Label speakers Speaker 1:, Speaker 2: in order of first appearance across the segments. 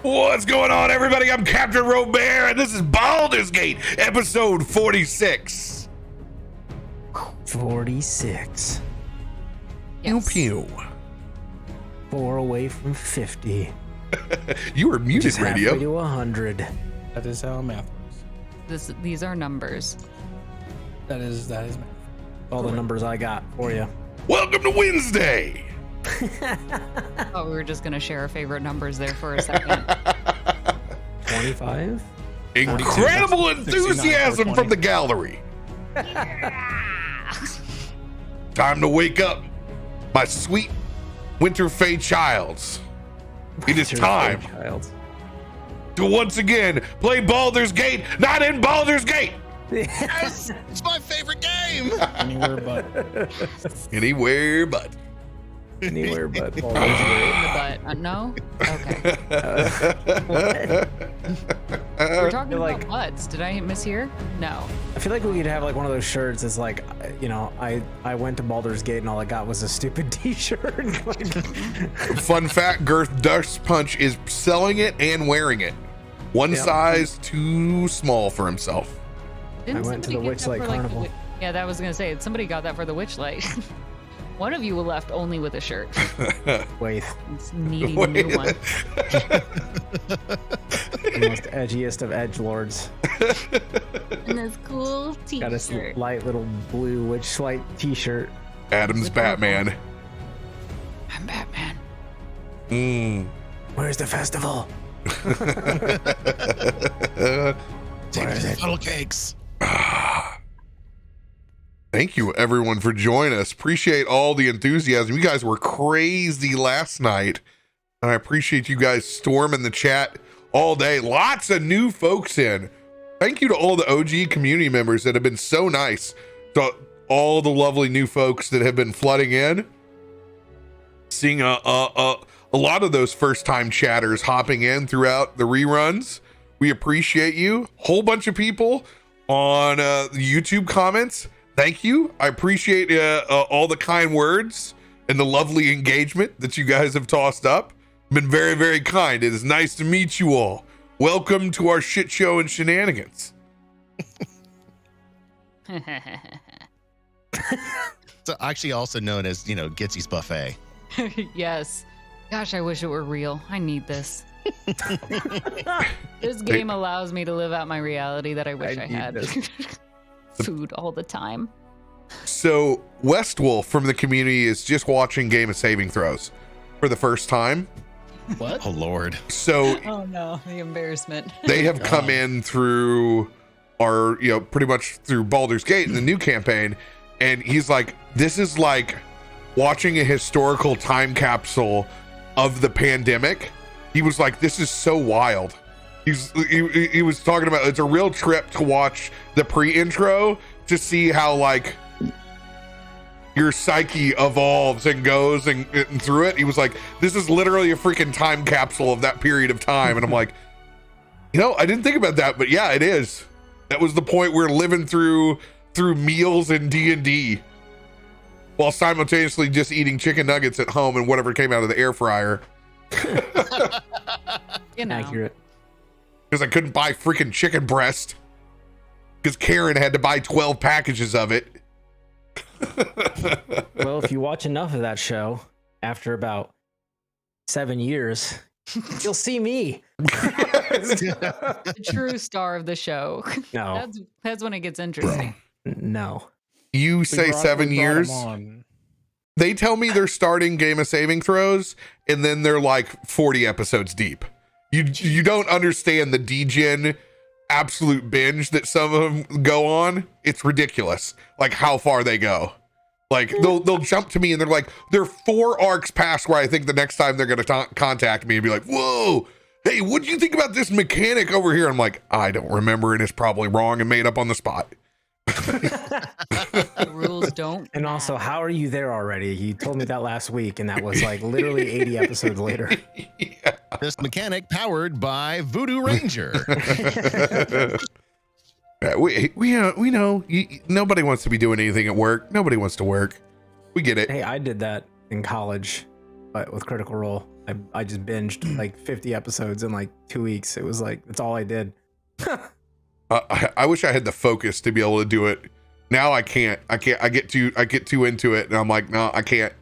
Speaker 1: What's going on, everybody? I'm CaptainRoBear, and this is Baldur's Gate, episode 46.
Speaker 2: 46.
Speaker 3: Yes.
Speaker 1: Pew pew.
Speaker 2: 4 away from 50.
Speaker 1: You were muted,
Speaker 2: Just halfway
Speaker 1: radio.
Speaker 2: to 100.
Speaker 4: That is how math works.
Speaker 3: These are numbers.
Speaker 4: That is math.
Speaker 2: All the numbers I got for you.
Speaker 1: Welcome to Wednesday.
Speaker 3: Oh, we were just gonna share our favorite numbers there for a second.
Speaker 2: 25?
Speaker 1: Incredible
Speaker 4: 69,
Speaker 1: enthusiasm from the gallery. Time to wake up, my sweet winter fey childs. It is time
Speaker 2: Child.
Speaker 1: to once again play Baldur's Gate, not in Baldur's Gate.
Speaker 5: Yes, it's my favorite game.
Speaker 4: Anywhere but.
Speaker 1: Anywhere but.
Speaker 2: Anywhere but
Speaker 3: In
Speaker 2: Baldur's Gate.
Speaker 3: the butt. No? Okay. We're talking
Speaker 2: like-
Speaker 3: about butts. Did I mishear? No.
Speaker 2: I feel like we could have like one of those shirts. It's like, you know, I went to Baldur's Gate and all I got was a stupid T-shirt.
Speaker 1: Fun fact, Girth Dust Punch is selling it and wearing it. One
Speaker 2: Yep.
Speaker 1: size too small for himself.
Speaker 3: Didn't
Speaker 2: I went to
Speaker 3: somebody
Speaker 2: the
Speaker 3: get that
Speaker 2: Witchlight
Speaker 3: for, like, the
Speaker 2: Carnival.
Speaker 3: yeah, that was gonna say. Somebody got that for the Witchlight. One of you left only with a shirt.
Speaker 2: Wait,
Speaker 3: It's needing a new one.
Speaker 2: the most edgiest of edgelords.
Speaker 3: And this cool
Speaker 2: Got a
Speaker 3: T-shirt.
Speaker 2: light little blue Witchlight T-shirt.
Speaker 1: Adam's Batman.
Speaker 3: I'm Batman.
Speaker 2: Where's the festival?
Speaker 5: Take me to the funnel cakes.
Speaker 1: Thank you, everyone, for joining us. Appreciate all the enthusiasm. You guys were crazy last night. And I appreciate you guys storming the chat all day. Lots of new folks in. Thank you to all the OG community members that have been so nice. To all the lovely new folks that have been flooding in. Seeing a lot of those first-time chatters hopping in throughout the reruns. We appreciate you. Whole bunch of people on the YouTube comments. Thank you. I appreciate all the kind words and the lovely engagement that you guys have tossed up. Been very, very kind. It is nice to meet you all. Welcome to our shit show and shenanigans.
Speaker 5: So actually also known as, Gitzi's Buffet.
Speaker 3: Yes. Gosh, I wish it were real. I need this. This game allows me to live out my reality that I wish I
Speaker 2: need
Speaker 3: had.
Speaker 2: this.
Speaker 3: Food all the time.
Speaker 1: So Westwolf from the community is just watching Game of Saving Throws for the first time.
Speaker 4: What?
Speaker 5: Oh Lord.
Speaker 1: So
Speaker 3: Oh no, the embarrassment.
Speaker 1: they have come in through our, pretty much through Baldur's Gate in the new campaign. And he's like, this is like watching a historical time capsule of the pandemic. He was like, this is so wild. He was talking about, it's a real trip to watch the pre-intro to see how like your psyche evolves and goes and through it. He was like, this is literally a freaking time capsule of that period of time. And I'm like, I didn't think about that, but yeah, it is. That was the point we're living through meals and D&D while simultaneously just eating chicken nuggets at home and whatever came out of the air fryer.
Speaker 2: Accurate.
Speaker 1: Because I couldn't buy freaking chicken breast because Karen had to buy 12 packages of it.
Speaker 2: Well, if you watch enough of that show, after about 7 years, you'll see me.
Speaker 3: The true star of the show.
Speaker 2: No,
Speaker 3: That's when it gets interesting.
Speaker 2: no.
Speaker 1: You
Speaker 4: We
Speaker 1: say
Speaker 4: brought-
Speaker 1: 7
Speaker 4: we brought
Speaker 1: years.
Speaker 4: him on.
Speaker 1: They tell me they're starting Game of Saving Throws and then they're like 40 episodes deep. You don't understand the degen absolute binge that some of them go on. It's ridiculous. Like how far they go. Like they'll jump to me and they're like, they're 4 arcs past where I think the next time they're going to contact me and be like, whoa, hey, what do you think about this mechanic over here? I'm like, I don't remember and it's probably wrong and made up on the spot.
Speaker 3: The rules don't.
Speaker 2: And also, how are you there already? You told me that last week, and that was like literally 80 episodes later.
Speaker 5: This mechanic powered by Voodoo Ranger.
Speaker 1: Yeah, we know nobody wants to be doing anything at work. Nobody wants to work. We get it.
Speaker 2: Hey, I did that in college, but with Critical Role. I just binged like 50 episodes in like 2 weeks. It was like, that's all I did.
Speaker 1: I wish I had the focus to be able to do it. Now I can't. I get too into it, and I'm like, no, I can't.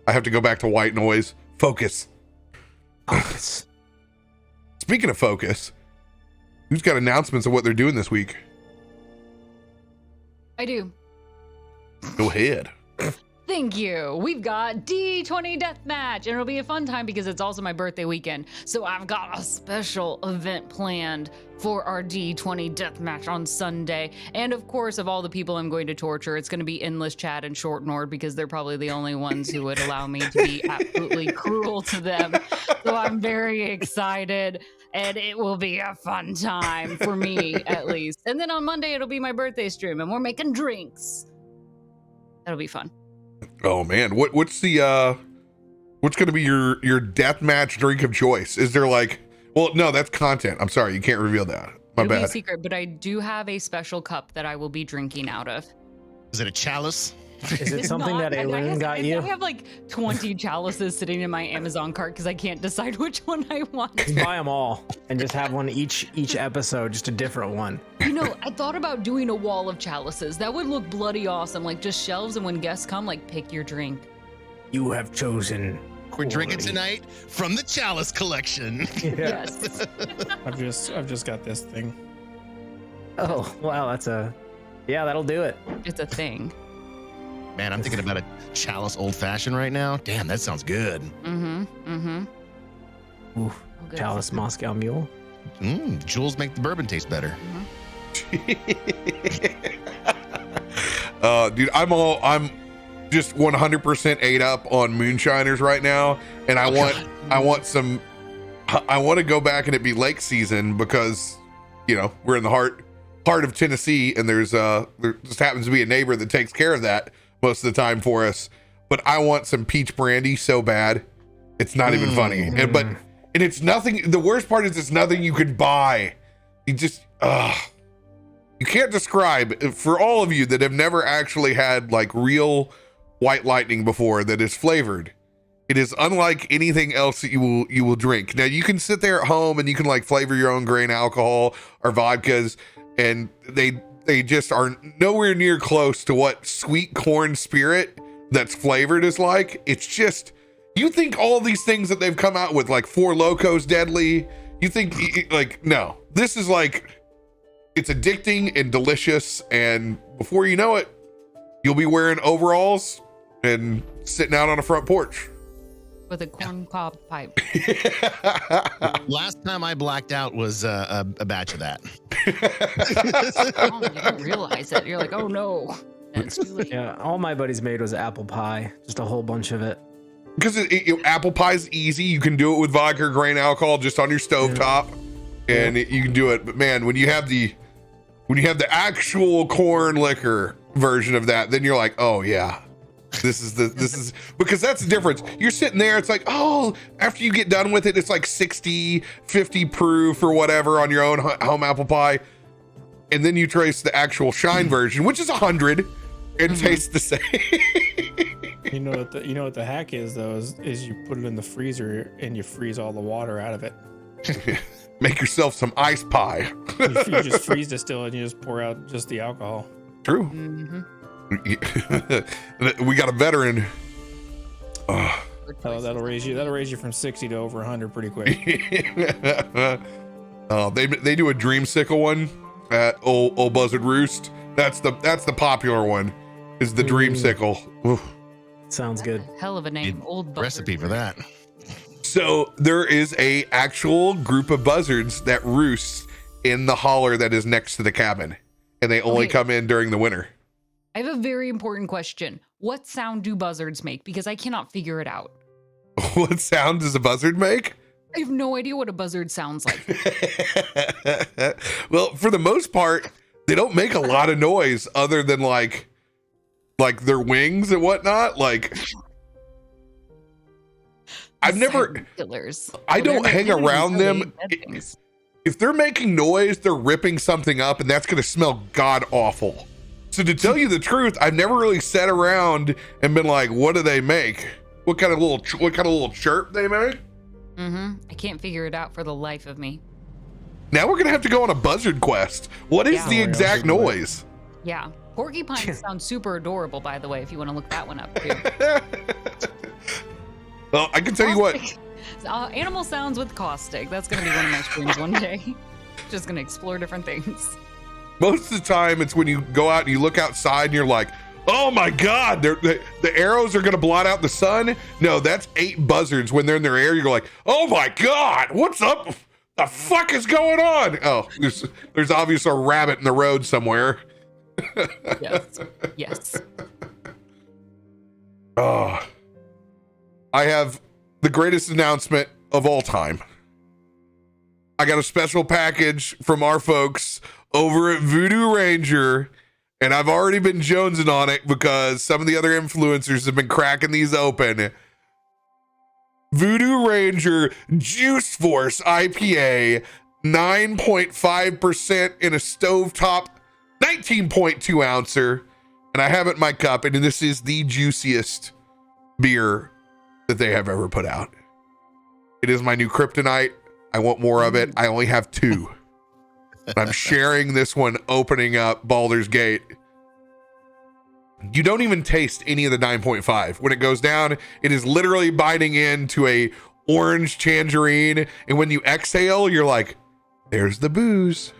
Speaker 1: I have to go back to white noise. Focus. Speaking of focus, who's got announcements of what they're doing this week?
Speaker 3: I do.
Speaker 1: Go ahead.
Speaker 3: Thank you. We've got D20 Deathmatch, and it'll be a fun time because it's also my birthday weekend. So I've got a special event planned for our D20 Deathmatch on Sunday. And of course, of all the people I'm going to torture, it's going to be Endless Chat and Short Nord because they're probably the only ones who would allow me to be absolutely cruel to them. So I'm very excited, and it will be a fun time for me, at least. And then on Monday, it'll be my birthday stream, and we're making drinks. That'll be fun.
Speaker 1: Oh man, what's gonna be your deathmatch drink of choice? Is there like, well, no, that's content. I'm sorry, you can't reveal that. My
Speaker 3: It'll
Speaker 1: bad.
Speaker 3: be a secret, but I do have a special cup that I will be drinking out of.
Speaker 5: Is it a chalice?
Speaker 2: Is it
Speaker 3: It's
Speaker 2: something
Speaker 3: not-
Speaker 2: that Aelun got
Speaker 3: I
Speaker 2: you?
Speaker 3: have like 20 chalices sitting in my Amazon cart because I can't decide which one I want.
Speaker 2: Just buy them all and just have one each episode, just a different one.
Speaker 3: You know, I thought about doing a wall of chalices. That would look bloody awesome, like just shelves, and when guests come, like pick your drink.
Speaker 2: You have chosen.
Speaker 5: We're drinking
Speaker 2: poorly.
Speaker 5: tonight from the chalice collection.
Speaker 2: Yeah.
Speaker 3: Yes.
Speaker 4: I've just got this thing.
Speaker 2: Oh wow, that'll do it.
Speaker 3: It's a thing.
Speaker 5: Man, I'm thinking about a chalice old fashioned right now. Damn, that sounds good.
Speaker 2: Ooh,
Speaker 3: Oh, good.
Speaker 2: Chalice Moscow Mule.
Speaker 5: Jewels make the bourbon taste better.
Speaker 1: Dude, I'm just 100% ate up on moonshiners right now, and I want to go back and it be lake season because, you know, we're in the heart of Tennessee, and there just happens to be a neighbor that takes care of that most of the time for us. But I want some peach brandy so bad, it's not even funny. And it's nothing. The worst part is it's nothing you could buy. You just you can't describe, for all of you that have never actually had like real white lightning before that is flavored. It is unlike anything else that you will drink. Now you can sit there at home and you can like flavor your own grain alcohol or vodkas, and they just are nowhere near close to what sweet corn spirit that's flavored is like. It's just, you think all these things that they've come out with, like Four Locos Deadly, you think like, no, this is like, it's addicting and delicious, and before you know it, you'll be wearing overalls and sitting out on a front porch
Speaker 3: With a corn cob pipe.
Speaker 5: Last time I blacked out was a batch of that.
Speaker 3: Oh, you don't realize it. You're like, oh no. That's too late.
Speaker 2: Yeah, all my buddies made was apple pie, just a whole bunch of it.
Speaker 1: because apple pie is easy. You can do it with vodka or grain alcohol just on your stovetop, and you can do it. But man, when you have the actual corn liquor version of that, then you're like, oh yeah, this is because that's the difference. You're sitting there, it's like, oh, after you get done with it, it's like 60, 50 proof or whatever on your own home apple pie, and then you trace the actual shine version, which is 100, and tastes the same.
Speaker 4: You know what the hack is though is you put it in the freezer and you freeze all the water out of it.
Speaker 1: Make yourself some ice pie.
Speaker 4: You just freeze distill and you just pour out just the alcohol.
Speaker 1: True.
Speaker 3: Mm-hmm.
Speaker 1: We got a veteran.
Speaker 4: Oh, that'll raise you from 60 to over 100 pretty quick.
Speaker 1: They do a dreamsicle one at old Buzzard Roost. That's the popular one, is the dreamsicle. Oof.
Speaker 2: Sounds good.
Speaker 3: Hell of a name. Old Buzzard.
Speaker 5: Recipe for that.
Speaker 1: So there is a actual group of buzzards that roost in the holler that is next to the cabin, and they only
Speaker 3: Okay.
Speaker 1: come in during the winter.
Speaker 3: I have a very important question. What sound do buzzards make? Because I cannot figure it out.
Speaker 1: What sound does a buzzard make?
Speaker 3: I have no idea what a buzzard sounds like.
Speaker 1: Well, for the most part, they don't make a lot of noise other than like their wings and whatnot. Like, I've never,
Speaker 3: Killers.
Speaker 1: I don't
Speaker 3: They're
Speaker 1: hang
Speaker 3: not
Speaker 1: around
Speaker 3: really
Speaker 1: them.
Speaker 3: dead things.
Speaker 1: If they're making noise, they're ripping something up, and that's going to smell god awful. So to tell you the truth, I've never really sat around and been like, what do they make? What kind of little chirp they make?
Speaker 3: I can't figure it out for the life of me.
Speaker 1: Now we're gonna have to go on a Buzzard quest. What is the exact noise?
Speaker 3: Yeah. Porcupine sounds super adorable, by the way, if you want to look that one up too.
Speaker 1: Well, I can tell you what.
Speaker 3: Animal sounds with Caustic. That's going to be one of my streams one day. Just going to explore different things.
Speaker 1: Most of the time, it's when you go out and you look outside and you're like, oh my God, the arrows are going to blot out the sun. No, that's 8 buzzards. When they're in their air, you're like, oh my God, what's up? The fuck is going on? Oh, there's obviously a rabbit in the road somewhere.
Speaker 3: Yes.
Speaker 1: Oh, I have the greatest announcement of all time. I got a special package from our folks over at Voodoo Ranger, and I've already been jonesing on it because some of the other influencers have been cracking these open. Voodoo Ranger Juice Force IPA, 9.5% in a stovetop 19.2 ouncer, and I have it in my cup, and this is the juiciest beer that they have ever put out. It is my new kryptonite. I want more of it. I only have 2. I'm sharing this one, opening up Baldur's Gate. You don't even taste any of the 9.5. When it goes down, it is literally biting into a orange tangerine, and when you exhale, you're like, there's the booze.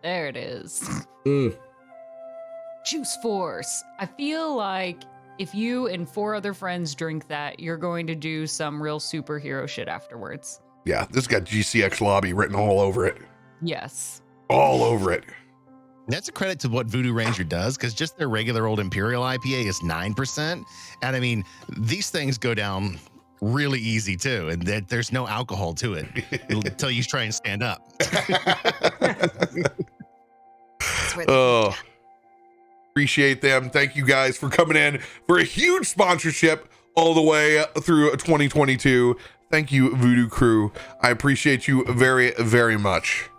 Speaker 3: There it is. Juice Force. I feel like if you and 4 other friends drink that, you're going to do some real superhero shit afterwards.
Speaker 1: Yeah, this got GCX Lobby written all over it.
Speaker 3: Yes.
Speaker 1: All over it.
Speaker 5: That's a credit to what Voodoo Ranger does, because just their regular old Imperial IPA is 9%. And I mean, these things go down really easy too, and there's no alcohol to it until you try and stand up.
Speaker 1: Oh, appreciate them. Thank you guys for coming in for a huge sponsorship all the way through 2022. Thank you, Voodoo Crew. I appreciate you very, very much.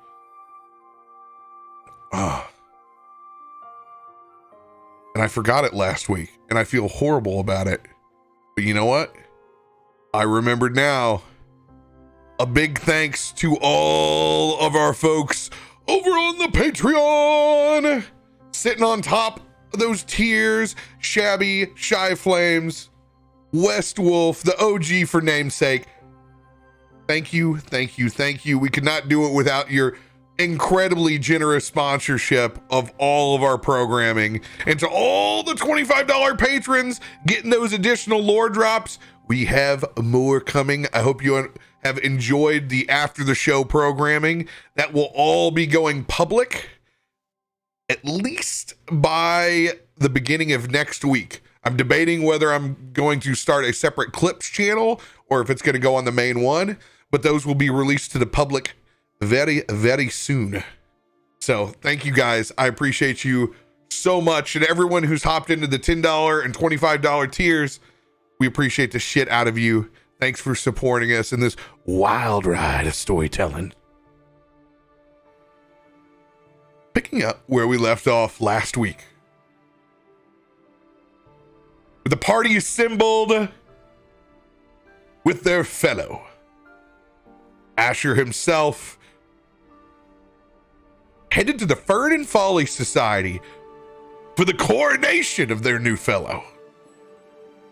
Speaker 1: Oh. And I forgot it last week, and I feel horrible about it. But you know what? I remembered now. A big thanks to all of our folks over on the Patreon, sitting on top of those tiers. Shabby, Shy Flames, West Wolf, the OG for namesake. Thank you, thank you, thank you. We could not do it without your incredibly generous sponsorship of all of our programming. And to all the $25 patrons getting those additional lore drops, we have more coming. I hope you have enjoyed the after the show programming. That will all be going public at least by the beginning of next week. I'm debating whether I'm going to start a separate clips channel or if it's going to go on the main one, but those will be released to the public very, very soon. So thank you guys. I appreciate you so much. And everyone who's hopped into the $10 and $25 tiers, we appreciate the shit out of you. Thanks for supporting us in this wild ride of storytelling. Picking up where we left off last week, with the party assembled with their fellow. Asher himself headed to the Fern and Folly Society for the coronation of their new fellow.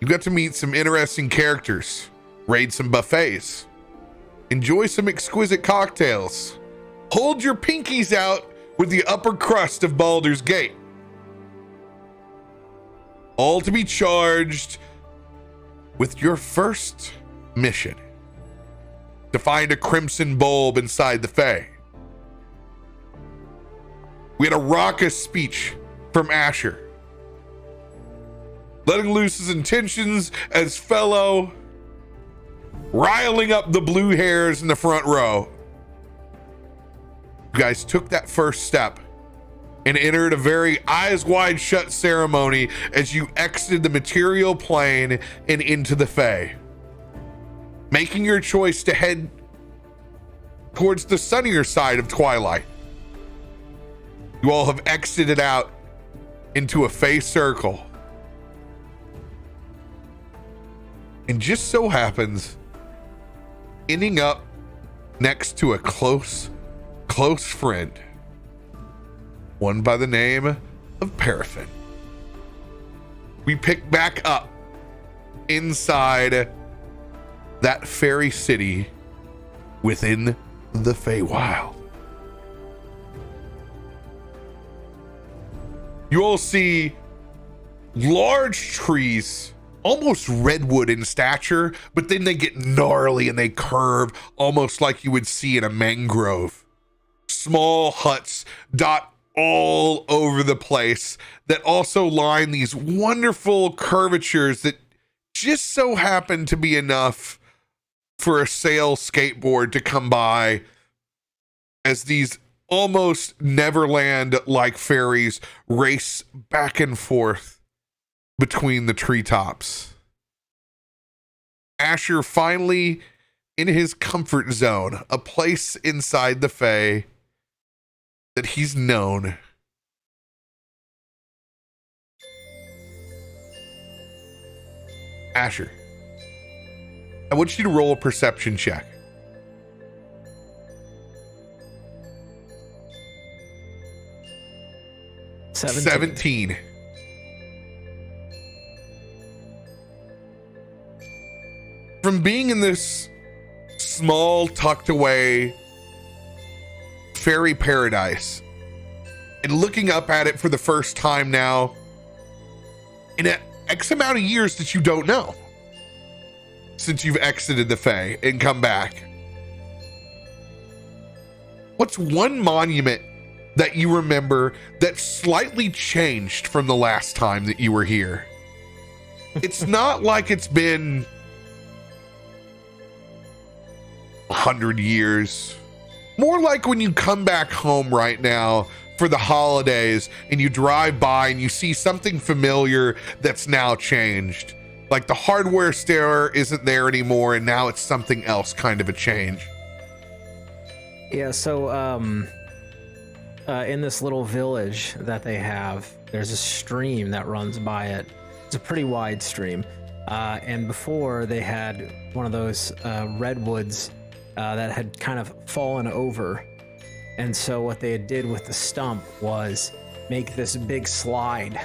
Speaker 1: You got to meet some interesting characters, raid some buffets, enjoy some exquisite cocktails, hold your pinkies out with the upper crust of Baldur's Gate. All to be charged with your first mission: to find a crimson bulb inside the Fae. We had a raucous speech from Asher, letting loose his intentions as fellow, riling up the blue hairs in the front row. You guys took that first step and entered a very eyes wide shut ceremony as you exited the material plane and into the Fae, making your choice to head towards the sunnier side of Twilight. You all have exited out into a Fae circle. And just so happens ending up next to a close friend, one by the name of Periwind. We pick back up inside that fairy city within the Feywild. You all see large trees, almost redwood in stature, but then they get gnarly and they curve almost like you would see in a mangrove. Small huts dot all over the place that also line these wonderful curvatures that just so happen to be enough for a sail skateboard to come by as these almost Neverland-like fairies race back and forth between the treetops. Asher finally in his comfort zone, a place inside the Fae that he's known. Asher, I want you to roll a perception check. Seventeen. From being in this small, tucked away fairy paradise and looking up at it for the first time now in an X amount of years that you don't know, since you've exited the Fae and come back, what's one monument that you remember that slightly changed from the last time that you were here? It's not like it's been 100 years. More like when you come back home right now for the holidays and you drive by and you see something familiar that's now changed. Like the hardware store isn't there anymore and now it's something else, kind of a change.
Speaker 2: Yeah, so in this little village that they have, there's a stream that runs by it. It's a pretty wide stream. And before they had one of those redwoods that had kind of fallen over. And so what they did with the stump was make this big slide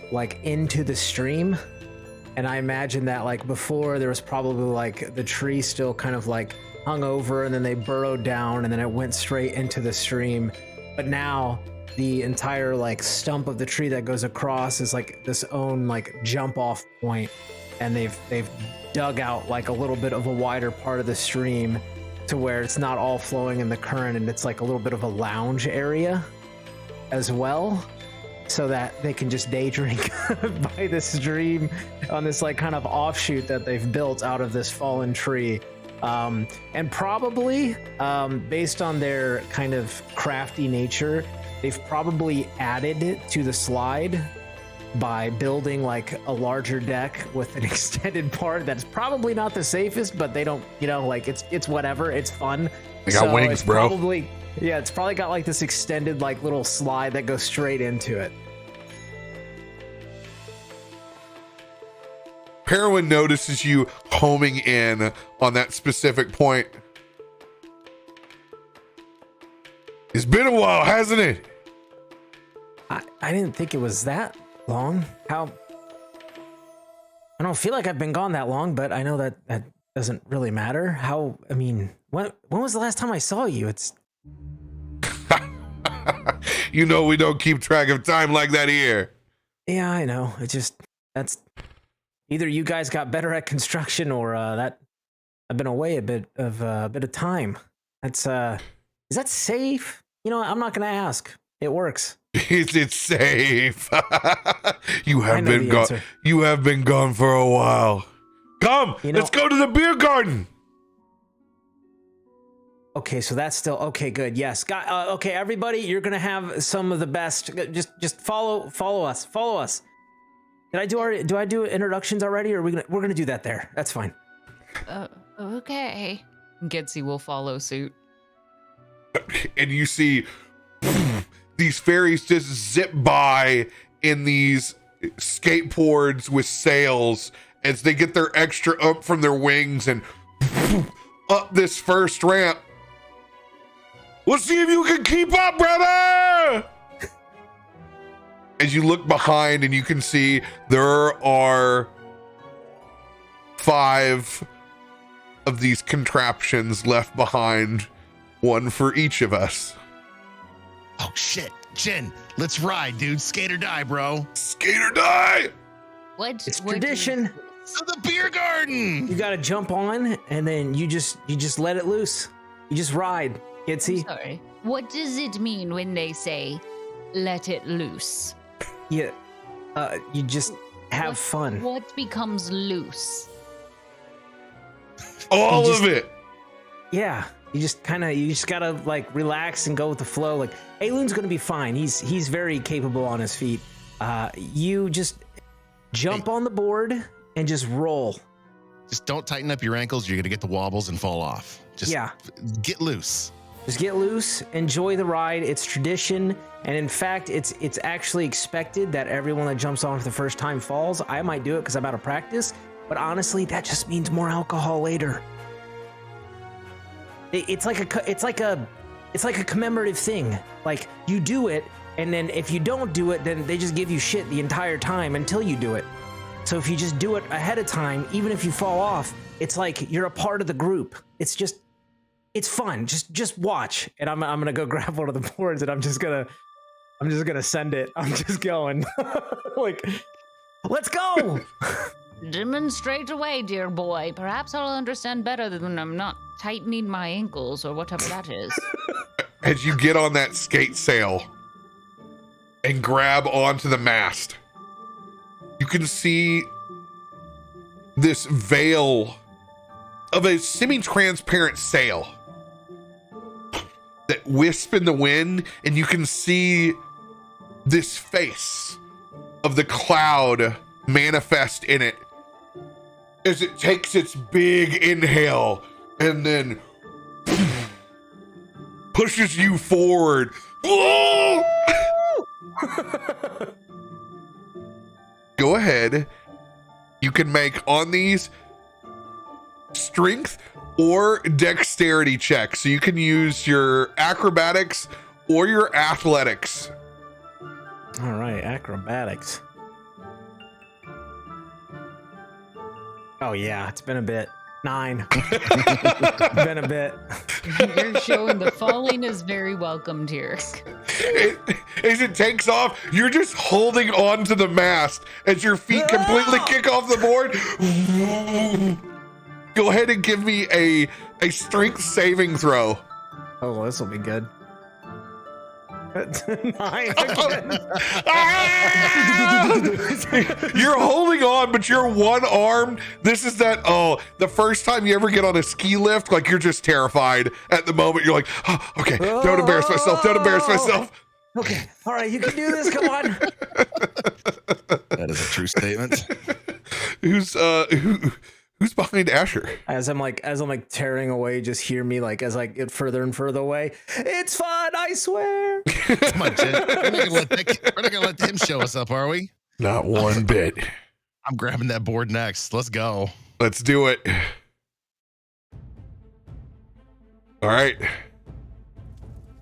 Speaker 2: like into the stream. And I imagine that like before there was probably like the tree still kind of like hung over and then they burrowed down and then it went straight into the stream. But now the entire like stump of the tree that goes across is like this own like jump off point. And they've dug out like a little bit of a wider part of the stream to where it's not all flowing in the current and it's like a little bit of a lounge area as well, so that they can just day drink by the stream on this like kind of offshoot that they've built out of this fallen tree. And probably based on their kind of crafty nature, they've probably added it to the slide by building like a larger deck with an extended part that's probably not the safest, but they don't, you know, like it's whatever, it's fun.
Speaker 1: They got wings, bro.
Speaker 2: It's probably got like this extended like little slide that goes straight into it.
Speaker 1: Periwind notices you homing in on that specific point. It's been a while, hasn't it?
Speaker 2: I didn't think it was that long. How? I don't feel like I've been gone that long, but I know that doesn't really matter. How? I mean, when was the last time I saw you? It's.
Speaker 1: You know we don't keep track of time like that here.
Speaker 2: Yeah, I know. It just that's either you guys got better at construction or that I've been away a bit of time. That's is that safe? You know, I'm not gonna ask. It works.
Speaker 1: Is it safe? You have been gone. You have been gone for a while. Come, let's go to the beer garden.
Speaker 2: Okay, so that's still okay. Good. Yes. Okay, everybody, you're gonna have some of the best. Just follow us. Follow us. Do I do introductions already, or we're gonna do that there? That's fine.
Speaker 3: Okay. Gitzi will follow suit.
Speaker 1: And you see these fairies just zip by in these skateboards with sails as they get their extra up from their wings and up this first ramp. Let's see if you can keep up, brother. As you look behind and you can see there are 5 of these contraptions left behind, one for each of us.
Speaker 5: Oh shit, Jen, let's ride, dude. Skate or die, bro.
Speaker 1: Skate or die.
Speaker 2: It's tradition.
Speaker 5: To the beer garden.
Speaker 2: You gotta jump on, and then you just let it loose. You just ride, Gitzi.
Speaker 3: Sorry. What does it mean when they say, "Let it loose"?
Speaker 2: Yeah, you just have fun.
Speaker 3: What becomes loose?
Speaker 1: All of it.
Speaker 2: Yeah, you just gotta like relax and go with the flow. Like Aelun's gonna be fine. He's very capable on his feet. You just jump on the board and just roll.
Speaker 5: Just don't tighten up your ankles. You're gonna get the wobbles and fall off. Just get loose.
Speaker 2: Just get loose, enjoy the ride. It's tradition, and in fact, it's actually expected that everyone that jumps on for the first time falls. I might do it because I'm out of practice, but honestly, that just means more alcohol later. It's like a commemorative thing. Like you do it, and then if you don't do it, then they just give you shit the entire time until you do it. So if you just do it ahead of time, even if you fall off, it's like you're a part of the group. It's fun. Just watch. And I'm gonna go grab one of the boards, and I'm just gonna send it. I'm just going. Like, let's go.
Speaker 3: Demonstrate away, dear boy. Perhaps I'll understand better than I'm not tightening my ankles or whatever that is.
Speaker 1: As you get on that skate sail and grab onto the mast, you can see this veil of a semi-transparent sail that wisp in the wind, and you can see this face of the cloud manifest in it as it takes its big inhale and then pushes you forward. Go ahead. You can make on these strength or dexterity checks. So you can use your acrobatics or your athletics.
Speaker 2: All right, acrobatics. Oh yeah, it's been a bit. 9. Been a bit.
Speaker 3: You're showing the falling is very welcomed here.
Speaker 1: As it takes off, you're just holding on to the mast as your feet completely kick off the board. Go ahead and give me a strength saving throw.
Speaker 2: Oh, this will be good. 9 again.
Speaker 1: You're holding on, but you're one-armed. This is the first time you ever get on a ski lift, like you're just terrified at the moment. You're like, oh, okay, don't embarrass myself.
Speaker 2: Okay, all right, you can do this. Come on.
Speaker 5: That is a true statement.
Speaker 1: Who's behind Asher?
Speaker 2: As I'm tearing away, just hear me as I get further and further away. It's fun, I swear.
Speaker 5: Come on, Jen. We're not gonna let him show us up, are we?
Speaker 1: Not one bit.
Speaker 5: I'm grabbing that board next. Let's go.
Speaker 1: Let's do it. All right.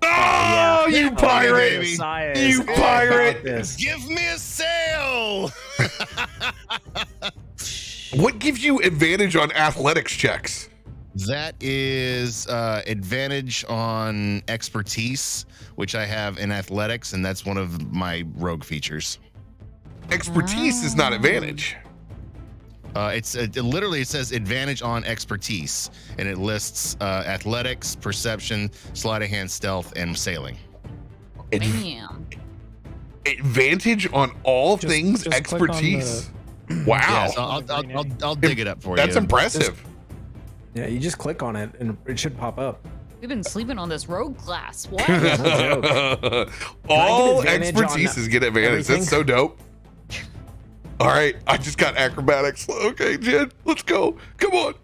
Speaker 1: Oh, you pirate! You pirate!
Speaker 5: Give me a sail.
Speaker 1: What gives you advantage on athletics checks?
Speaker 5: That is advantage on expertise, which I have in athletics, and that's one of my rogue features.
Speaker 1: Expertise is not advantage.
Speaker 5: It says advantage on expertise, and it lists athletics, perception, sleight of hand, stealth, and sailing.
Speaker 3: Bam.
Speaker 1: Advantage on all things expertise. Wow.
Speaker 5: Yeah, so I'll dig it up for you.
Speaker 1: That's impressive.
Speaker 2: Yeah, you just click on it and it should pop up.
Speaker 3: We've been sleeping on this rogue class. What?
Speaker 1: All expertises get advantage.
Speaker 2: Everything?
Speaker 1: That's so dope. All right, I just got acrobatics. Okay, Jen, let's go. Come on.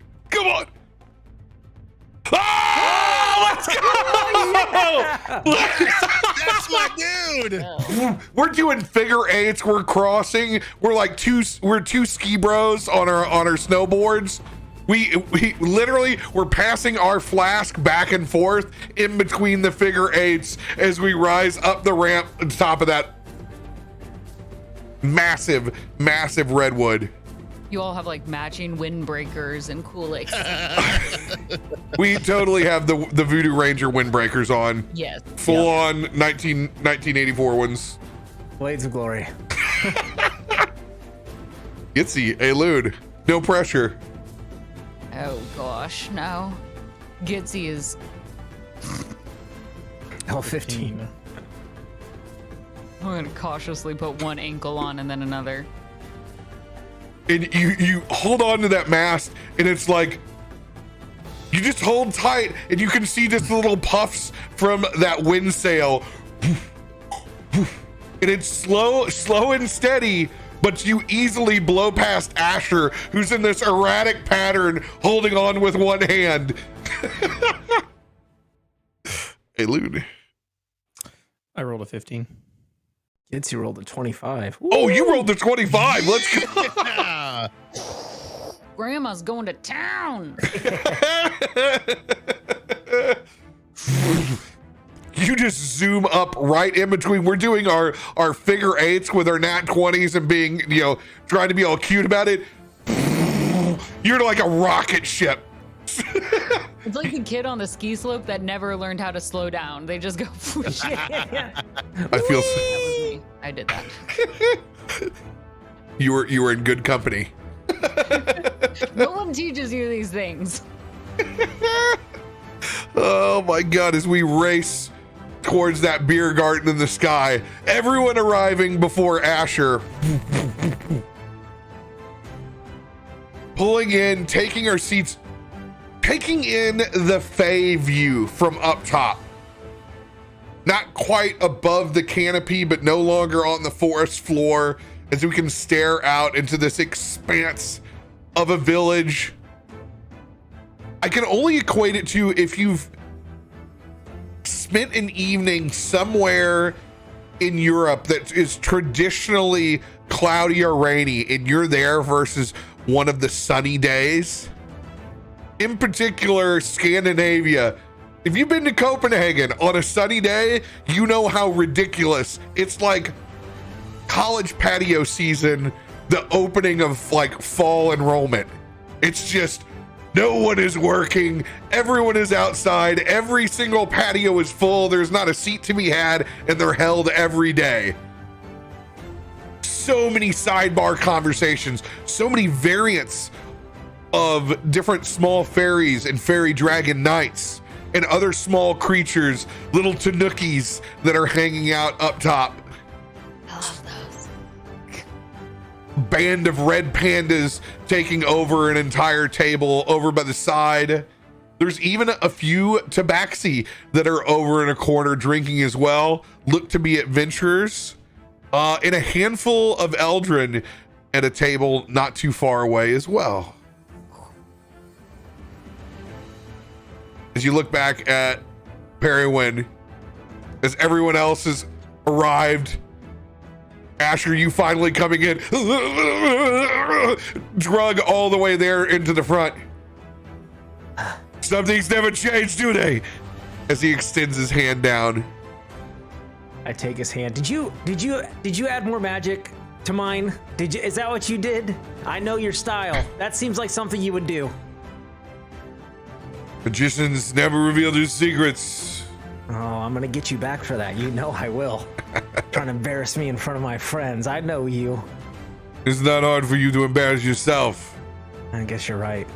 Speaker 1: Ah, let's go.
Speaker 5: That's my dude.
Speaker 1: We're doing figure eights. We're crossing. We're two ski bros on our snowboards, We literally were passing our flask back and forth in between the figure eights as we rise up the ramp on top of that massive redwood.
Speaker 3: You all have like matching windbreakers and cool like.
Speaker 1: We totally have the Voodoo Ranger windbreakers on.
Speaker 3: Yes.
Speaker 1: Full on 1984 ones.
Speaker 2: Blades of Glory.
Speaker 1: Gitzi, Aelun, no pressure.
Speaker 3: Oh gosh, no. Gitzi is.
Speaker 2: L15.
Speaker 3: I'm gonna cautiously put one ankle on and then another.
Speaker 1: And you hold on to that mast, and it's like you just hold tight, and you can see just little puffs from that wind sail, and it's slow and steady, but you easily blow past Asher, who's in this erratic pattern, holding on with one hand. Hey, Loon.
Speaker 4: I rolled a 15.
Speaker 2: Gitzi rolled a 25.
Speaker 1: Oh, you rolled the 25. Let's go.
Speaker 5: Yeah.
Speaker 3: Grandma's going to town.
Speaker 1: You just zoom up right in between. We're doing our figure eights with our nat 20s and being, trying to be all cute about it. You're like a rocket ship.
Speaker 3: It's like the kid on the ski slope that never learned how to slow down. They just go.
Speaker 1: I feel
Speaker 3: That was me. I did that.
Speaker 1: you were in good company.
Speaker 3: No one teaches you these things.
Speaker 1: Oh my God, as we race towards that beer garden in the sky, everyone arriving before Asher. Pulling in, taking our seats, taking in the Fey view from up top. Not quite above the canopy, but no longer on the forest floor, as we can stare out into this expanse of a village. I can only equate it to if you've spent an evening somewhere in Europe that is traditionally cloudy or rainy, and you're there versus one of the sunny days. In particular, Scandinavia. If you've been to Copenhagen on a sunny day, you know how ridiculous. It's like college patio season, the opening of like fall enrollment. It's just no one is working. Everyone is outside. Every single patio is full. There's not a seat to be had, and they're held every day. So many sidebar conversations, so many variants of different small fairies and fairy dragon knights and other small creatures, little tanukis that are hanging out up top.
Speaker 3: I love those.
Speaker 1: Band of red pandas taking over an entire table over by the side. There's even a few tabaxi that are over in a corner drinking as well. Look to be adventurers. And a handful of Eldrin at a table not too far away as well. As you look back at Periwind, as everyone else has arrived, Asher, you finally coming in, drug all the way there into the front. Some things never change, do they? As he extends his hand down.
Speaker 2: I take his hand. Did you add more magic to mine? Is that what you did? I know your style. That seems like something you would do.
Speaker 1: Magicians never reveal their secrets.
Speaker 2: Oh, I'm gonna get you back for that. You know I will. Trying to embarrass me in front of my friends. I know you.
Speaker 1: It's not hard for you to embarrass yourself.
Speaker 2: I guess you're right.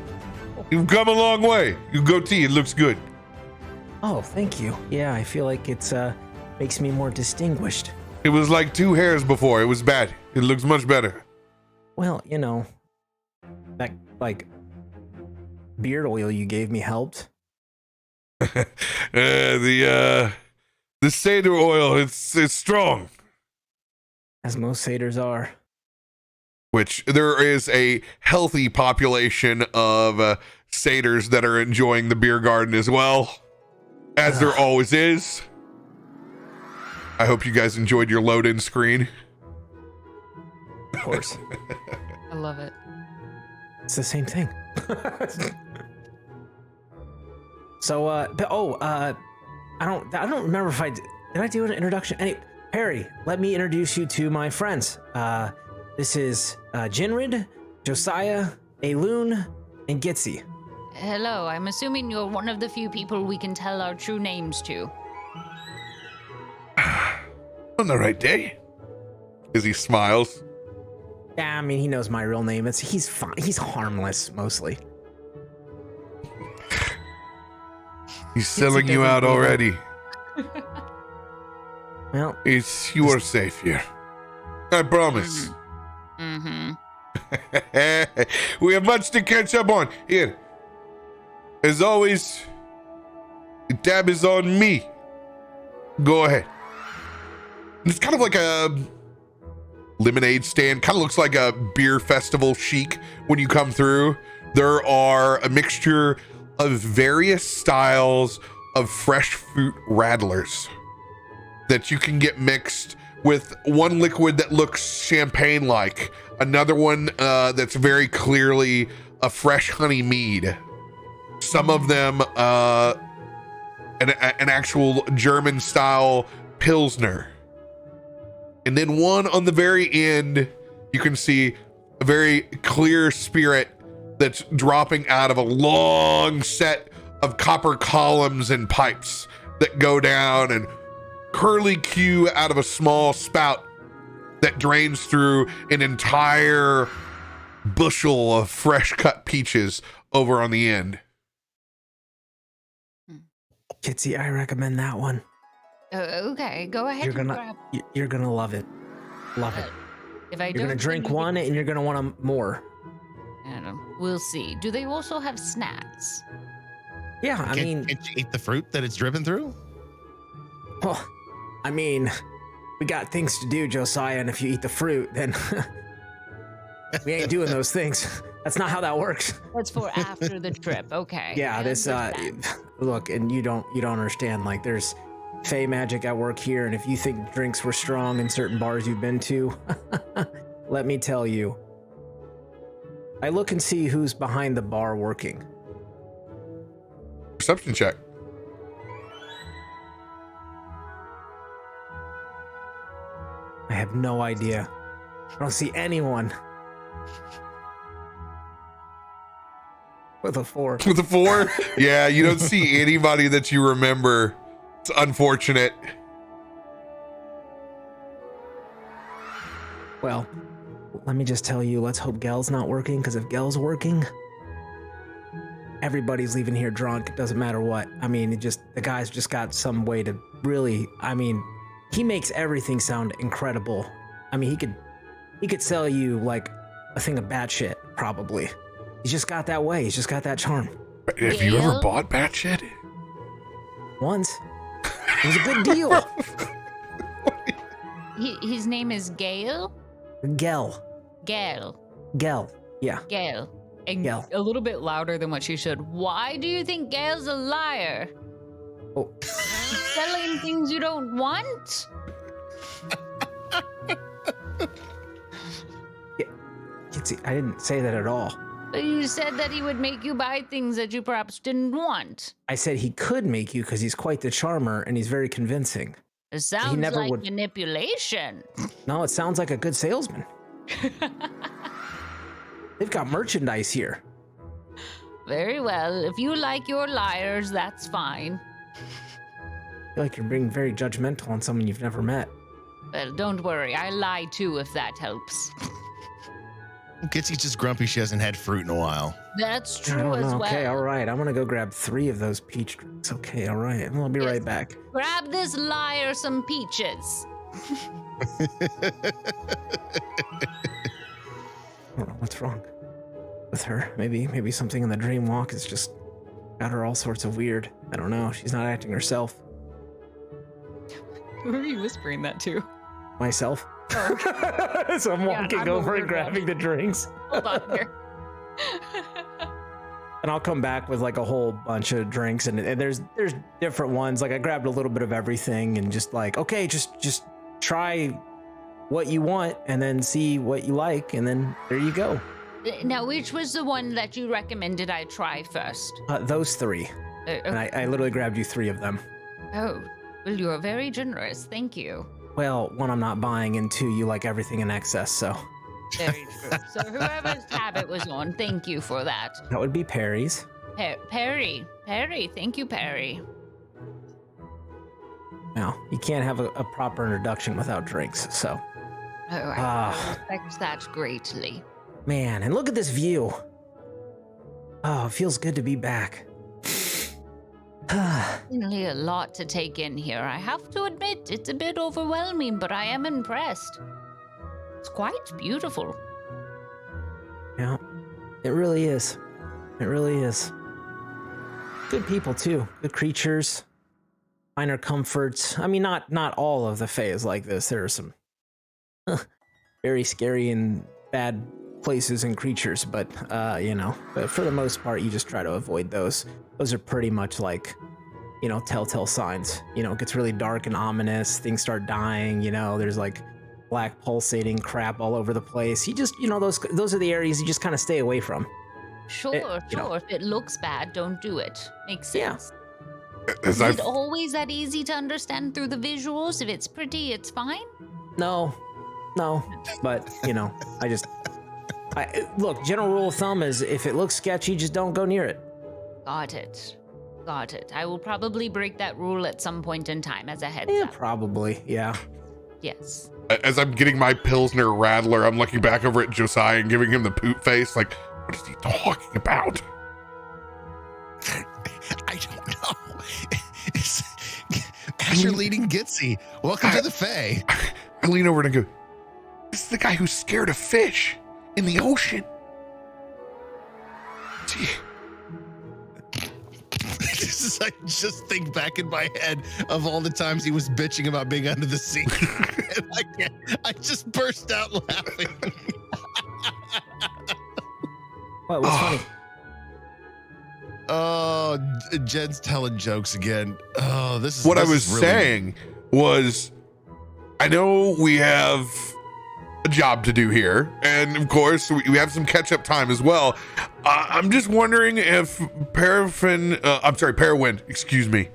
Speaker 1: You've come a long way. Your goatee, it looks good.
Speaker 2: Oh, thank you. Yeah, I feel like it's makes me more distinguished.
Speaker 1: It was like 2 hairs before. It was bad. It looks much better.
Speaker 2: Well, that like beard oil you gave me helped.
Speaker 1: The satyr oil, it's strong.
Speaker 2: As most satyrs are.
Speaker 1: Which there is a healthy population of satyrs that are enjoying the beer garden as well, as there always is. I hope you guys enjoyed your load-in screen.
Speaker 2: Of course.
Speaker 3: I love it.
Speaker 2: It's the same thing. So, I don't remember if did I do an introduction? Perry, let me introduce you to my friends. This is Jinrid, Josiah, Aelun, and Gitzi.
Speaker 3: Hello, I'm assuming you're one of the few people we can tell our true names to.
Speaker 1: On the right day. As he smiles.
Speaker 2: Yeah, I mean, he knows my real name. He's fine. He's harmless, mostly.
Speaker 1: He's selling you out already.
Speaker 2: Well,
Speaker 1: You are safe here. I promise.
Speaker 3: Mm-hmm.
Speaker 1: We have much to catch up on. Here. As always, the tab is on me. Go ahead. It's kind of like a lemonade stand. Kind of looks like a beer festival chic when you come through. There are a mixture of various styles of fresh fruit rattlers that you can get mixed with one liquid that looks champagne-like, another one that's very clearly a fresh honey mead. Some of them an actual German-style Pilsner. And then one on the very end, you can see a very clear spirit that's dropping out of a long set of copper columns and pipes that go down and curly Q out of a small spout that drains through an entire bushel of fresh cut peaches over on the end.
Speaker 2: Gitzi, I recommend that one.
Speaker 3: Okay, go ahead.
Speaker 2: You're gonna love it. Love it.
Speaker 3: If I
Speaker 2: You're gonna drink one and you're gonna want more.
Speaker 3: We'll see. Do they also have snacks?
Speaker 2: Yeah, I mean,
Speaker 5: can't you eat the fruit that it's driven through?
Speaker 2: well, I mean, we got things to do, Josiah, and if you eat the fruit, then we ain't doing those things. That's not how that works.
Speaker 3: That's for after the trip. Okay.
Speaker 2: Yeah, look, and you don't understand. Like, there's Fey magic at work here, and if you think drinks were strong in certain bars you've been to, let me tell you. I look and see who's behind the bar working.
Speaker 1: Perception check.
Speaker 2: I have no idea. I don't see anyone. With a 4.
Speaker 1: With a 4? Yeah, you don't see anybody that you remember. It's unfortunate.
Speaker 2: Well, let me just tell you, let's hope Gel's not working, because if Gel's working, everybody's leaving here drunk. It doesn't matter what. I mean, the guy's just got some way to really, I mean, he makes everything sound incredible. I mean, he could sell you like a thing of bat shit, probably. He's just got that way. He's just got that charm.
Speaker 1: Have you ever bought bat shit?
Speaker 2: Once. It was a good deal.
Speaker 3: His name is Gale?
Speaker 2: Gel.
Speaker 3: Gale.
Speaker 2: Gel. Yeah.
Speaker 3: Gale. And
Speaker 2: Gale.
Speaker 3: a little bit louder than what she should. Why do you think Gale's a liar?
Speaker 2: Oh.
Speaker 3: He's selling things you don't want?
Speaker 2: Gitzi, I didn't say that at all.
Speaker 3: But you said that he would make you buy things that you perhaps didn't want.
Speaker 2: I said he could make you because he's quite the charmer and he's very convincing.
Speaker 3: It sounds like manipulation.
Speaker 2: No, it sounds like a good salesman. They've got merchandise here.
Speaker 3: Very well. If you like your liars, that's fine.
Speaker 2: I feel like you're being very judgmental on someone you've never met.
Speaker 3: Well, don't worry. I lie too, if that helps.
Speaker 5: Gitzi's just grumpy she hasn't had fruit in a while.
Speaker 3: That's
Speaker 2: I
Speaker 3: true
Speaker 2: don't
Speaker 3: as
Speaker 2: know.
Speaker 3: well.
Speaker 2: Okay, all right. I'm going to go grab 3 of those peach drinks. Okay, all right. I'll be right back.
Speaker 3: Grab this liar some peaches.
Speaker 2: I don't know what's wrong with her. Maybe something in the dream walk has just got her all sorts of weird. I don't know. She's not acting herself.
Speaker 3: Who are you whispering that to?
Speaker 2: Myself. Oh. So I'm walking over and grabbing the drinks.
Speaker 3: Hold on here.
Speaker 2: And I'll come back with like a whole bunch of drinks, and there's different ones. Like I grabbed a little bit of everything, and just like, okay, just try what you want, and then see what you like, and then there you go.
Speaker 3: Now, which was the one that you recommended I try first?
Speaker 2: Those 3. And I literally grabbed you 3 of them.
Speaker 3: Oh, well, you're very generous. Thank you.
Speaker 2: Well, 1, I'm not buying, and 2, you like everything in excess, so.
Speaker 3: Very true. So whoever's tab it was on, thank you for that.
Speaker 2: That would be Perry's.
Speaker 3: Perry, thank you, Perry.
Speaker 2: Now, you can't have a proper introduction without drinks, so.
Speaker 3: Oh, I respect that greatly.
Speaker 2: Man, and look at this view. Oh, it feels good to be back.
Speaker 3: Certainly a lot to take in here. I have to admit, it's a bit overwhelming, but I am impressed. It's quite beautiful.
Speaker 2: Yeah, it really is. It really is. Good people, too. Good creatures. Minor comforts. I mean, not all of the Fae is like this. There are some very scary and bad places and creatures, but but for the most part, you just try to avoid those. Those are pretty much like, telltale signs. It gets really dark and ominous. Things start dying. There's like black pulsating crap all over the place. You just, those are the areas you just kind of stay away from.
Speaker 3: Sure. If it looks bad, don't do it. Makes sense.
Speaker 1: Yeah.
Speaker 3: Is it always that easy to understand through the visuals? If it's pretty, it's fine?
Speaker 2: No, but look, general rule of thumb is if it looks sketchy, just don't go near it.
Speaker 3: Got it. I will probably break that rule at some point in time as a heads up.
Speaker 2: Probably, yeah.
Speaker 3: Yes.
Speaker 1: As I'm getting my Pilsner Rattler, I'm looking back over at Josiah and giving him the poop face. Like, what is he talking about?
Speaker 5: I don't know. Asher leading Gitzi. Welcome to the Fae.
Speaker 1: I lean over and I go, this is the guy who's scared of fish in the ocean. Gee.
Speaker 5: I just think back in my head of all the times he was bitching about being under the sea. And I just burst out laughing.
Speaker 2: What was funny?
Speaker 5: Oh, Jed's telling jokes again. Oh, this is
Speaker 1: what
Speaker 5: this
Speaker 1: I was
Speaker 5: is really...
Speaker 1: saying was, I know we have a job to do here, and of course we have some catch-up time as well. I'm just wondering if Periwind, excuse me,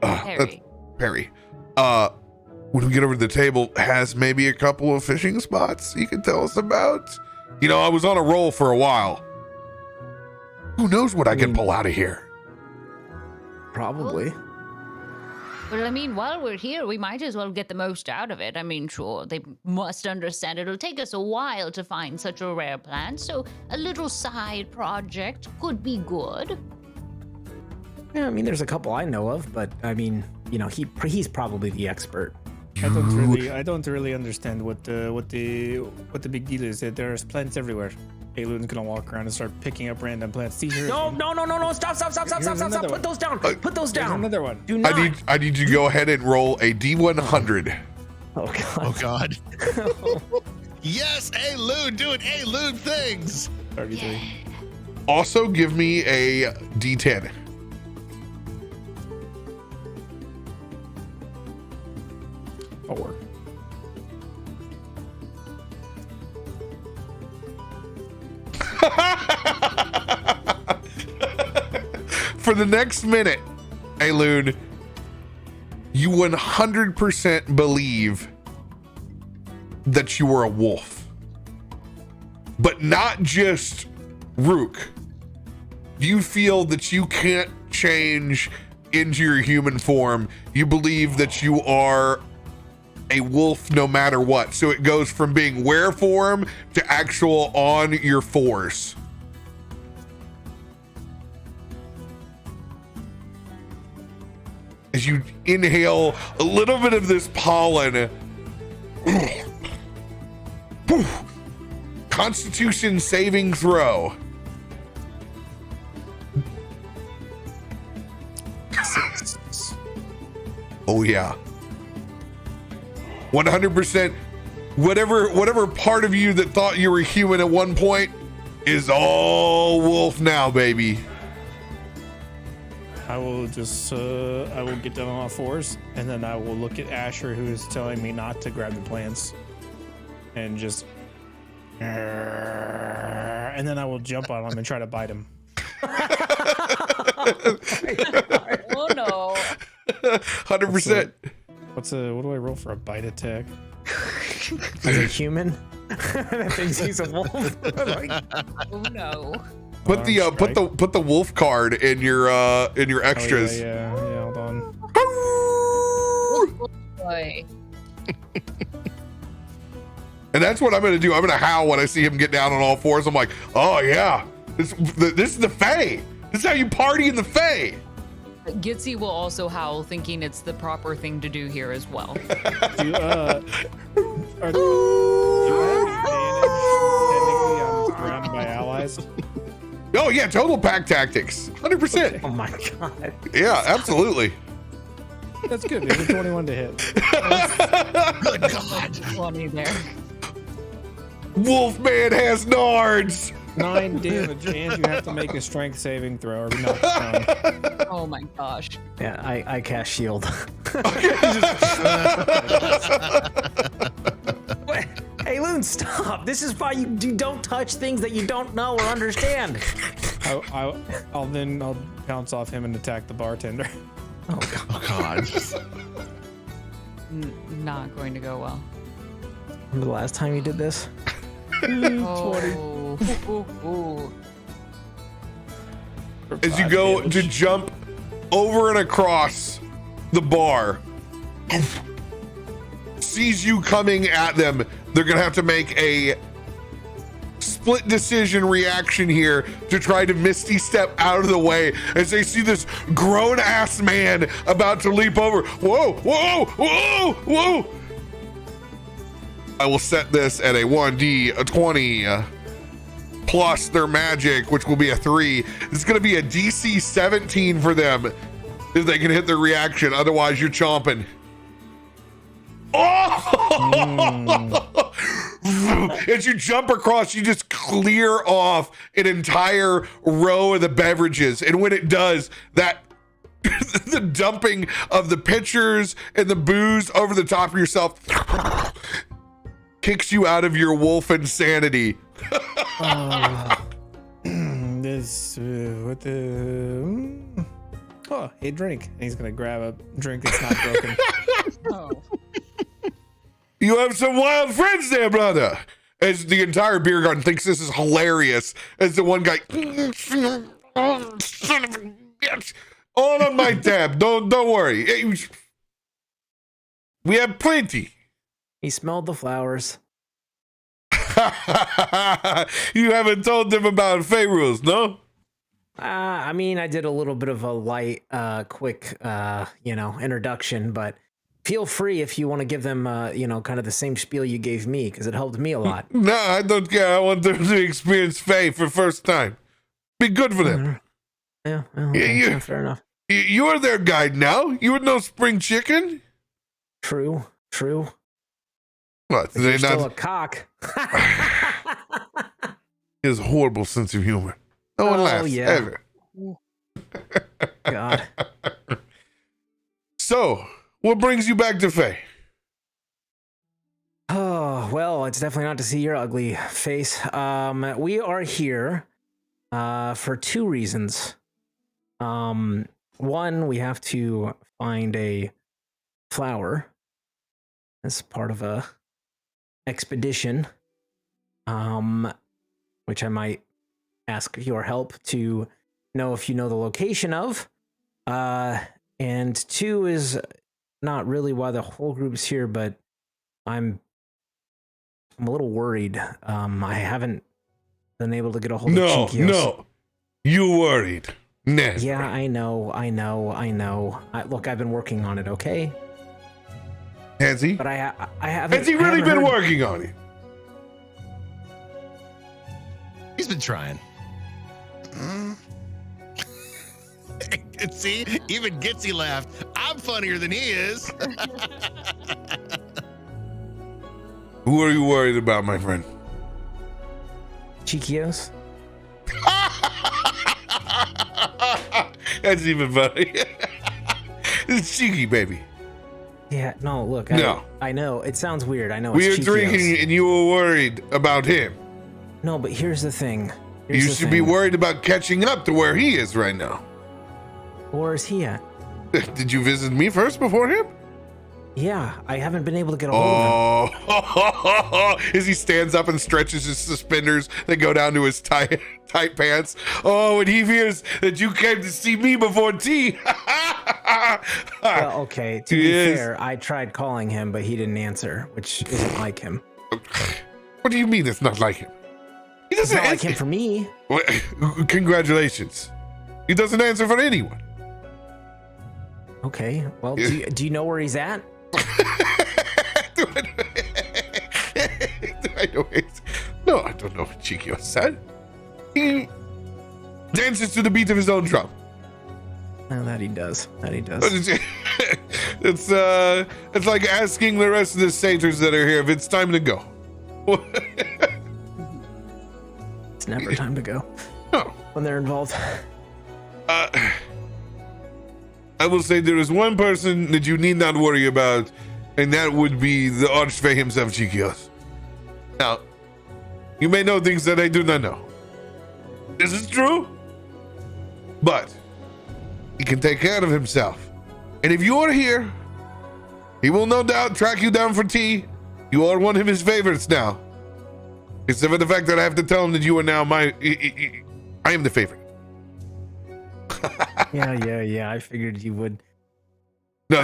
Speaker 1: Perry, when we get over to the table, has maybe a couple of fishing spots you can tell us about. I was on a roll for a while. Who knows what I can pull out of here?
Speaker 2: Probably.
Speaker 3: Well, I mean, while we're here, we might as well get the most out of it. I mean, sure, they must understand it'll take us a while to find such a rare plant, so a little side project could be good.
Speaker 2: Yeah, I mean, there's a couple I know of, but I mean, he's probably the expert.
Speaker 4: I don't really understand what the big deal is. That there's plants everywhere. Aelun's gonna walk around and start picking up random plants. See here.
Speaker 2: No! Stop! Put those down. Put those down.
Speaker 4: Another one.
Speaker 2: Do not.
Speaker 1: I need you to go ahead and roll a D100.
Speaker 2: Oh god.
Speaker 5: Oh god. Yes, Aelun doing Aelun things.
Speaker 4: 33.
Speaker 3: Yeah.
Speaker 1: Also, give me a D10.
Speaker 4: Four.
Speaker 1: For the next minute, Aelun, you 100% believe that you are a wolf. But not just Rook. You feel that you can't change into your human form. You believe that you are a wolf no matter what. So it goes from being were form to actual on your force. As you inhale a little bit of this pollen, Constitution saving throw. Oh yeah. 100%. Whatever part of you that thought you were human at one point is all wolf now, baby.
Speaker 4: I will just I will get down on all fours, and then I will look at Asher, who is telling me not to grab the plants, and just and then I will jump on him and try to bite him.
Speaker 3: Oh no.
Speaker 1: 100%.
Speaker 4: What do I roll for a bite attack?
Speaker 2: As a human that thinks he's a wolf. Like,
Speaker 3: Oh no.
Speaker 1: Put the wolf card in your extras.
Speaker 4: Oh, yeah, hold on.
Speaker 3: Boy.
Speaker 1: And that's what I'm gonna do. I'm gonna howl when I see him get down on all fours. I'm like, oh yeah, this is the Fae. This is how you party in the Fae.
Speaker 3: Gitzi will also howl, thinking it's the proper thing to do here as well.
Speaker 4: Do you have technically I'm surrounded by allies?
Speaker 1: Oh yeah, total pack tactics, 100%.
Speaker 2: oh my god.
Speaker 1: Yeah, absolutely.
Speaker 4: That's good. There's a 21 to hit.
Speaker 5: Good God.
Speaker 3: 20 there.
Speaker 1: Wolfman has nards.
Speaker 4: 9 damage, and you have to make a strength saving throw or be knocked down.
Speaker 3: Oh my gosh.
Speaker 2: Yeah, I cast shield. Aelun, stop! This is why you don't touch things that you don't know or understand.
Speaker 4: I'll bounce off him and attack the bartender.
Speaker 2: Oh god.
Speaker 5: Oh God.
Speaker 3: Not going to go well.
Speaker 2: Remember the last time you did this?
Speaker 3: Oh. Ooh.
Speaker 1: As you go to jump over and across the bar, sees you coming at them, they're gonna have to make a split decision reaction here to try to misty step out of the way as they see this grown ass man about to leap over. Whoa, whoa, whoa, whoa. I will set this at a 1d20 plus their magic, which will be a 3. It's going to be a DC 17 for them if they can hit their reaction. Otherwise, you're chomping. Oh! As you jump across, you just clear off an entire row of the beverages. And when it does, that the dumping of the pitchers and the booze over the top of yourself kicks you out of your wolf insanity.
Speaker 4: Oh, hey, drink. And he's gonna grab a drink that's not broken.
Speaker 3: Oh.
Speaker 1: You have some wild friends there, brother. As the entire beer garden thinks this is hilarious. As the one guy, son of a bitch, all on my tab. Don't worry. We have plenty.
Speaker 2: He smelled the flowers.
Speaker 1: You haven't told them about Fey rules, no?
Speaker 2: I mean, I did a little bit of a light, quick, introduction, but feel free if you want to give them, kind of the same spiel you gave me, because it helped me a lot.
Speaker 1: No, I don't care. I want them to experience Fey for first time. Be good for them.
Speaker 2: Yeah, well, okay.
Speaker 1: Yeah.
Speaker 2: Fair enough.
Speaker 1: You're their guide now. You would know spring chicken.
Speaker 2: True.
Speaker 1: What?
Speaker 2: But you're still a cock.
Speaker 1: He has a horrible sense of humor. No one laughs ever.
Speaker 2: God.
Speaker 1: So, what brings you back to Faye?
Speaker 2: Oh, well, it's definitely not to see your ugly face. We are here for 2 reasons. One, we have to find a flower as part of a expedition, which I might ask your help to know if you know the location of. And 2 is not really why the whole group's here, but I'm a little worried. I haven't been able to get a hold of Chiquios.
Speaker 1: No, you worried. Nah.
Speaker 2: Yeah, I know. Look, I've been working on it, okay?
Speaker 1: Has he?
Speaker 2: But I haven't.
Speaker 1: Has he really been working on it?
Speaker 5: He's been trying. See, even Gitzi laughed. I'm funnier than he is.
Speaker 1: Who are you worried about, my friend?
Speaker 2: Chiquios?
Speaker 1: That's even funny. It's cheeky, baby.
Speaker 2: Yeah, no, look.
Speaker 1: No.
Speaker 2: I know. It sounds weird. I know
Speaker 1: We
Speaker 2: it's
Speaker 1: were
Speaker 2: Chiquios.
Speaker 1: drinking and you were worried about him.
Speaker 2: No, but here's the thing.
Speaker 1: You should be worried about catching up to where he is right now.
Speaker 2: Where is he at?
Speaker 1: Did you visit me first before him?
Speaker 2: Yeah, I haven't been able to get a hold of him.
Speaker 1: Oh, as he stands up and stretches his suspenders that go down to his tight pants. Oh, and he fears that you came to see me before tea.
Speaker 2: Well, okay, to be fair, I tried calling him, but he didn't answer, which isn't like him.
Speaker 1: What do you mean it's not like him? He
Speaker 2: It's
Speaker 1: doesn't
Speaker 2: not like
Speaker 1: answer.
Speaker 2: him for me.
Speaker 1: Well, congratulations. He doesn't answer for anyone.
Speaker 2: Okay, well, do you know where he's at?
Speaker 1: Do I know it? No, I don't know what Chikio said. He dances to the beat of his own drum.
Speaker 2: Oh, that he does. That he does.
Speaker 1: It's like asking the rest of the satyrs that are here if it's time to go.
Speaker 2: It's never time to go
Speaker 1: No.
Speaker 2: when they're involved.
Speaker 1: I will say there is one person that you need not worry about, and that would be the Archfey himself, Chikios. Now, you may know things that I do not know. This is true, but he can take care of himself. And if you are here, he will no doubt track you down for tea. You are one of his favorites now. Except for the fact that I have to tell him that you are now I am the favorite.
Speaker 2: Yeah. I figured you would.
Speaker 1: No,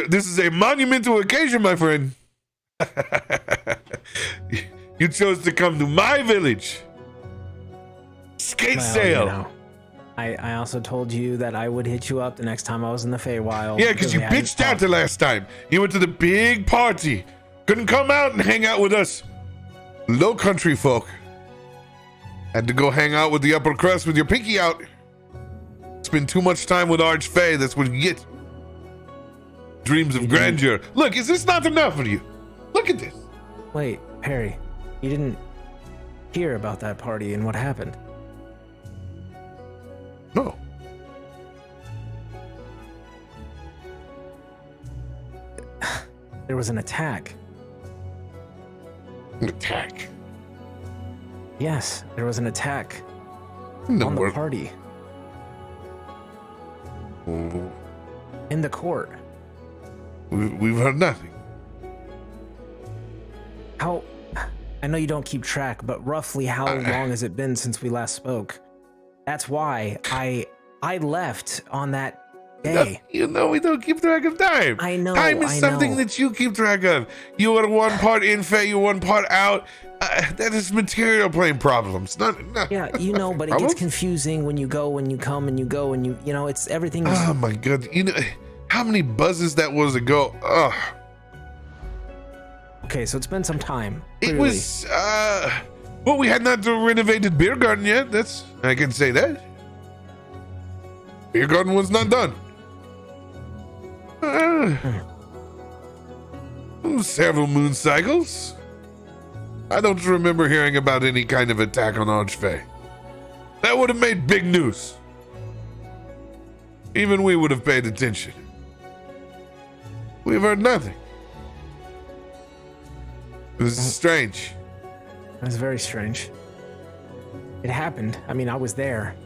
Speaker 1: this is a monumental occasion, my friend. You chose to come to my village. Skate
Speaker 2: Well,
Speaker 1: sail.
Speaker 2: you know, I also told you that I would hit you up the next time I was in the Feywild.
Speaker 1: Yeah, because you
Speaker 2: we hadn't
Speaker 1: bitched out
Speaker 2: talked.
Speaker 1: the last time. You went to the big party. Couldn't come out and hang out with us low country folk. Had to go hang out with the upper crust with your pinky out. Spend too much time with Archfey. That's what you get. Dreams of grandeur. Look, is this not enough for you? Look at this.
Speaker 2: Wait, Perry, you didn't hear about that party and what happened?
Speaker 1: No.
Speaker 2: There was an attack.
Speaker 1: An attack.
Speaker 2: Yes, there was an attack
Speaker 1: No
Speaker 2: on the
Speaker 1: more.
Speaker 2: party
Speaker 1: Oh,
Speaker 2: in the court.
Speaker 1: we've heard nothing.
Speaker 2: How? I know you don't keep track, but roughly how long has it been since we last spoke? That's why I left on that day.
Speaker 1: You know we don't keep track of time.
Speaker 2: I know.
Speaker 1: Time is
Speaker 2: I
Speaker 1: something
Speaker 2: know.
Speaker 1: that you keep track of. You are one part in Fey, you're one part out. That is material plane problems. Not
Speaker 2: Yeah, you know, but it
Speaker 1: Problems?
Speaker 2: gets confusing when you go, when you come, and you go, and you know, it's everything.
Speaker 1: Oh my god! You know how many buzzes that was ago? Ugh.
Speaker 2: Okay, so it's been some time.
Speaker 1: It
Speaker 2: Clearly.
Speaker 1: was. Well, we had not renovated beer garden yet. That's I can say that. Beer garden was not done. Several moon cycles. I don't remember hearing about any kind of attack on Archfey. That would have made big news. Even we would have paid attention. We've heard nothing. This is strange.
Speaker 2: It was very strange. It happened. I mean, I was there.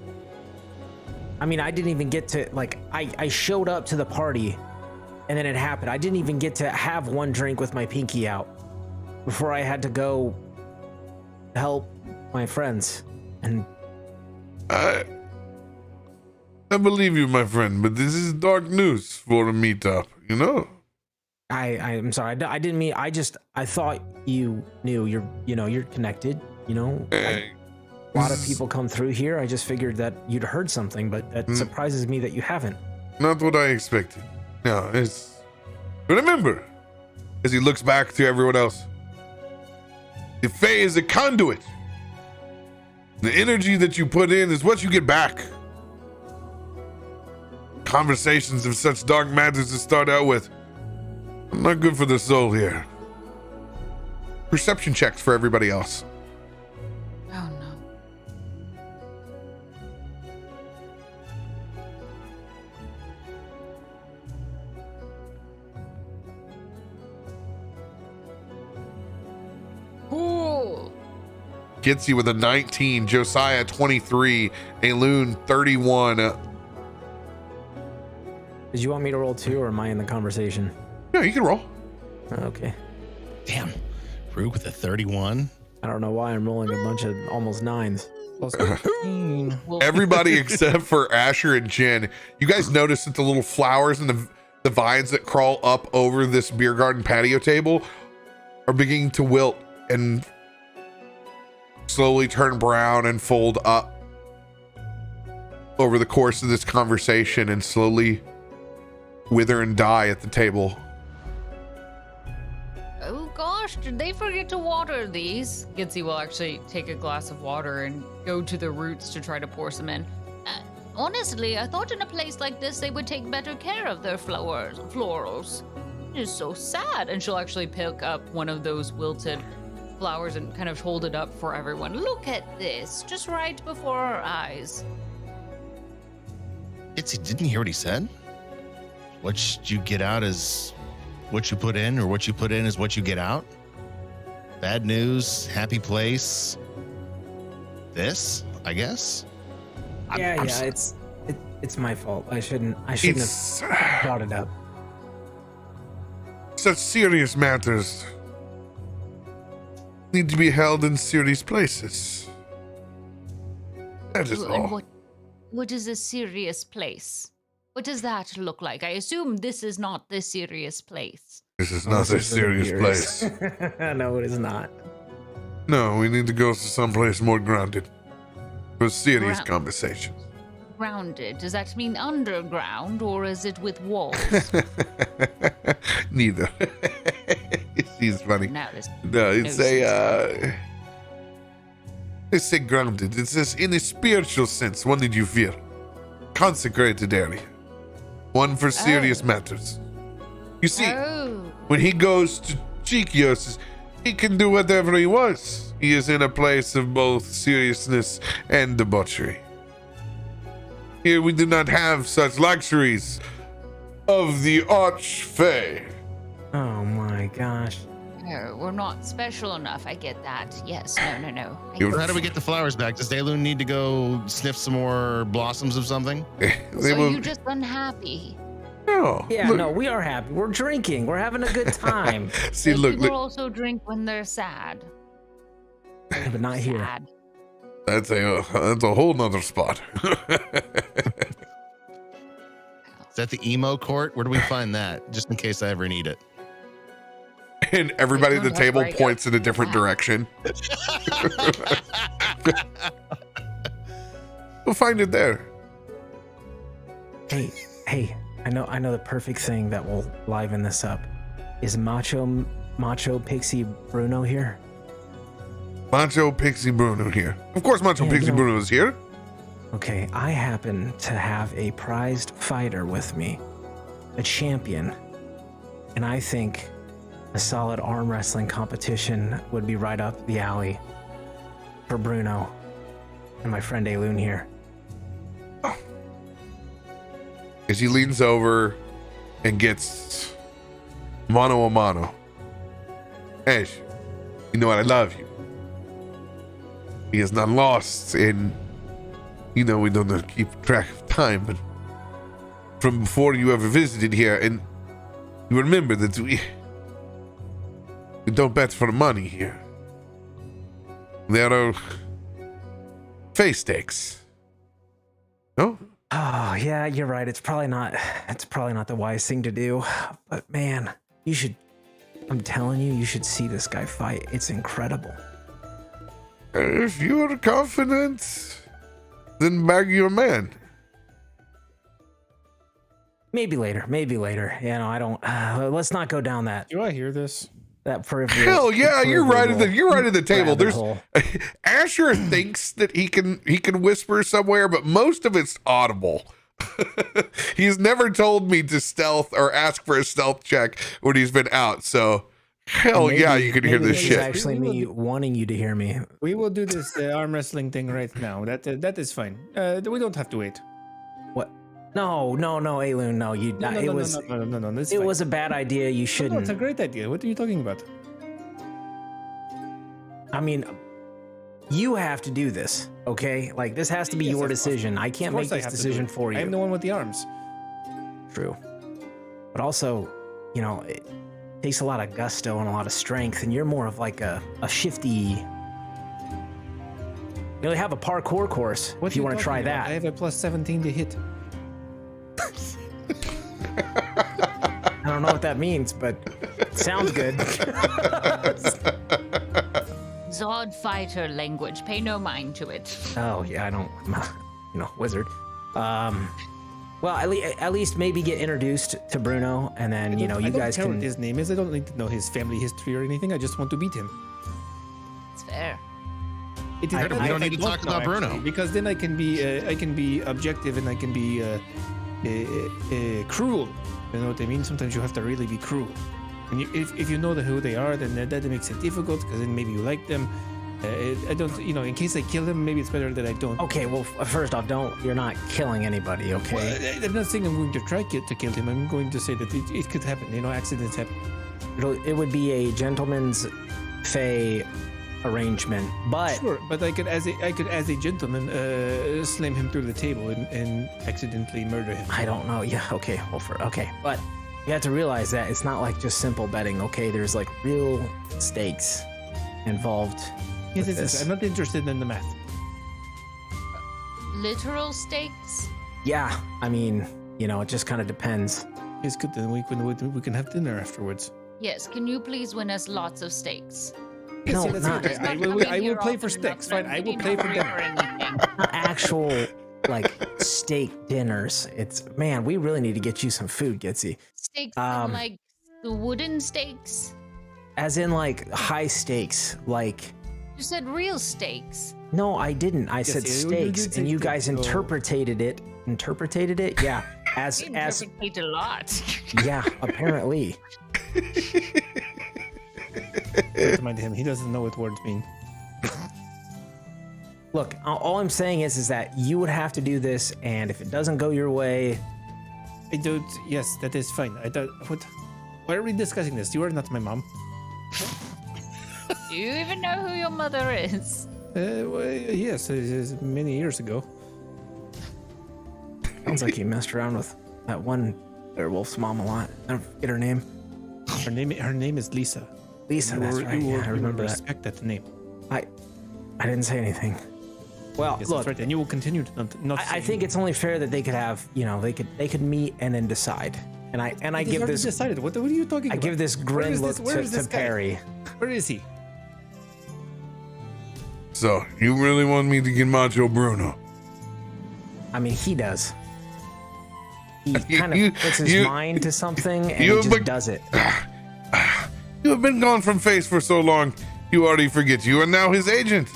Speaker 2: I mean, I didn't even get to, like, I showed up to the party and then it happened. I didn't even get to have one drink with my pinky out before I had to go help my friends. And
Speaker 1: I believe you, my friend, but this is dark news for a meetup, you know?
Speaker 2: I'm sorry. I didn't mean, I thought you knew you're connected, you know? A lot of people come through here. I just figured that you'd heard something, but that surprises me that you haven't.
Speaker 1: Not what I expected. No, it's. Remember, as he looks back to everyone else, the Fae is a conduit. The energy that you put in is what you get back. Conversations of such dark matters to start out with are not good for the soul here. Perception checks for everybody else.
Speaker 3: Oh no. Cool.
Speaker 1: Gitzi with a 19, Josiah 23, Aelun 31.
Speaker 2: Did you want me to roll 2 or am I in the conversation?
Speaker 1: Yeah, you can roll.
Speaker 2: Okay.
Speaker 5: Damn. Rook with a 31.
Speaker 2: I don't know why I'm rolling a bunch of almost 9s.
Speaker 4: Plus 15.
Speaker 1: Everybody except for Asher and Jen. You guys notice that the little flowers and the vines that crawl up over this beer garden patio table are beginning to wilt and slowly turn brown and fold up over the course of this conversation and slowly wither and die at the table.
Speaker 3: Oh gosh, did they forget to water these? Gitzi will actually take a glass of water and go to the roots to try to pour some in. Honestly, I thought in a place like this they would take better care of their florals. It is so sad. And she'll actually pick up one of those wilted flowers and kind of hold it up for everyone. Look at this, just right before our eyes.
Speaker 5: Didn't you hear what he said? What you get out is what you put in, or what you put in is what you get out. Bad news, happy place. This, I guess.
Speaker 2: Yeah, it's my fault. I shouldn't have brought it up.
Speaker 1: Such serious matters need to be held in serious places. That is all.
Speaker 3: And what is a serious place? What does that look like? I assume this is not the serious place.
Speaker 1: This is not a serious place.
Speaker 2: No, it is not.
Speaker 1: No, we need to go to someplace more grounded for serious conversations.
Speaker 3: Grounded? Does that mean underground, or is it with walls?
Speaker 1: Neither. She's funny.
Speaker 3: No,
Speaker 1: It's they say grounded. It's this in a spiritual sense. One that you feel consecrated area. One for serious matters. You see, when he goes to Chikios, he can do whatever he wants. He is in a place of both seriousness and debauchery. Here we do not have such luxuries of the Archfey.
Speaker 2: Oh my gosh.
Speaker 3: No, we're not special enough. I get that. Yes. No.
Speaker 5: How do we get the flowers back? Does Aelun need to go sniff some more blossoms of something?
Speaker 3: So you're just unhappy.
Speaker 1: No.
Speaker 2: Yeah,
Speaker 1: look.
Speaker 2: no, we are happy. We're drinking. We're having a good time.
Speaker 1: See,
Speaker 3: People
Speaker 1: look.
Speaker 3: also drink when they're sad.
Speaker 2: Yeah, but not here.
Speaker 3: Sad.
Speaker 1: That's a whole nother spot.
Speaker 5: Is that the emo court? Where do we find that? Just in case I ever need it.
Speaker 1: And everybody at the table
Speaker 3: Break up.
Speaker 1: points in a different direction. We'll find it there.
Speaker 2: Hey, I know the perfect thing that will liven this up. Is Macho Pixie Bruno here?
Speaker 1: Macho Pixie Bruno here. Of course, Macho
Speaker 2: Yeah,
Speaker 1: Pixie Bruno is here.
Speaker 2: Okay, I happen to have a prized fighter with me, a champion, and I think a solid arm wrestling competition would be right up the alley for Bruno and my friend Aelun here.
Speaker 1: As he leans over and gets mano a mano. Hey, you know what? I love you. He is not lost, and we don't keep track of time, but from before you ever visited here, and you remember that we don't bet for the money here. There are face stakes. No?
Speaker 2: Oh yeah, you're right. It's probably not the wise thing to do. But man, I'm telling you, you should see this guy fight. It's incredible.
Speaker 1: If you're confident, then bag your man.
Speaker 2: Maybe later. I don't. Let's not go down that
Speaker 4: Do I hear this?
Speaker 2: peripheral.
Speaker 1: Hell yeah, you're right at the table.
Speaker 2: rabbit
Speaker 1: There's
Speaker 2: hole.
Speaker 1: Asher thinks that he can whisper somewhere, but most of it's audible. He's never told me to stealth or ask for a stealth check when he's been out. So hell yeah, you can hear this
Speaker 2: It's
Speaker 1: shit.
Speaker 2: actually me wanting you to hear me.
Speaker 4: We will do this arm wrestling thing right now. That is fine. We don't have to wait.
Speaker 2: What? No, Aelun, no.
Speaker 4: No. That's
Speaker 2: It
Speaker 4: fine.
Speaker 2: was a bad idea. You
Speaker 4: No,
Speaker 2: shouldn't.
Speaker 4: it's a great idea. What are you talking about?
Speaker 2: I mean, you have to do this, okay? Like, this has to be
Speaker 4: Yes,
Speaker 2: your
Speaker 4: of course.
Speaker 2: decision. I can't
Speaker 4: Of
Speaker 2: make
Speaker 4: course I
Speaker 2: this
Speaker 4: have to do
Speaker 2: decision
Speaker 4: it.
Speaker 2: for you.
Speaker 4: I'm the one with the arms.
Speaker 2: True. But also, you know, it takes a lot of gusto and a lot of strength, and you're more of like a shifty... You know, they have a parkour course if you want to try
Speaker 4: I
Speaker 2: that.
Speaker 4: have a plus 17 to hit.
Speaker 2: I don't know what that means, but it sounds good.
Speaker 3: Zod fighter language. Pay no mind to it.
Speaker 2: Oh, yeah, I don't... You know, wizard. Well, at least maybe get introduced to Bruno, and then, you know, you guys
Speaker 4: I don't care
Speaker 2: can...
Speaker 4: what his name is. I don't need to know his family history or anything. I just want to beat him.
Speaker 3: It's fair.
Speaker 4: It is
Speaker 2: I
Speaker 4: better
Speaker 2: don't
Speaker 4: if
Speaker 5: need to talk about
Speaker 4: actually,
Speaker 5: Bruno.
Speaker 4: because then I can be objective and I can be cruel. You know what I mean? Sometimes you have to really be cruel. And if you know who they are, then that makes it difficult because then maybe you like them. I don't, you know, in case I kill them, maybe it's better that I don't.
Speaker 2: Okay, well, first off, you're not killing anybody, okay?
Speaker 4: Well, I'm not saying I'm going to try to kill him. I'm going to say that it could happen. You know, accidents happen.
Speaker 2: It would be a gentleman's fey arrangement, but
Speaker 4: Sure, but I could, as a gentleman, slam him through the table and accidentally murder him.
Speaker 2: I don't know. Yeah, okay, but you have to realize that it's not like just simple betting. Okay, there's like real stakes involved.
Speaker 4: Yes,
Speaker 2: with
Speaker 4: yes,
Speaker 2: this.
Speaker 4: I'm not interested in the math.
Speaker 3: Literal stakes?
Speaker 2: Yeah, I mean, you know, it just kind of depends.
Speaker 4: It's good. Then we can have dinner afterwards.
Speaker 3: Yes, can you please win us lots of steaks?
Speaker 2: No,
Speaker 4: Yes,
Speaker 2: not,
Speaker 4: yes, I will play for stakes. Fine, I will play for dinner.
Speaker 2: not actual like steak dinners. It's man, we really need to get you some food, Gitzi.
Speaker 3: Steaks
Speaker 2: Um,
Speaker 3: the wooden steaks?
Speaker 2: As in like high stakes, like.
Speaker 3: You said real steaks.
Speaker 2: No, I didn't. I said
Speaker 4: yeah, you
Speaker 2: steaks,
Speaker 4: did
Speaker 2: and
Speaker 4: say
Speaker 2: you guys
Speaker 4: steaks, so-
Speaker 2: interpreted it. Yeah, as
Speaker 3: We interpret a lot.
Speaker 2: yeah, apparently.
Speaker 4: Don't mind him. He doesn't know what words mean.
Speaker 2: Look, all I'm saying is that you would have to do this, and if it doesn't go your way,
Speaker 4: I don't. Yes, that is fine. I don't. What? Why are we discussing this? You are not my mom.
Speaker 3: Do you even know who your mother is?
Speaker 4: Well, yes, it is many years ago.
Speaker 2: sounds like you messed around with that one werewolf's mom a lot. I don't forget her name.
Speaker 4: Her name is Lisa.
Speaker 2: Lisa, that's right. Yeah, I remember that.
Speaker 4: Respect that name.
Speaker 2: I didn't say anything. Well,
Speaker 4: Yes,
Speaker 2: look,
Speaker 4: that's right. And you will continue to not.
Speaker 2: I think it's only fair that they could have, you know, they could meet and then decide. And I give this
Speaker 4: decided. What are you talking
Speaker 2: I
Speaker 4: about?
Speaker 2: give this grin look to Perry.
Speaker 4: Where is he?
Speaker 1: So, you really want me to get Macho Bruno?
Speaker 2: I mean, he does. He
Speaker 1: You-
Speaker 2: kind
Speaker 1: you-
Speaker 2: of puts his
Speaker 1: you-
Speaker 2: mind to something and
Speaker 1: you-
Speaker 2: he just
Speaker 1: but-
Speaker 2: does it.
Speaker 1: You have been gone from Face for so long, you already forget you are now his agent.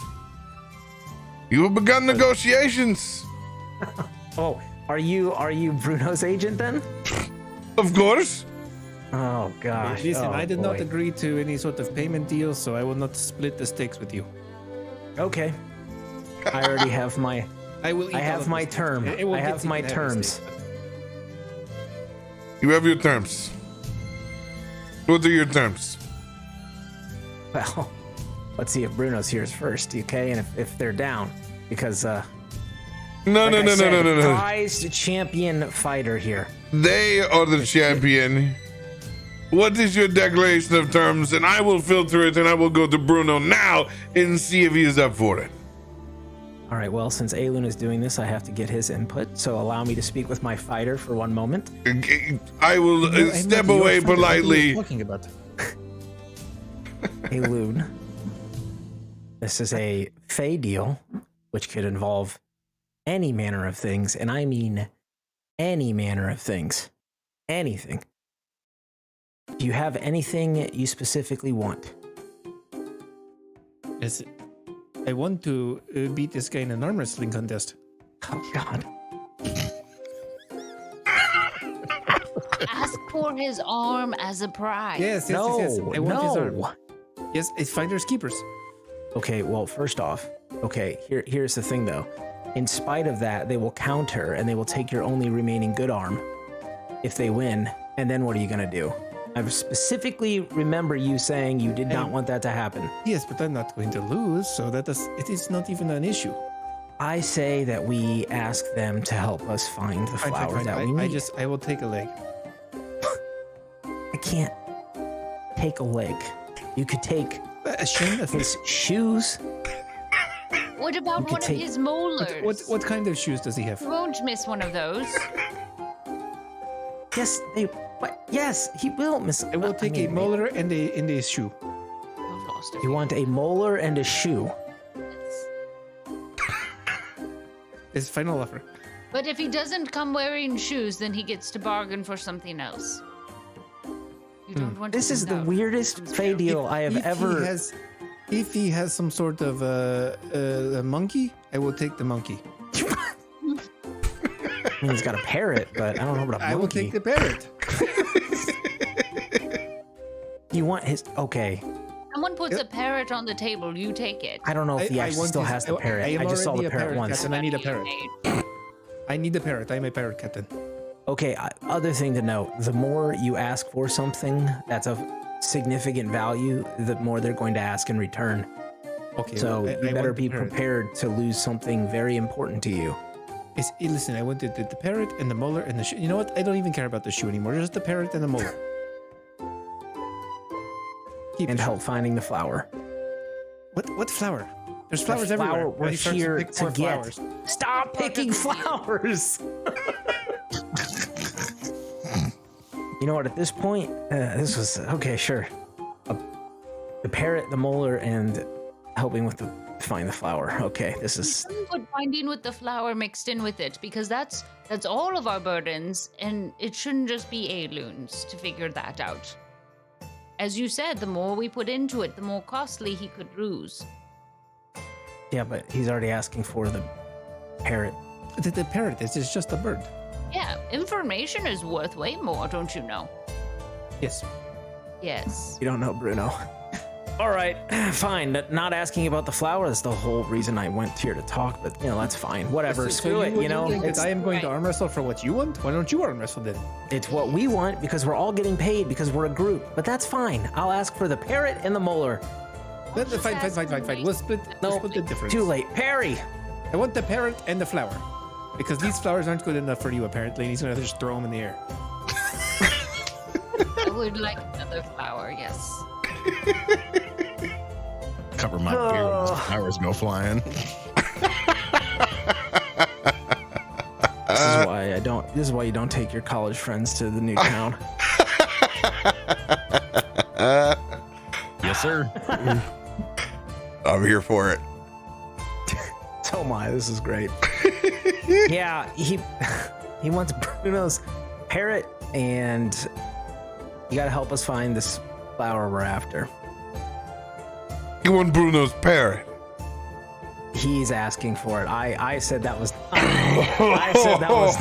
Speaker 1: You have begun negotiations.
Speaker 2: Oh, are you Bruno's agent then?
Speaker 1: Of course.
Speaker 2: Oh gosh.
Speaker 4: Listen,
Speaker 2: Oh,
Speaker 4: I did not
Speaker 2: boy.
Speaker 4: agree to any sort of payment deal, so I will not split the stakes with you.
Speaker 2: Okay. I already have my
Speaker 4: I will. Eat
Speaker 2: I
Speaker 4: all
Speaker 2: have
Speaker 4: of
Speaker 2: my
Speaker 4: the steaks.
Speaker 2: term.
Speaker 4: It will
Speaker 2: I
Speaker 4: get
Speaker 2: have
Speaker 4: to
Speaker 2: my
Speaker 4: have the
Speaker 2: terms.
Speaker 4: steak.
Speaker 1: You have your terms. What are your terms?
Speaker 2: Well, let's see if Bruno's here first, okay? And if they're down, because
Speaker 1: No,
Speaker 2: like
Speaker 1: no,
Speaker 2: I
Speaker 1: no,
Speaker 2: said,
Speaker 1: no, no, no, no.
Speaker 2: prized champion fighter here.
Speaker 1: They are the champion. What is your declaration of terms? And I will filter it and I will go to Bruno now and see if he is up for it.
Speaker 2: All right, well, since Aelun is doing this, I have to get his input. So allow me to speak with my fighter for one moment.
Speaker 1: I will
Speaker 4: No, I'm
Speaker 1: step
Speaker 4: not your
Speaker 1: away
Speaker 4: friend. What are you
Speaker 1: politely.
Speaker 4: talking about?
Speaker 2: Aelun, this is a Fey deal, which could involve any manner of things, and I mean any manner of things. Anything. Do you have anything you specifically want?
Speaker 4: Yes, I want to beat this guy in an arm wrestling contest.
Speaker 2: Oh, God.
Speaker 3: Ask for his arm as a prize.
Speaker 4: Yes, yes,
Speaker 2: No,
Speaker 4: yes, yes. I want his arm.
Speaker 2: no.
Speaker 4: Yes, it's finders keepers.
Speaker 2: Okay, well, first off, here's the thing, though. In spite of that, they will counter and they will take your only remaining good arm if they win. And then what are you going to do? I specifically remember you saying you did not want that to happen.
Speaker 4: Yes, but I'm not going to lose, so it is not even an issue.
Speaker 2: I say that we ask them to help us find the flower that we need.
Speaker 4: I will take a leg.
Speaker 2: I can't take a leg. You could take his shoes.
Speaker 3: What about one of his molars?
Speaker 4: What kind of shoes does he have?
Speaker 3: You won't miss one of those.
Speaker 2: Yes, yes, he will miss.
Speaker 4: I will take a molar and a shoe.
Speaker 3: I've lost
Speaker 2: You want a molar and a shoe?
Speaker 4: His final offer.
Speaker 3: But if he doesn't come wearing shoes, then he gets to bargain for something else. You don't want
Speaker 2: This
Speaker 3: to
Speaker 2: is the
Speaker 3: know.
Speaker 2: weirdest Fey deal I have ever.
Speaker 4: If he has some sort of a monkey, I will take the monkey.
Speaker 2: I mean, he's got a parrot, but I don't know about a monkey.
Speaker 4: I will take the parrot.
Speaker 2: You want his? Okay.
Speaker 3: Someone puts a parrot on the table, you take it.
Speaker 2: I don't know if he actually still has the parrot. I just saw the parrot once.
Speaker 4: Captain, I need a parrot. I need a parrot. I'm a parrot captain.
Speaker 2: Okay, other thing to note, the more you ask for something that's of significant value, the more they're going to ask in return.
Speaker 4: Okay.
Speaker 2: So
Speaker 4: I
Speaker 2: you better
Speaker 4: want
Speaker 2: be
Speaker 4: the parrot.
Speaker 2: prepared to lose something very important to you.
Speaker 4: Listen, I wanted the parrot and the molar and the shoe. You know what? I don't even care about the shoe anymore. Just the parrot and the molar.
Speaker 2: And help finding the flower.
Speaker 4: What flower? There's
Speaker 2: The
Speaker 4: flowers
Speaker 2: flower
Speaker 4: everywhere.
Speaker 2: we're
Speaker 4: And he starts
Speaker 2: here
Speaker 4: pick
Speaker 2: to
Speaker 4: more
Speaker 2: get.
Speaker 4: flowers.
Speaker 2: Stop picking flowers! You know what? At this point, this was okay. Sure, the parrot, the molar, and helping with find the flower. Okay, this is.
Speaker 3: Put finding with the flower mixed in with it, because that's all of our burdens, and it shouldn't just be Aelun's to figure that out. As you said, the more we put into it, the more costly he could lose.
Speaker 2: Yeah, but he's already asking for the parrot.
Speaker 4: The parrot is just a bird.
Speaker 3: Yeah, information is worth way more, don't you know?
Speaker 4: Yes.
Speaker 3: Yes.
Speaker 2: You don't know, Bruno. All right, fine. Not asking about the flower is the whole reason I went here to talk, but that's fine. Whatever. Screw it.
Speaker 4: Think
Speaker 2: It's,
Speaker 4: that I am going to arm wrestle for what you want? Why don't you arm wrestle then?
Speaker 2: it's what we want because we're all getting paid because we're a group. But that's fine. I'll ask for the parrot and the molar.
Speaker 4: Fine. We'll split the difference.
Speaker 2: Too late. Perry.
Speaker 4: I want the parrot and the flower. Because these flowers aren't good enough for you, apparently. And he's going to just throw them in the air.
Speaker 3: I would like another flower, yes.
Speaker 5: Cover my beard when the flowers go flying.
Speaker 2: This is why you don't take your college friends to the new town.
Speaker 5: Yes, sir.
Speaker 1: I'm here for it.
Speaker 2: So am I. This is great. Yeah, he wants Bruno's parrot, and you got to help us find this flower we're after.
Speaker 1: You want Bruno's parrot?
Speaker 2: He's asking for it. I said that was. I said that was.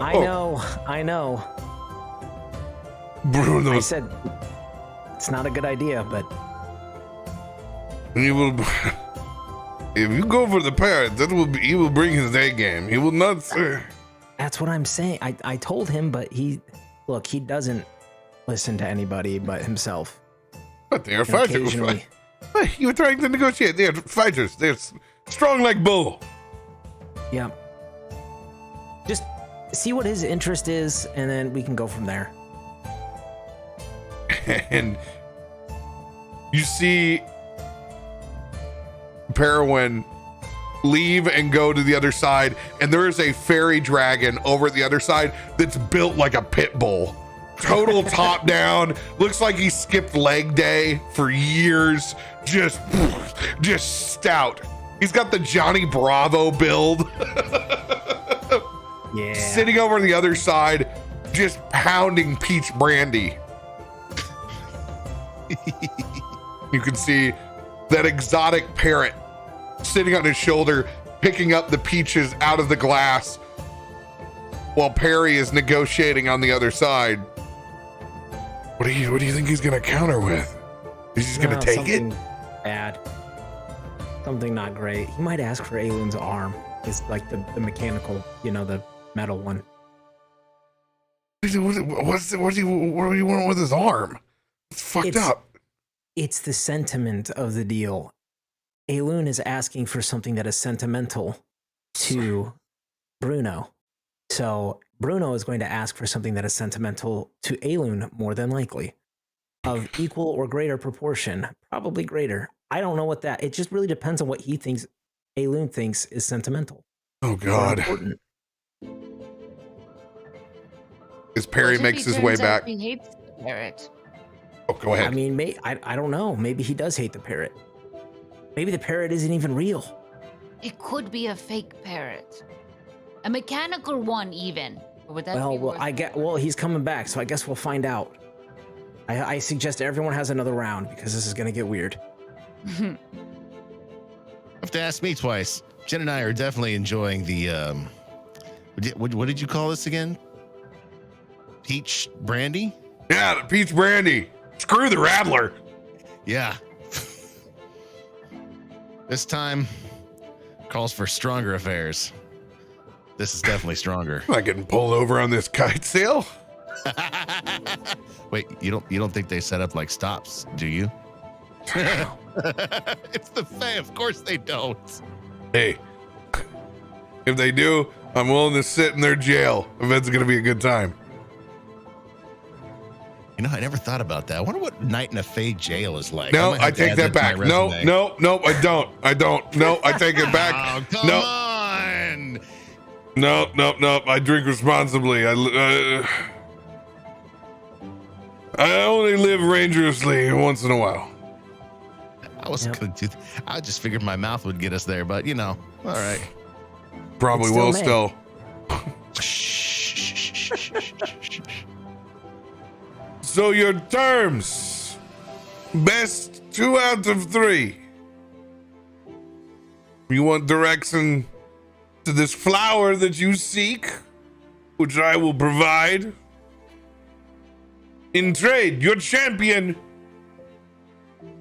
Speaker 2: I know.
Speaker 1: Bruno.
Speaker 2: I said it's not a good idea, but
Speaker 1: He will. If you go for the parrot, he will bring his A game. He will not say.
Speaker 2: that's what I'm saying. I told him, but he doesn't listen to anybody but himself.
Speaker 1: But they are
Speaker 2: And
Speaker 1: fighters.
Speaker 2: occasionally-
Speaker 1: You were trying to negotiate. They are fighters. They're strong like bull.
Speaker 2: Yeah. Just see what his interest is, and then we can go from there.
Speaker 1: And you see Periwind leave and go to the other side, and there is a fairy dragon over at the other side that's built like a pit bull. Total top down. Looks like he skipped leg day for years. Just stout. He's got the Johnny Bravo build.
Speaker 2: Yeah.
Speaker 1: Sitting over on the other side, just pounding peach brandy. You can see that exotic parrot sitting on his shoulder, picking up the peaches out of the glass, while Perry is negotiating on the other side. What do you think he's gonna counter with? Is he gonna take it?
Speaker 2: Bad. Something not great. He might ask for Aelun's arm. It's like the mechanical, the metal one.
Speaker 1: What do you want with his arm? It's fucked up.
Speaker 2: It's the sentiment of the deal. Aelun is asking for something that is sentimental to Bruno. So Bruno is going to ask for something that is sentimental to Aelun, more than likely. Of equal or greater proportion. Probably greater. I don't know what that... It just really depends on what he thinks Aelun thinks is sentimental.
Speaker 1: Oh, God. As Perry makes his way back.
Speaker 3: He hates the parrot.
Speaker 1: Oh, go ahead.
Speaker 2: I mean, I don't know. Maybe he does hate the parrot. Maybe the parrot isn't even real.
Speaker 3: It could be a fake parrot. A mechanical one, even. Or would that be
Speaker 2: well, he's coming back, so I guess we'll find out. I suggest everyone has another round, because this is going to get weird.
Speaker 5: You have to ask me twice. Jen and I are definitely enjoying the, what did you call this again? Peach brandy?
Speaker 1: Yeah, the peach brandy. Screw the Rattler.
Speaker 5: Yeah. This time calls for stronger affairs. This is definitely stronger.
Speaker 1: Am I getting pulled over on this kite sail?
Speaker 5: Wait, you don't think they set up like stops, do you? It's the Fae, of course they don't.
Speaker 1: Hey, if they do, I'm willing to sit in their jail if it's gonna be a good time.
Speaker 5: You know, I never thought about that. I wonder what night in a Fae jail is like.
Speaker 1: No, I take that back. No, I don't. No, I take it back.
Speaker 5: Oh, come on.
Speaker 1: No. I drink responsibly. I only live dangerously once in a while.
Speaker 5: I was gonna do. I just figured my mouth would get us there, but you know, all right.
Speaker 1: Probably will still. So your terms: best 2 out of 3. You want direction to this flower that you seek, which I will provide. In trade, your champion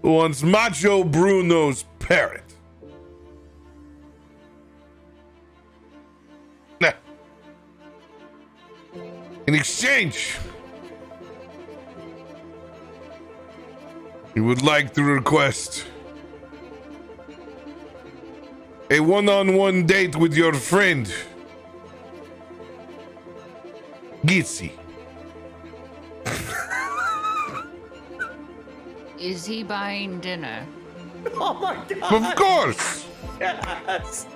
Speaker 1: wants Macho Bruno's parrot. Now, in exchange, you would like to request a one-on-one date with your friend, Gitzi.
Speaker 3: Is he buying dinner?
Speaker 2: Oh my God.
Speaker 1: Of course.
Speaker 2: Yes.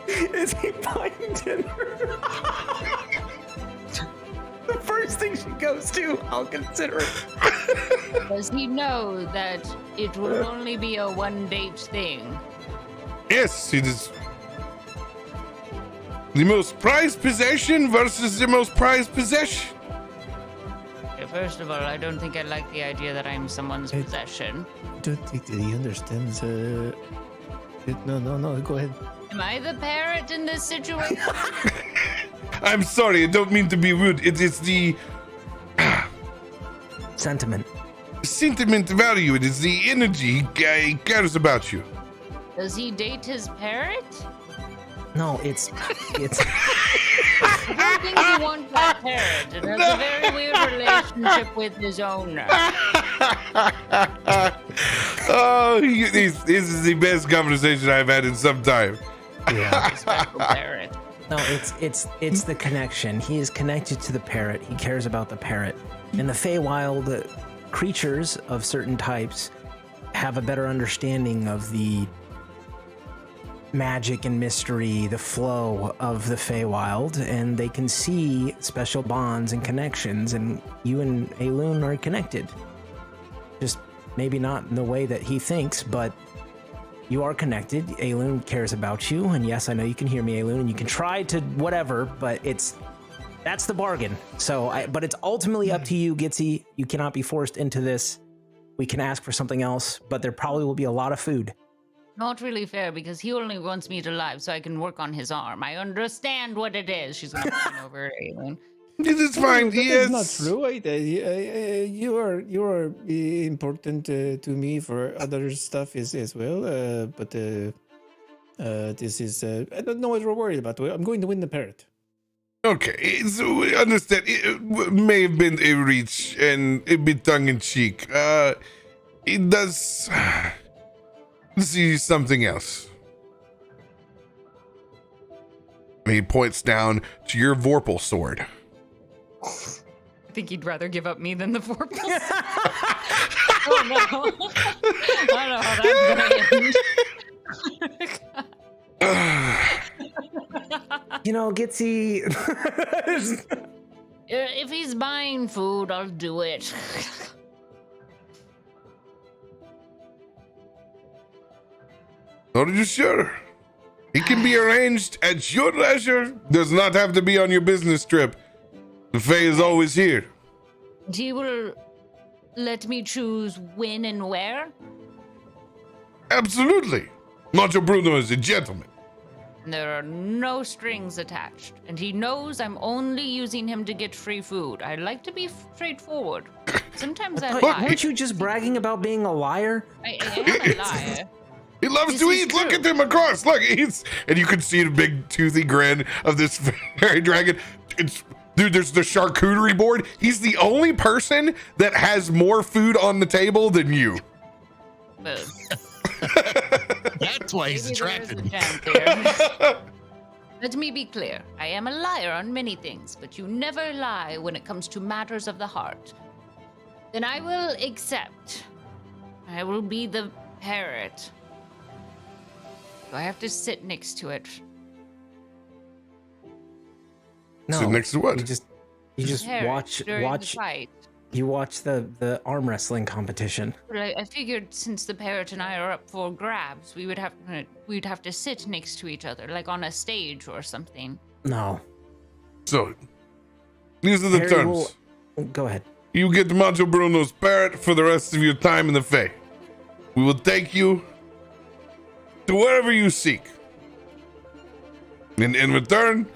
Speaker 2: Is he buying dinner? The first thing she goes to, I'll consider it.
Speaker 3: Does he know that it will only be a one-date thing?
Speaker 1: Yes, it is the most prized possession versus the most prized possession.
Speaker 3: First of all, I don't think I like the idea that I'm someone's possession.
Speaker 4: I don't think that he understands. No, go ahead.
Speaker 3: Am I the parrot in this situation?
Speaker 1: I'm sorry, I don't mean to be rude. It is the
Speaker 2: Sentiment.
Speaker 1: sentiment value. It is the energy he cares about you.
Speaker 3: Does he date his parrot?
Speaker 2: No, it's
Speaker 3: I think he wants that parrot. It has a very weird relationship with his owner.
Speaker 1: Oh, this is the best conversation I've had in some time.
Speaker 2: yeah.
Speaker 3: Special parrot.
Speaker 2: No, it's the connection. He is connected to the parrot. He cares about the parrot. And the Feywild creatures of certain types have a better understanding of the magic and mystery, the flow of the Feywild, and they can see special bonds and connections, and you and Aelun are connected. Just maybe not in the way that he thinks, but you are connected. Aelun cares about you, and yes, I know you can hear me, Aelun, and you can try to whatever, but that's the bargain. But it's ultimately up to you, Gitzi. You cannot be forced into this. We can ask for something else, but there probably will be a lot of food.
Speaker 3: Not really fair, because he only wants me to live so I can work on his arm. I understand what it is. She's going to point over Aelun.
Speaker 1: It is fine. Yes.
Speaker 4: That's not true. You are important to me for other stuff as well. But this is I don't know what we're worried about. I'm going to win the parrot.
Speaker 1: Okay, so I understand. It may have been a reach and a bit tongue-in-cheek. It does see something else. And he points down to your Vorpal sword.
Speaker 3: I think he'd rather give up me than the Vorpal. Oh no. I don't know how that's gonna end.
Speaker 2: You know, Gitzi.
Speaker 3: If he's buying food, I'll do it.
Speaker 1: Are you sure? It can be arranged at your leisure. Does not have to be on your business trip. The Fae is always here.
Speaker 3: He will let me choose when and where?
Speaker 1: Absolutely. Macho Bruno is a gentleman.
Speaker 3: There are no strings attached, and he knows I'm only using him to get free food. I like to be straightforward. Sometimes I lie.
Speaker 2: Weren't you just bragging about being a liar?
Speaker 3: I am a liar.
Speaker 1: He loves
Speaker 3: This
Speaker 1: to
Speaker 3: is
Speaker 1: eat. Look
Speaker 3: true.
Speaker 1: at him across. Look, and you can see the big toothy grin of this fairy dragon. Dude, there's the charcuterie board. He's the only person that has more food on the table than you.
Speaker 3: But
Speaker 5: That's why he's
Speaker 3: maybe there is
Speaker 5: attracted.
Speaker 3: a chance there. Let me be clear. I am a liar on many things, but you never lie when it comes to matters of the heart. Then I will accept. I will be the parrot. Do I have to sit next to it?
Speaker 2: No.
Speaker 1: Sit next to what?
Speaker 2: You just
Speaker 3: Parrot
Speaker 2: watch
Speaker 3: during the fight.
Speaker 2: you watch the arm wrestling competition.
Speaker 3: But I figured since the parrot and I are up for grabs, we'd have to sit next to each other, like on a stage or something.
Speaker 2: No.
Speaker 1: So, these are the
Speaker 2: Harry
Speaker 1: terms.
Speaker 2: Go ahead.
Speaker 1: You get Macho Bruno's parrot for the rest of your time in the Fae. We will take you to wherever you seek. And in return,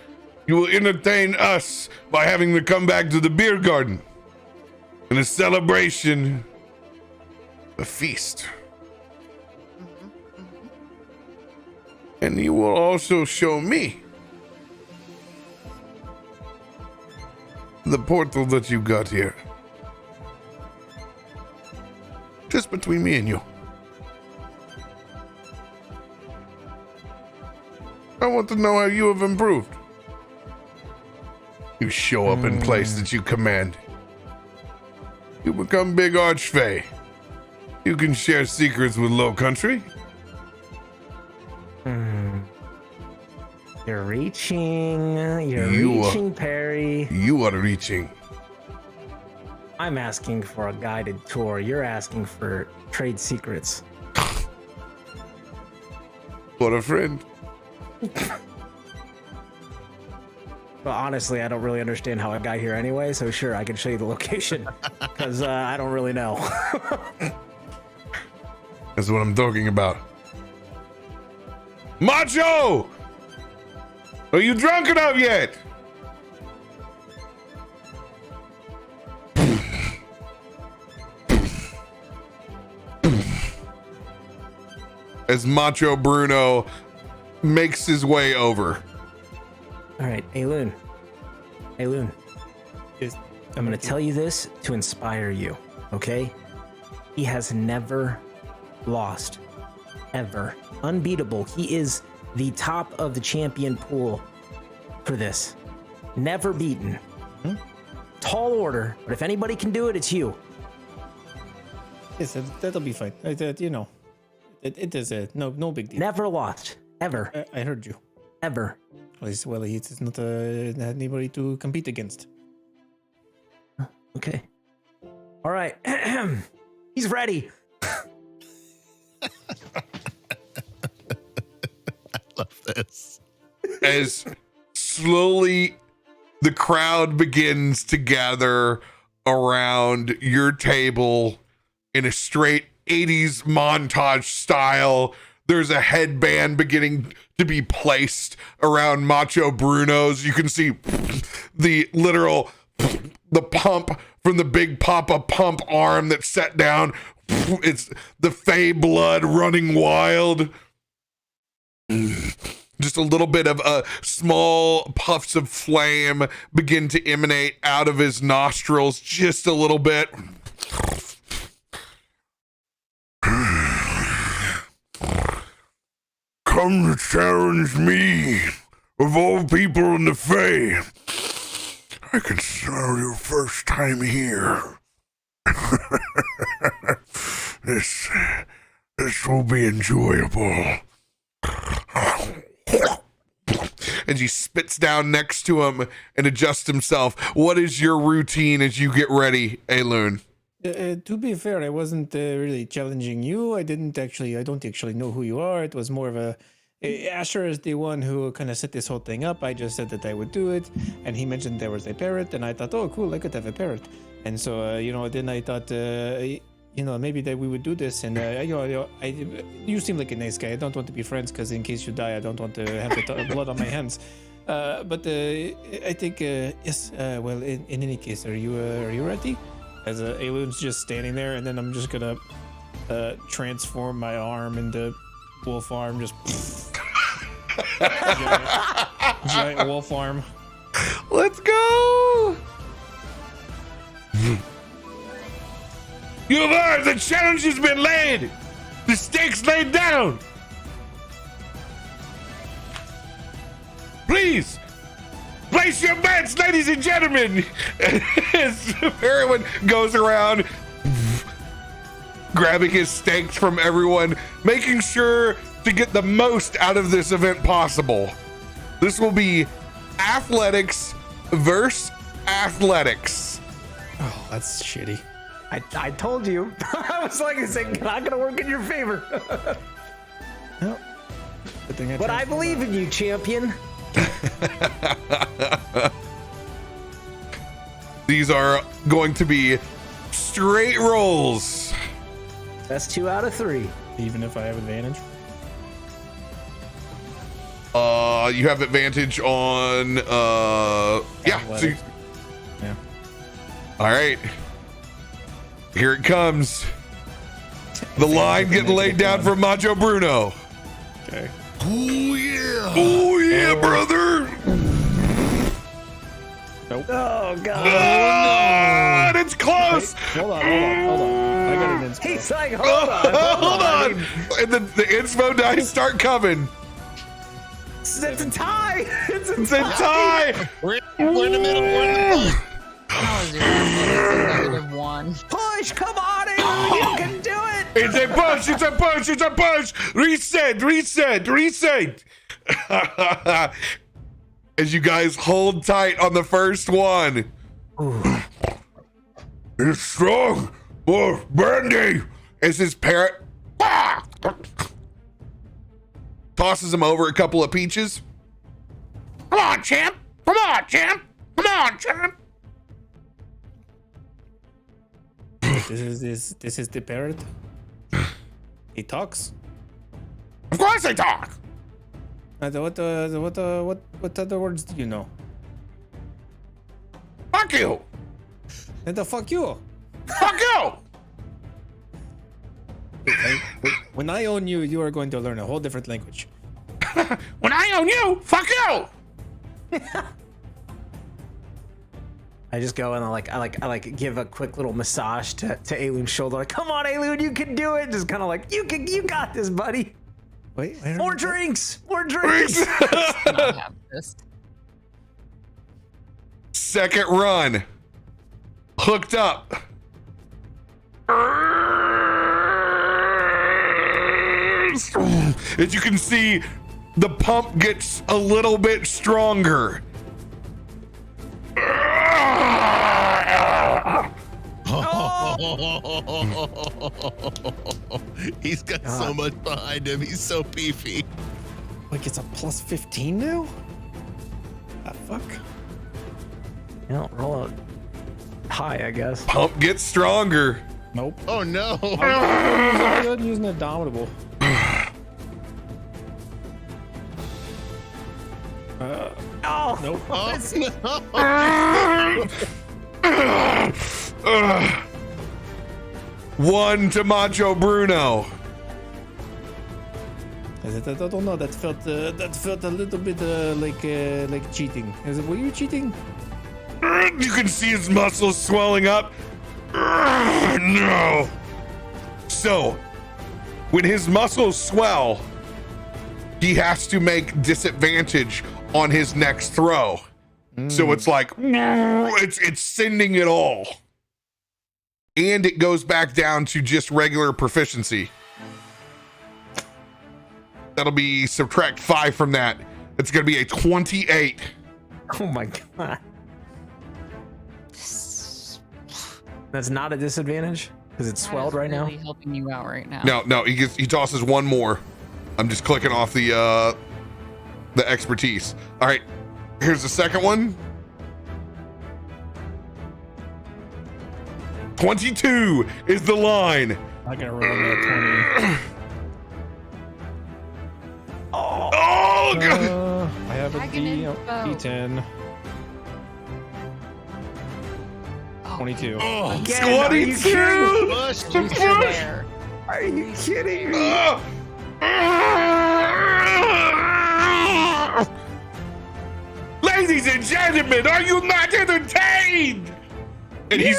Speaker 1: you will entertain us by having to come back to the beer garden in a celebration, a feast. And you will also show me the portal that you got here. Just between me and you. I want to know how you have improved. You show up in place that you command. You become big archfey. You can share secrets with Low Country.
Speaker 2: You're reaching. You're
Speaker 1: You are-
Speaker 2: reaching, Perry.
Speaker 1: You are reaching.
Speaker 2: I'm asking for a guided tour. You're asking for trade secrets.
Speaker 1: For a friend.
Speaker 2: But honestly, I don't really understand how I got here anyway, so sure, I can show you the location. Because I don't really know.
Speaker 1: That's what I'm talking about. Macho! Are you drunk enough yet? As Macho Bruno makes his way over.
Speaker 2: All right, Aelun. Aelun,
Speaker 4: Yes,
Speaker 2: I'm going to tell you this to inspire you, okay? He has never lost, ever. Unbeatable. He is the top of the champion pool for this. Never beaten. Tall order, but if anybody can do it, it's you.
Speaker 4: Yes, that'll be fine. It is no big deal.
Speaker 2: Never lost, ever,
Speaker 4: I heard you.
Speaker 2: ever.
Speaker 4: Well, he's not anybody to compete against.
Speaker 2: Okay. All right. He's ready.
Speaker 5: Love this.
Speaker 1: As slowly the crowd begins to gather around your table in a straight 80s montage style. There's a headband beginning to be placed around Macho Bruno's. You can see the literal, the pump from the Big Papa pump arm that's set down. It's the Fey blood running wild. Just a little bit of small puffs of flame begin to emanate out of his nostrils, just a little bit. Come to challenge me, of all people in the Fae. I can smell your first time here. This will be enjoyable. As he spits down next to him and adjusts himself. What is your routine as you get ready, Aelun?
Speaker 4: To be fair, I wasn't really challenging you. I don't actually know who you are. It was more of Asher is the one who kind of set this whole thing up. I just said that I would do it, and he mentioned there was a parrot, and I thought, oh, cool, I could have a parrot. And so, then I thought, maybe that we would do this. And you seem like a nice guy. I don't want to be friends because in case you die, I don't want to have the blood on my hands. But I think yes. Well, in any case, are you ready? As Aelun's just standing there, and then I'm just gonna transform my arm into wolf arm, just giant wolf arm.
Speaker 1: Let's go! You have heard, the challenge has been laid! The stakes laid down! Please, place your bets, ladies and gentlemen! As Periwind goes around, grabbing his stakes from everyone, making sure to get the most out of this event possible. This will be athletics versus athletics.
Speaker 4: Oh, that's shitty.
Speaker 2: I told you. I was like, it's not gonna work in your favor.
Speaker 4: No. Good thing
Speaker 2: But I believe in you, champion.
Speaker 1: These are going to be straight rolls.
Speaker 2: That's 2 out of 3.
Speaker 4: Even if I have advantage.
Speaker 1: You have advantage on yeah. So
Speaker 4: Yeah.
Speaker 1: all right. Here it comes. The line getting laid down from Macho Bruno.
Speaker 4: Okay.
Speaker 1: Oh yeah. Oh yeah, brother.
Speaker 4: Nope.
Speaker 2: Oh god.
Speaker 1: Ah, it's close.
Speaker 4: Wait, hold on. I got an inspo.
Speaker 2: He's like, hold on. I mean,
Speaker 1: And the inspo dice start coming.
Speaker 2: it's a tie. It's a
Speaker 1: It's a tie.
Speaker 5: We're in the middle. We're in the middle.
Speaker 3: How is your -1?
Speaker 2: push. Come on, Aelun. You can do it.
Speaker 1: It's a push. It's a push. It's a push. Reset. As you guys hold tight on the first one. It's strong. More brandy. As his parrot tosses him over a couple of peaches. Come on, champ. Come on, champ. Come on, champ.
Speaker 4: This is the parrot. He talks.
Speaker 1: Of course I talk.
Speaker 4: What other words do you know?
Speaker 1: Fuck you.
Speaker 4: And the fuck you.
Speaker 1: Fuck you.
Speaker 4: When I own you, you are going to learn a whole different language.
Speaker 1: When I own you, fuck you.
Speaker 2: I just go and I like give a quick little massage to Aelun's shoulder. Like, come on, Aelun, you can do it. Just kind of like, you got this, buddy.
Speaker 4: Wait,
Speaker 2: More drinks.
Speaker 3: I have this.
Speaker 1: Second run. Hooked up. As you can see, the pump gets a little bit stronger.
Speaker 5: He's got so much behind him. He's so beefy.
Speaker 4: Like it's a plus 15 now? Fuck.
Speaker 2: You know, roll out high, I guess.
Speaker 1: Pump gets stronger.
Speaker 4: Nope.
Speaker 5: Oh no.
Speaker 4: I'm using Indomitable.
Speaker 2: Oh,
Speaker 4: Nope.
Speaker 1: One to Macho Bruno.
Speaker 4: I don't know. That felt a little bit like cheating. Were you cheating?
Speaker 1: You can see his muscles swelling up. No. So, when his muscles swell, he has to make disadvantage on his next throw. So it's like, it's sending it all. And it goes back down to just regular proficiency. That'll be subtract 5 from that. It's going to be a 28.
Speaker 2: Oh my god. That's not a disadvantage because it's swelled right now.
Speaker 3: Really helping you out right now.
Speaker 1: No, he tosses one more. I'm just clicking off the expertise. All right, here's the second one. 22 is the line.
Speaker 4: I gotta roll that 20.
Speaker 1: Oh god.
Speaker 4: I have a D10. 22.
Speaker 1: Oh,
Speaker 2: Again, are you
Speaker 1: 22.
Speaker 3: There.
Speaker 2: Are you kidding me?
Speaker 1: Ladies and gentlemen, are you not entertained? And he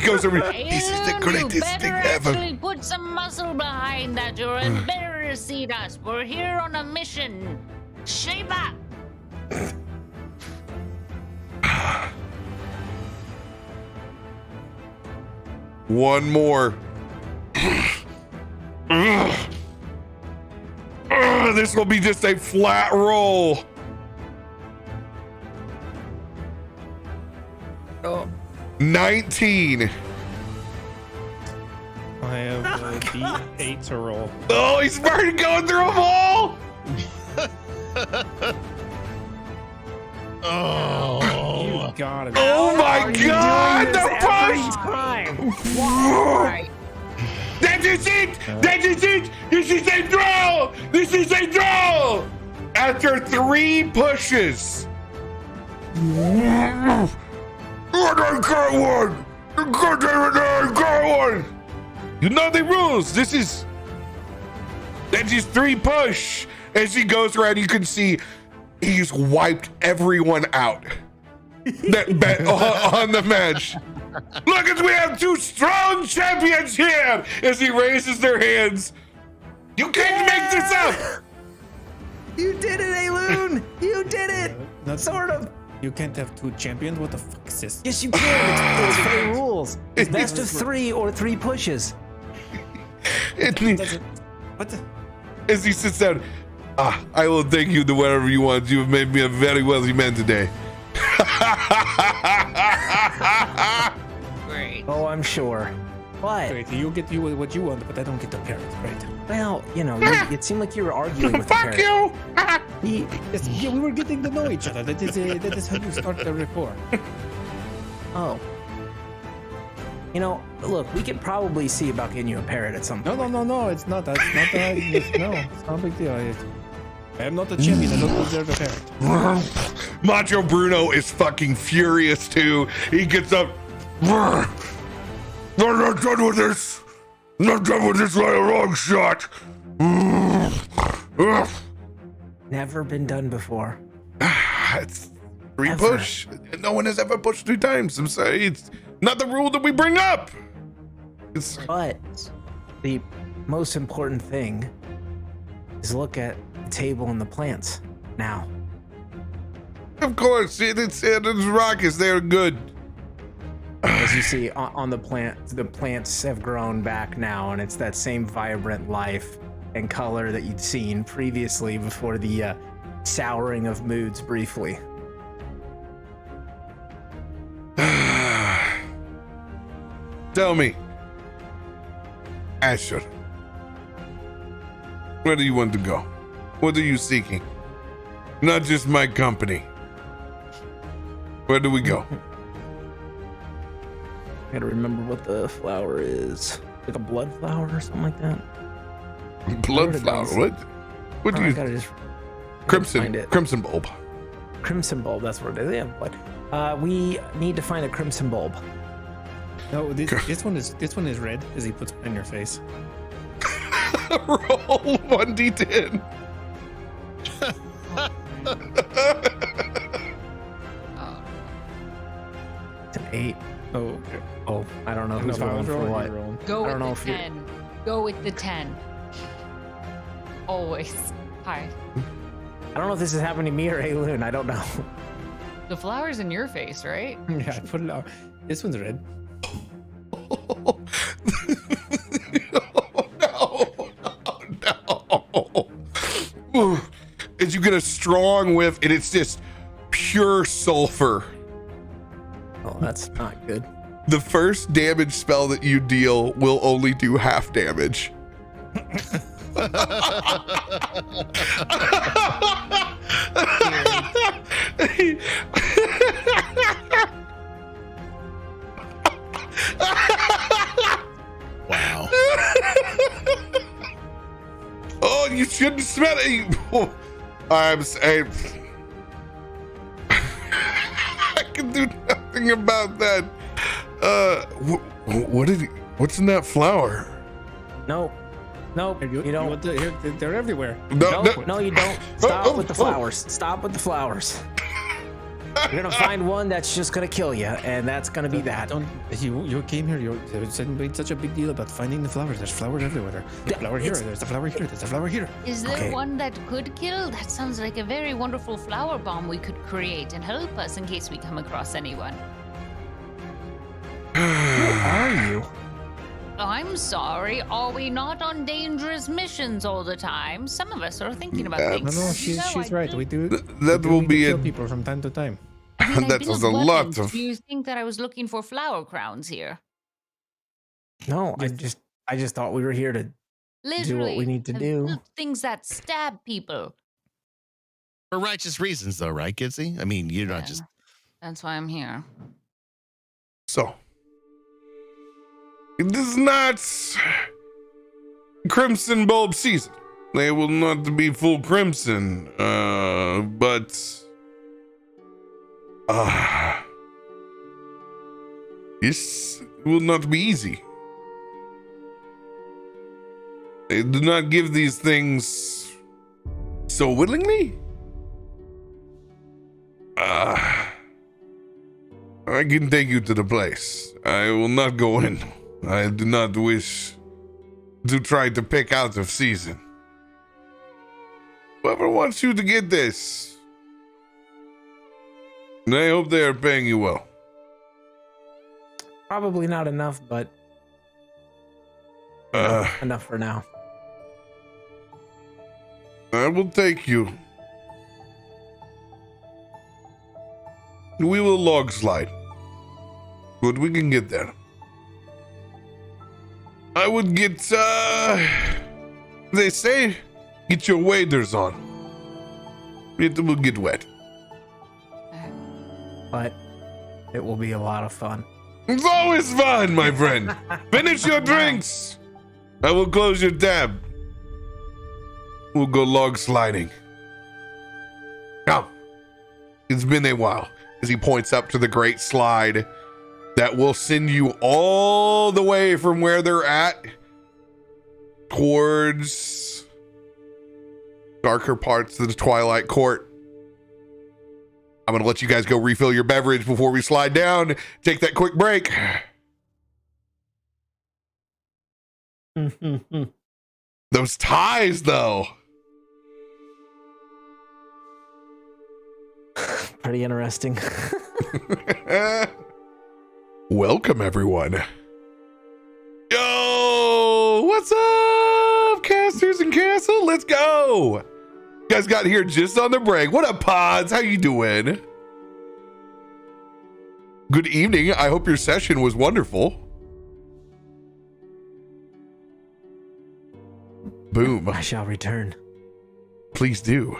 Speaker 1: goes over. This is the
Speaker 3: Aelun,
Speaker 1: greatest
Speaker 3: you
Speaker 1: thing
Speaker 3: better
Speaker 1: ever.
Speaker 3: actually put some muscle behind that. You're embarrassing us. We're here on a mission. Shape up.
Speaker 1: One more. This will be just a flat roll.
Speaker 2: Oh.
Speaker 1: 19.
Speaker 4: I have a D8 to roll.
Speaker 1: Oh, he's already going through them all.
Speaker 5: Oh,
Speaker 4: You got it.
Speaker 1: Oh my god, the push!
Speaker 2: Time.
Speaker 3: Why?
Speaker 1: That is it! That is it! This is a draw! This is a draw! After 3 pushes. I got one! God damn it, I got one! You know the rules. That is 3 push. As he goes around, you can see he's wiped everyone out that bet on the match. Look, we have 2 strong champions here. As he raises their hands, you can't make this up.
Speaker 2: You did it, Aelun! You did it!
Speaker 4: That's
Speaker 2: Sort of.
Speaker 4: You can't have 2 champions. What the fuck is this?
Speaker 2: Yes, you can. It's Fey rules. It's best of 3 or 3 pushes.
Speaker 4: What the?
Speaker 1: As he sits down, I will thank you to whatever you want. You have made me a very wealthy man today.
Speaker 3: Great.
Speaker 2: Oh, I'm sure. But,
Speaker 4: Wait, you get what you want, but I don't get the parrot, right?
Speaker 2: well, it seemed like you were arguing with the
Speaker 1: Fuck
Speaker 2: parrot.
Speaker 1: you!
Speaker 4: Yes, yeah, we were getting to know each other. That is how you start the rapport.
Speaker 2: Oh. Look, we could probably see about getting you a parrot at some point.
Speaker 4: No, it's not. That's not that. No, it's not a big deal. I am not a champion. I don't deserve a parrot.
Speaker 1: Macho Bruno is fucking furious too. He gets up. I'm not done with this. Not done with this like a long shot.
Speaker 2: Never been done before.
Speaker 1: It's 3
Speaker 2: Ever.
Speaker 1: push. No one has ever pushed 3 times. I'm sorry. It's not the rule that we bring up. It's
Speaker 2: But the most important thing is look at the table and the plants now.
Speaker 1: of course it's rockets. They're good.
Speaker 2: As you see on the plants have grown back now, and it's that same vibrant life and color that you'd seen previously before the souring of moods briefly.
Speaker 1: Tell me, Asher, where do you want to go? What are you seeking? Not just my company. Where do we go?
Speaker 2: Gotta remember what the flower is. Like a blood flower or something like that.
Speaker 1: Blood flower. What do
Speaker 2: I
Speaker 1: you?
Speaker 2: gotta just
Speaker 1: Crimson.
Speaker 2: find it.
Speaker 1: Crimson bulb.
Speaker 2: Crimson bulb, that's what it is. Yeah, but we need to find a crimson bulb.
Speaker 4: No, this one is red, as he puts it in your face.
Speaker 1: Roll 1d10.
Speaker 2: It's an 8.
Speaker 4: Oh, okay.
Speaker 2: Oh, I don't know who's
Speaker 4: If I
Speaker 2: rolling
Speaker 4: was
Speaker 2: for
Speaker 4: rolling,
Speaker 2: what.
Speaker 4: you're rolling.
Speaker 3: Go
Speaker 2: I don't know
Speaker 3: with
Speaker 2: if
Speaker 3: the
Speaker 2: you're-
Speaker 3: 10. Go with the 10. Always. Hi.
Speaker 2: I don't know if this is happening to me or Aelun. I don't know.
Speaker 3: The flower's in your face, right?
Speaker 4: Yeah, put it out. This one's red.
Speaker 1: Oh, no. Ooh. As you get a strong whiff, and it's just pure sulfur.
Speaker 2: Oh, that's not good.
Speaker 1: The first damage spell that you deal will only do half damage.
Speaker 5: Wow.
Speaker 1: Oh, you shouldn't smell it. Oh, I'm saying I can do nothing about that. What did he, what's in that flower?
Speaker 2: Nope. Nope.
Speaker 4: Here,
Speaker 2: You don't.
Speaker 4: they're everywhere.
Speaker 2: No, you don't. Stop
Speaker 1: oh,
Speaker 2: with the
Speaker 1: oh.
Speaker 2: flowers. Stop with the flowers. You're gonna find one that's just gonna kill you, and that's gonna be that.
Speaker 4: Don't you came here? You made such a big deal about finding the flowers. There's flowers everywhere. There's a flower here. There's a flower here. There's a flower here.
Speaker 3: Is there
Speaker 2: Okay.
Speaker 3: one that could kill? That sounds like a very wonderful flower bomb we could create and help us in case we come across anyone.
Speaker 2: Who are you?
Speaker 3: I'm sorry, are we not on dangerous missions all the time? Some of us are thinking about things.
Speaker 4: No,
Speaker 3: You
Speaker 4: she's
Speaker 3: know,
Speaker 4: she's
Speaker 3: I
Speaker 4: right.
Speaker 3: do-
Speaker 4: We do.
Speaker 1: That
Speaker 4: we do
Speaker 1: will
Speaker 4: need to
Speaker 1: be
Speaker 4: kill
Speaker 1: a
Speaker 4: people from time to time.
Speaker 3: I mean, I
Speaker 1: that
Speaker 3: built
Speaker 1: was a lot
Speaker 3: weapons.
Speaker 1: of.
Speaker 3: Do you think that I was looking for flower crowns here?
Speaker 2: No, I just thought we were here to.
Speaker 3: Literally,
Speaker 2: we need to
Speaker 3: I've
Speaker 2: do.
Speaker 3: built things that stab people.
Speaker 5: For righteous reasons, though, right, Gitzi? I mean, you're not
Speaker 3: Yeah,
Speaker 5: just.
Speaker 3: That's why I'm here.
Speaker 1: So it is not crimson bulb season. They will not be full crimson, but this will not be easy. They do not give these things so willingly. I can take you to the place. I will not go in. I do not wish to try to pick out of season. Whoever wants you to get this, and I hope they are paying you well.
Speaker 2: Probably not enough, but enough for now.
Speaker 1: I will take you. We will log slide. But we can get there. I would get, they say, get your waders on. It will get wet.
Speaker 2: But it will be a lot of fun.
Speaker 1: It's always fun, my friend. Finish your drinks. I will close your tab. We'll go log sliding. Come. It's been a while. As he points up to the great slide that will send you all the way from where they're at towards darker parts of the Twilight Court. I'm going to let you guys go refill your beverage before we slide down. Take that quick break. Those ties, though.
Speaker 2: Pretty interesting.
Speaker 1: Welcome, everyone. Yo, what's up, casters and castle? Let's go. You guys got here just on the break. What up, pods? How you doing? Good evening. I hope your session was wonderful. Boom.
Speaker 2: I shall return.
Speaker 1: Please do.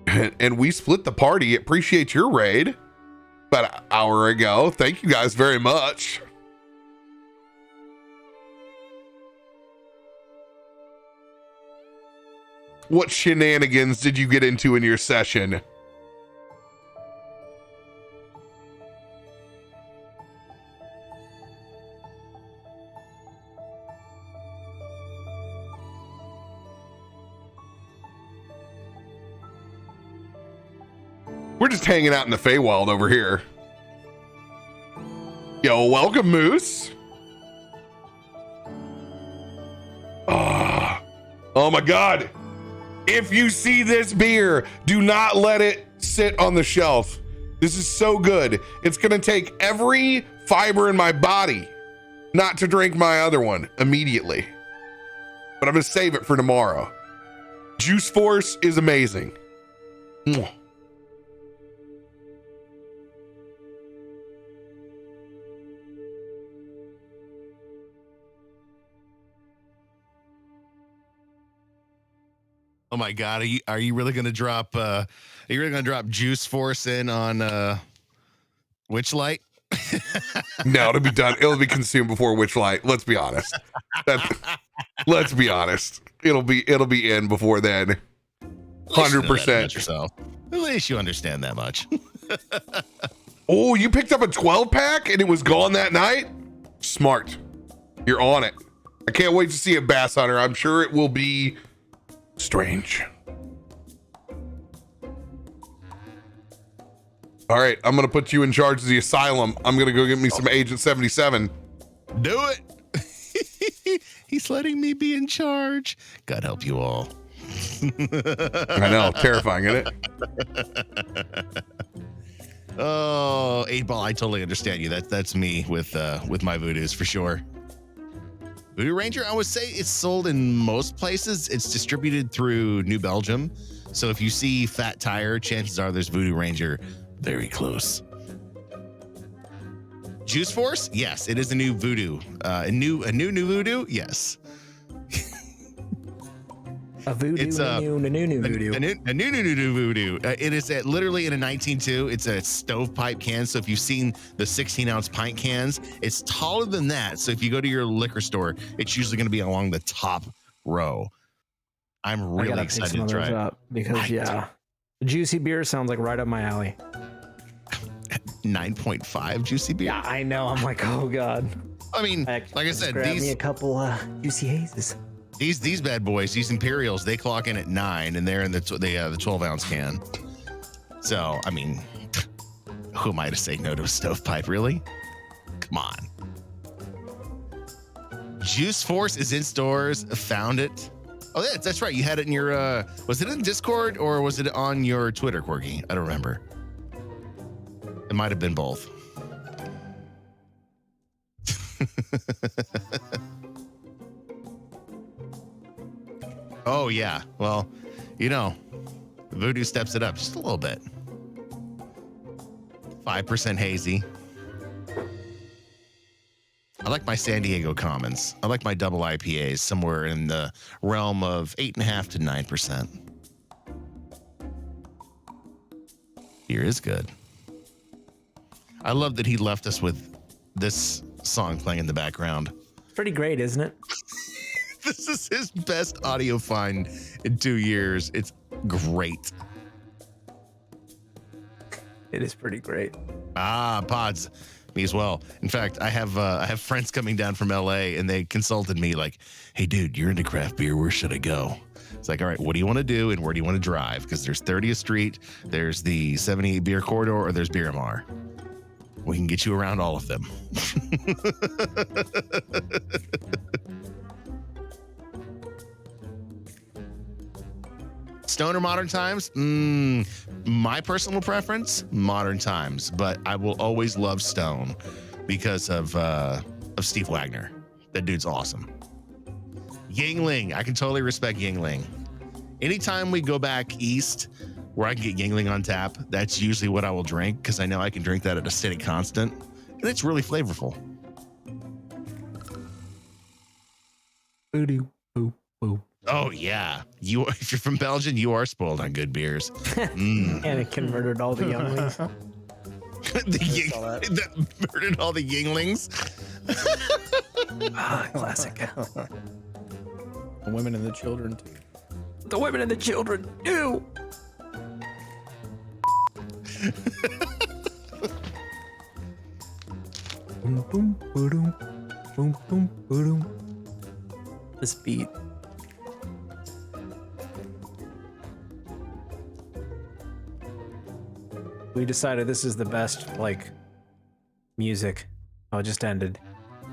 Speaker 1: And we split the party. Appreciate your raid about an hour ago. Thank you guys very much. What shenanigans did you get into in your session? just hanging out in the Feywild over here. Yo, welcome, Moose. Oh my God. If you see this beer, do not let it sit on the shelf. This is so good. It's going to take every fiber in my body not to drink my other one immediately. But I'm going to save it for tomorrow. Juice Force is amazing. Mwah.
Speaker 5: Oh my God, are you really gonna drop Juice Force in on Witchlight?
Speaker 1: No, it'll be done. It'll be consumed before Witchlight. Let's be honest. Let's be honest. It'll be in before then. 100%.
Speaker 5: Yourself. At least you understand that much.
Speaker 1: Oh, you picked up a 12 pack and it was gone that night? Smart. You're on it. I can't wait to see it, Bass Hunter. I'm sure it will be strange. All right, I'm gonna put you in charge of the asylum. I'm gonna go get me some Agent 77.
Speaker 5: Do it. He's letting me be in charge. God help you all.
Speaker 1: I know, terrifying, isn't it?
Speaker 5: Oh, 8-Ball, I totally understand you. That's me with my voodoos for sure. Voodoo Ranger, I would say it's sold in most places. It's distributed through New Belgium. So if you see Fat Tire, chances are there's Voodoo Ranger very close. Juice Force? Yes, it is a new voodoo. A new voodoo? Yes.
Speaker 2: A voodoo,
Speaker 5: It's
Speaker 2: a new voodoo.
Speaker 5: A new voodoo. It is literally in a 19.2. It's a stovepipe can. So if you've seen the 16-ounce pint cans, it's taller than that. So if you go to your liquor store, it's usually going to be along the top row. I'm really excited to try it.
Speaker 2: Up because juicy beer sounds like right up my alley.
Speaker 5: 9.5 juicy beer.
Speaker 2: Yeah, I know. I'm like, oh God.
Speaker 5: I mean, like I said,
Speaker 2: grab me a couple juicy hazes.
Speaker 5: These bad boys, these Imperials, they clock in at 9, and they're in the 12-ounce can. So, I mean, who am I to say no to a stovepipe, really? Come on. Juice Force is in stores. Found it. Oh, yeah, that's right. You had it in your, was it in Discord or was it on your Twitter, Corgi? I don't remember. It might have been both. Oh, yeah. Well, you know, Voodoo steps it up just a little bit. 5% hazy. I like my San Diego Commons. I like my double IPAs somewhere in the realm of 8.5 to 9%. Beer is good. I love that he left us with this song playing in the background.
Speaker 2: Pretty great, isn't it?
Speaker 5: This is his best audio find in 2 years. It's great.
Speaker 2: It is pretty great.
Speaker 5: Pods. Me as well. In fact, I have friends coming down from LA and they consulted me like, hey dude, you're into craft beer. Where should I go? It's like, all right, what do you want to do and where do you want to drive? Because there's 30th Street, there's the 78 Beer Corridor, or there's Beer Mar. We can get you around all of them. Stone or Modern Times? My personal preference, Modern Times, but I will always love Stone because of Steve Wagner. That dude's awesome. Yingling, I can totally respect Yingling. Anytime we go back east where I can get Yingling on tap, that's usually what I will drink because I know I can drink that at a steady constant, and it's really flavorful. Oh yeah, if you're from Belgium, you are spoiled on good beers.
Speaker 2: And it converted all the younglings.
Speaker 5: That murdered all the Yinglings.
Speaker 2: Classic.
Speaker 4: The women and the children too.
Speaker 2: The women and the children. Ew. Boom, boom, boom, boom, boom, boom. This beat. We decided this is the best, like, music. Oh, it just ended.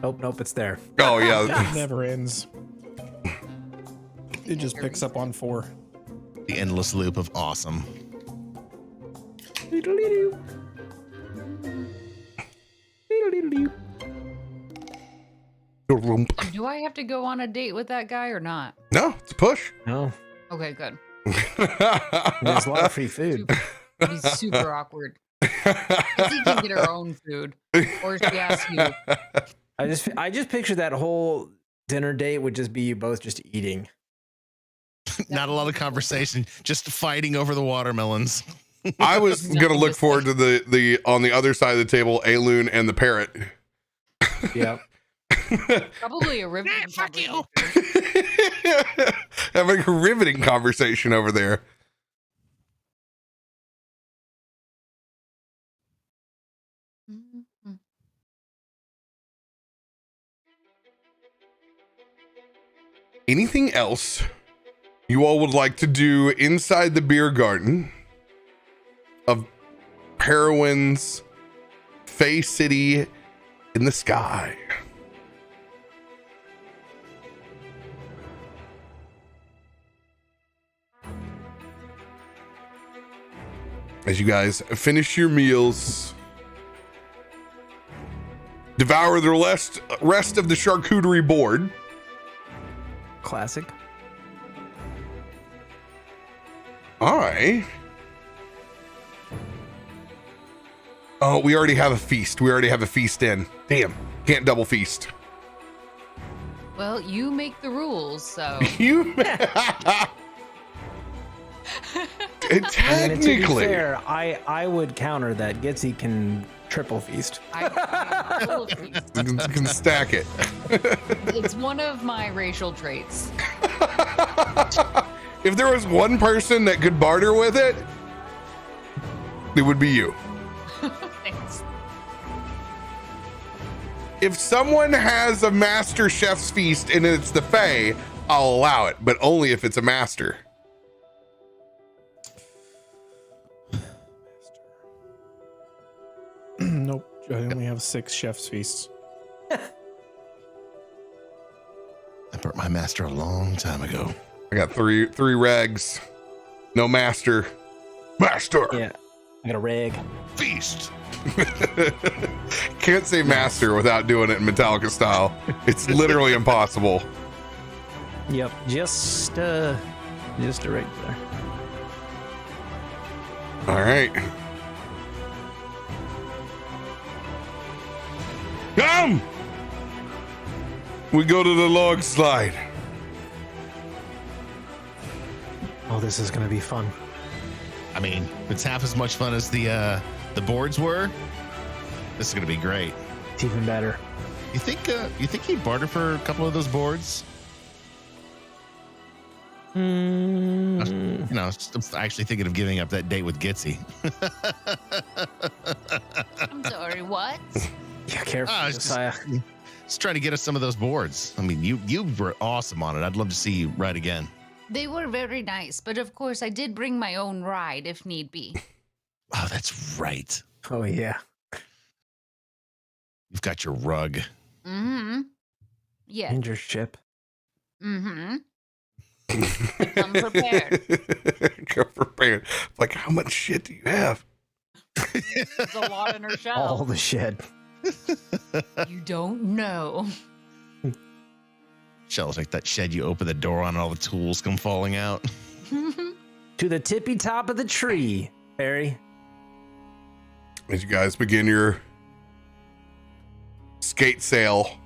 Speaker 2: Nope, it's there.
Speaker 1: Oh yeah.
Speaker 4: It never ends. It just picks up on 4.
Speaker 5: The endless loop of awesome.
Speaker 3: Do I have to go on a date with that guy or not?
Speaker 1: No, it's a push.
Speaker 2: No,
Speaker 3: Okay, good.
Speaker 2: there's a lot of free food.
Speaker 3: It'd be super awkward. Gitzi can get her own food, or she asks you.
Speaker 2: I just picture that whole dinner date would just be you both just eating.
Speaker 5: Not a lot of conversation, just fighting over the watermelons.
Speaker 1: I was gonna look forward to the on the other side of the table, Aelun and the parrot.
Speaker 2: Yep.
Speaker 3: Probably a riveting
Speaker 5: Fuck you.
Speaker 1: Having a riveting conversation over there.
Speaker 3: conversation.
Speaker 1: Anything else you all would like to do inside the beer garden of Periwind's Fey City in the sky? As you guys finish your meals, devour the rest of the charcuterie board.
Speaker 2: Classic.
Speaker 1: Oh, we already have a feast. We already have a feast in. Damn, can't double feast.
Speaker 3: Well, you make the rules, so.
Speaker 1: You
Speaker 2: I mean, to be
Speaker 1: technically.
Speaker 2: fair, I would counter that. Gitzi can triple feast.
Speaker 3: I will feast.
Speaker 1: You can stack it.
Speaker 3: It's one of my racial traits.
Speaker 1: If there was one person that could barter with it, it would be you.
Speaker 3: Thanks.
Speaker 1: If someone has a master chef's feast and it's the Fae, I'll allow it, but only if it's a master.
Speaker 4: Nope, I only have 6 chef's feasts.
Speaker 5: I burnt my master a long time ago.
Speaker 1: I got three regs. No master. Master.
Speaker 2: Yeah, I got a reg.
Speaker 5: Feast.
Speaker 1: Can't say master without doing it in Metallica style. It's literally impossible.
Speaker 2: Yep, just right there.
Speaker 1: All right. Come! We go to the log slide.
Speaker 2: Oh, this is gonna be fun.
Speaker 5: I mean, it's half as much fun as the boards were. This is gonna be great.
Speaker 2: It's even better.
Speaker 5: You think he'd barter for a couple of those boards? You know, I'm actually thinking of giving up that date with Gitzi.
Speaker 3: I'm sorry, what?
Speaker 2: Yeah, careful,
Speaker 5: Just
Speaker 2: Josiah.
Speaker 5: trying to get us some of those boards. I mean, you were awesome on it. I'd love to see you ride again.
Speaker 3: They were very nice, but of course I did bring my own ride if need be.
Speaker 5: Oh, that's right.
Speaker 2: Oh yeah.
Speaker 5: You've got your rug.
Speaker 3: Mm-hmm. Yeah.
Speaker 2: And your ship.
Speaker 3: Mm-hmm. Come prepared.
Speaker 1: Come prepared. Like, how much shit do you have?
Speaker 3: There's a lot in her
Speaker 2: All
Speaker 3: shell.
Speaker 2: the shed.
Speaker 3: You don't know.
Speaker 5: Shell's like that shed you open the door on and all the tools come falling out.
Speaker 2: To the tippy top of the tree, Barry.
Speaker 1: As you guys begin your skate sail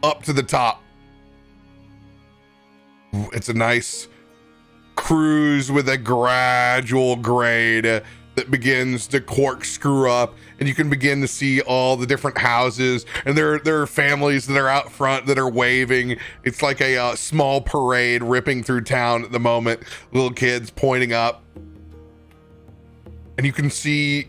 Speaker 1: up to the top, it's a nice cruise with a gradual grade that begins to corkscrew up, and you can begin to see all the different houses, and there are families that are out front that are waving. It's like a small parade ripping through town at the moment, little kids pointing up, and you can see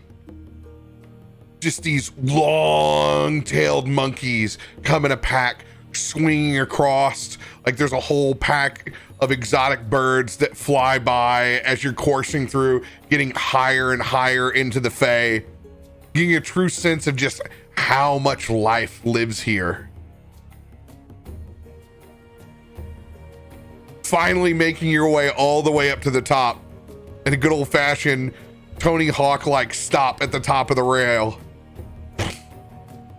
Speaker 1: just these long-tailed monkeys come in a pack swinging across. Like there's a whole pack of exotic birds that fly by as you're coursing through, getting higher and higher into the Fey, getting a true sense of just how much life lives here. Finally making your way all the way up to the top in a good old-fashioned Tony Hawk-like stop at the top of the rail,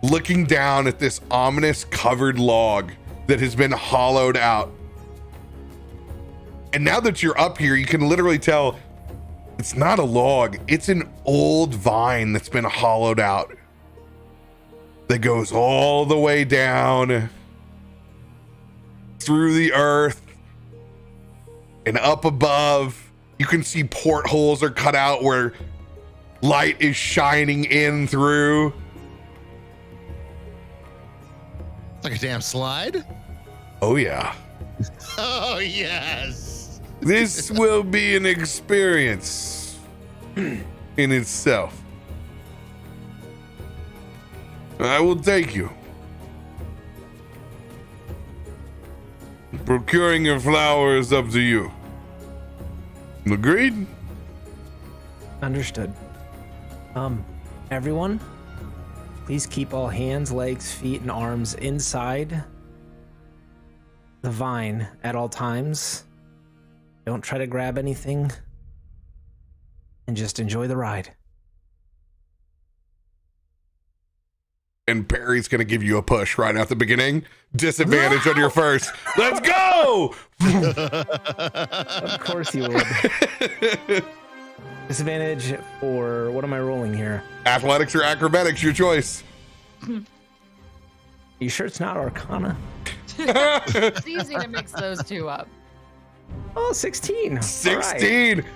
Speaker 1: looking down at this ominous covered log that has been hollowed out. And now that you're up here, you can literally tell it's not a log, it's an old vine that's been hollowed out that goes all the way down through the earth and up above. You can see portholes are cut out where light is shining in through.
Speaker 5: It's like a damn slide.
Speaker 1: Oh yeah.
Speaker 5: Oh yes.
Speaker 1: This will be an experience in itself. I will take you. Procuring your flower is up to you. Agreed?
Speaker 2: Understood. Everyone, please keep all hands, legs, feet, and arms inside the vine at all times. Don't try to grab anything, and just enjoy the ride.
Speaker 1: And Perry's gonna give you a push right at the beginning. Disadvantage on your first. Let's go!
Speaker 2: Of course you would. Disadvantage for, what am I rolling here?
Speaker 1: Athletics or acrobatics, your choice.
Speaker 2: You sure it's not Arcana?
Speaker 3: It's easy to mix those two up.
Speaker 2: Oh, 16.
Speaker 1: 16. Right.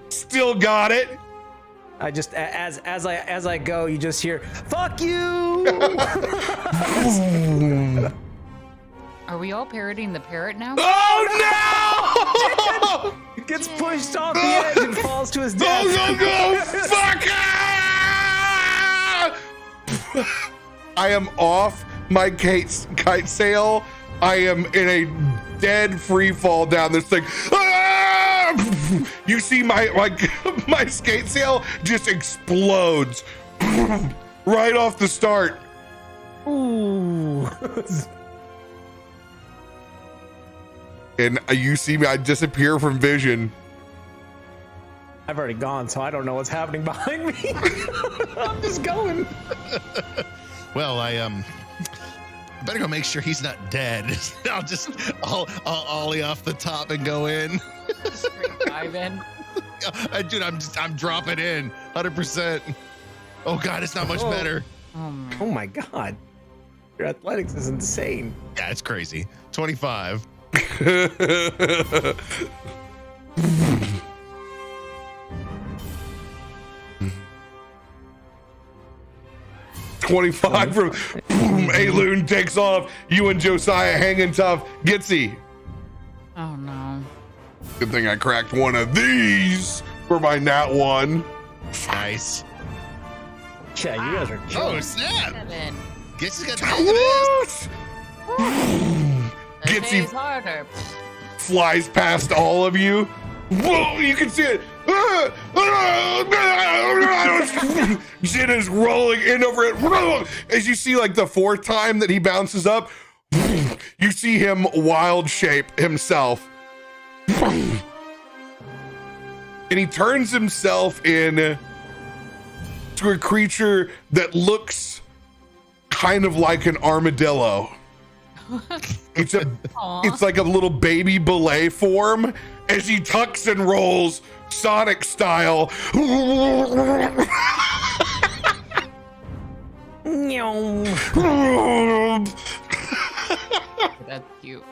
Speaker 1: Still got it.
Speaker 2: I just, as I go, you just hear, "Fuck you!"
Speaker 3: Are we all parroting the parrot now?
Speaker 1: Oh no!
Speaker 2: He gets pushed off the edge and falls to his death.
Speaker 1: Go! Fuck! I am off my kite sail. I am in a dead free fall down this thing. You see my skate sail just explodes right off the start.
Speaker 2: Ooh.
Speaker 1: And you see me, I disappear from vision.
Speaker 2: I've already gone, so I don't know what's happening behind me. I'm just going.
Speaker 5: Well, I better go make sure he's not dead. I'll ollie off the top and go in.
Speaker 3: Straight dive in.
Speaker 5: Dude, I'm dropping in 100%. Oh God, it's not much better.
Speaker 2: Oh my God, your athletics is insane.
Speaker 5: Yeah, it's crazy. 25.
Speaker 1: 25 from Aelun takes off. You and Josiah hanging tough. Gitzi.
Speaker 3: Oh no.
Speaker 1: Good thing I cracked one of these for my nat one.
Speaker 5: Nice.
Speaker 2: Yeah, you guys are
Speaker 5: Oh
Speaker 2: chilling.
Speaker 5: snap!
Speaker 3: 7.
Speaker 5: Gitzi's got
Speaker 1: Gitzi
Speaker 3: Harder.
Speaker 1: flies past all of you. Whoa, you can see it. Jin is rolling in over it. As you see, like the fourth time that he bounces up, you see him wild shape himself. And he turns himself in to a creature that looks kind of like an armadillo. It's like a little baby belay form as he tucks and rolls Sonic style.
Speaker 3: That's cute.